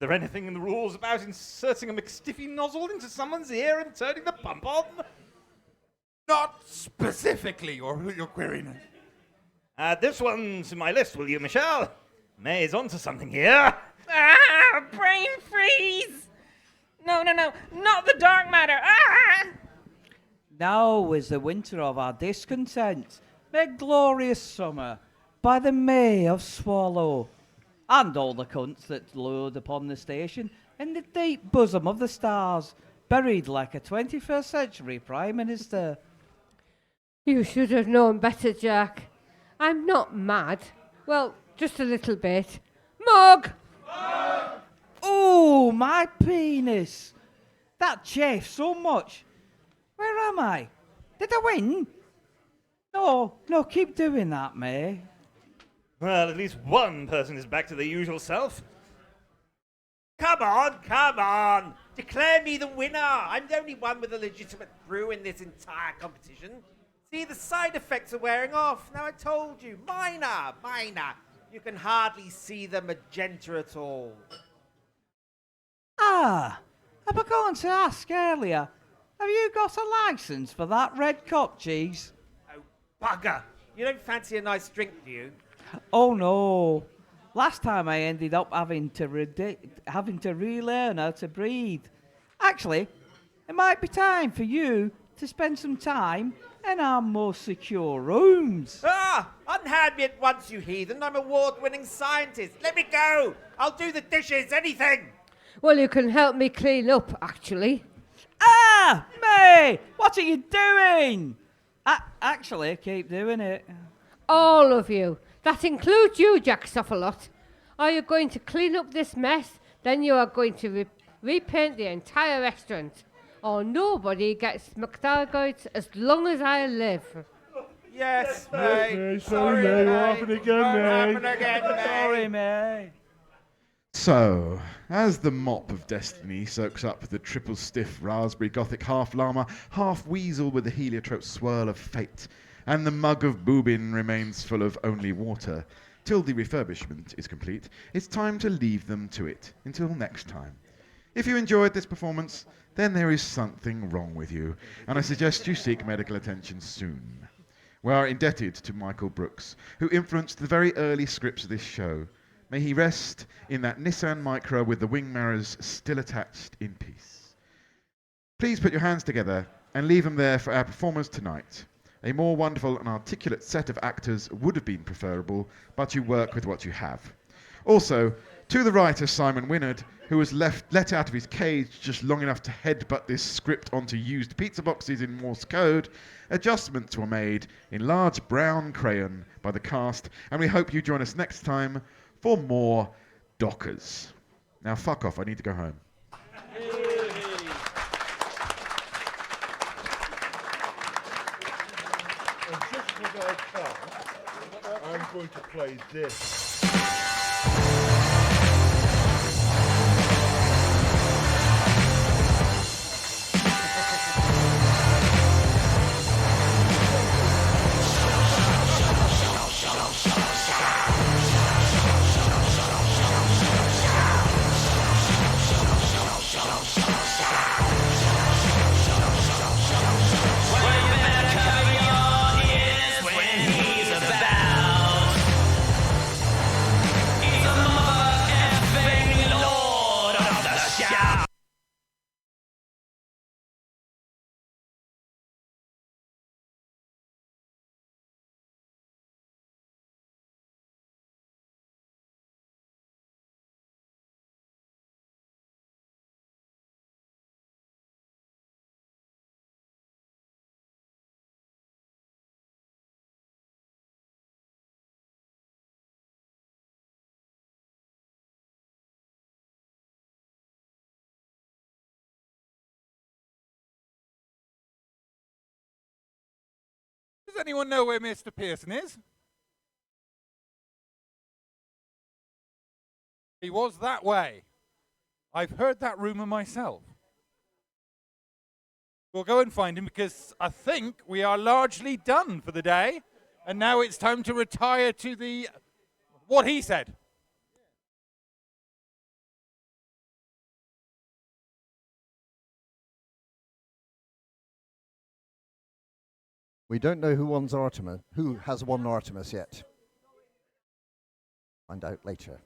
there anything in the rules about inserting a McStiffy nozzle into someone's ear and turning the pump on? Not specifically, Your Queeriness. Add this one to my list, will you, Michelle? May's onto something here. Ah! Brain freeze! No, not the dark matter. Ah! Now is the winter of our discontent, make glorious summer, by the May of Swallow, and all the cunts that load upon the station in the deep bosom of the stars, buried like a 21st century Prime Minister. You should have known better, Jack. I'm not mad. Well, just a little bit. Mug! Oh, my penis! That chafes so much. Where am I? Did I win? No, keep doing that, May. Well, at least one person is back to their usual self. Come on! Declare me the winner! I'm the only one with a legitimate brew in this entire competition. See, the side effects are wearing off. Now I told you, minor. You can hardly see the magenta at all. I forgot to ask earlier. Have you got a license for that red cup cheese? Oh, bugger! You don't fancy a nice drink, do you? Oh no. Last time I ended up having to relearn how to breathe. Actually, it might be time for you to spend some time in our most secure rooms. Unhand me at once, you heathen. I'm an award-winning scientist. Let me go! I'll do the dishes, anything! Well, you can help me clean up, actually. May! What are you doing? Actually, keep doing it. All of you. That includes you, Jack Suffolot. Are you going to clean up this mess? Then you are going to repaint the entire restaurant. Or nobody gets McDargoids as long as I live. Yes, May. Sorry, May. May. Won't happen again, May. Sorry, May. So, as the mop of destiny soaks up the triple stiff raspberry gothic half llama, half weasel with the heliotrope swirl of fate, and the mug of boobin remains full of only water, till the refurbishment is complete, it's time to leave them to it. Until next time. If you enjoyed this performance, then there is something wrong with you, and I suggest you seek medical attention soon. We are indebted to Michael Brooks, who influenced the very early scripts of this show. May he rest in that Nissan Micra with the wing mirrors still attached in peace. Please put your hands together and leave them there for our performers tonight. A more wonderful and articulate set of actors would have been preferable, but you work with what you have. Also, to the writer Simon Wynnard, who was let out of his cage just long enough to headbutt this script onto used pizza boxes in Morse code, adjustments were made in large brown crayon by the cast, and we hope you join us next time for more Dockers. Now fuck off, I need to go home. And just as I come, I'm going to play this. Does anyone know where Mr. Pearson is? He was that way. I've heard that rumour myself. We'll go and find him because I think we are largely done for the day. And now it's time to retire to the... what he said. We don't know who has won Artemis yet. Find out later.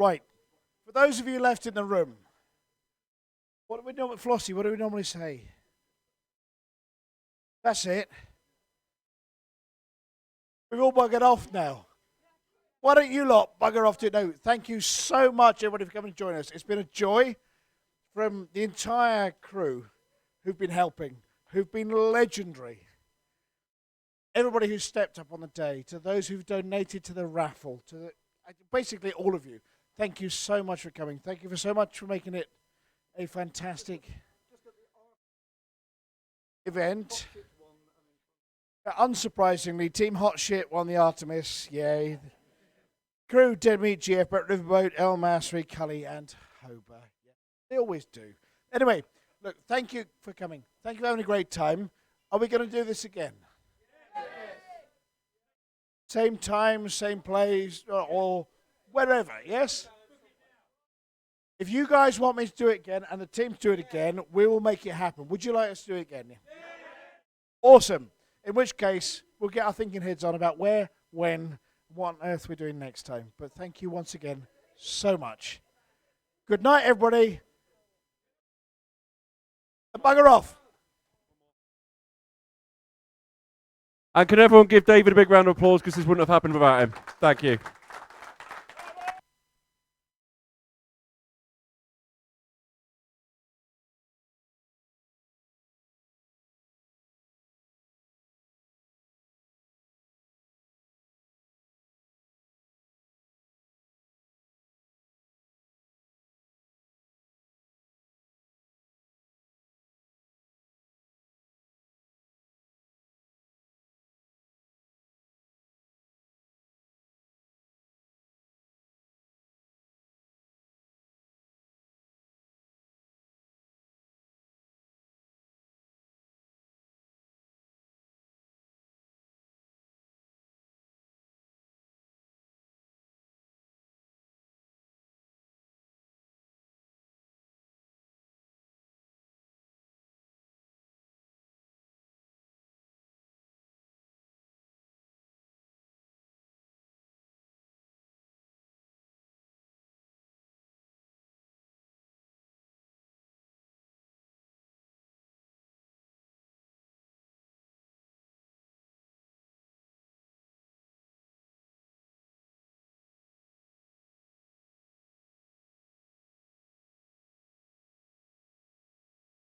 Right. For those of you left in the room, what do we normally, Flossie, what do we normally say? That's it. We've all buggered off now. Why don't you lot bugger off to it now? Thank you so much, everybody, for coming to join us. It's been a joy from the entire crew who've been helping, who've been legendary. Everybody who stepped up on the day, to those who've donated to the raffle, basically all of you. Thank you so much for coming. Thank you so much for making it a fantastic event. Unsurprisingly, Team Hot Shit won the Artemis. Yay. Crew, Dead Meat, GF, Brett Riverboat, El Masri, Cully, and Hober. Yeah, they always do. Anyway, look, thank you for coming. Thank you for having a great time. Are we going to do this again? Yes. Same time, same place, or wherever, yes? If you guys want me to do it again and the team to do it again, we will make it happen. Would you like us to do it again? Yeah. Awesome. In which case, we'll get our thinking heads on about where, when, what on earth we're doing next time. But thank you once again so much. Good night, everybody. And bugger off. And can everyone give David a big round of applause, because this wouldn't have happened without him. Thank you.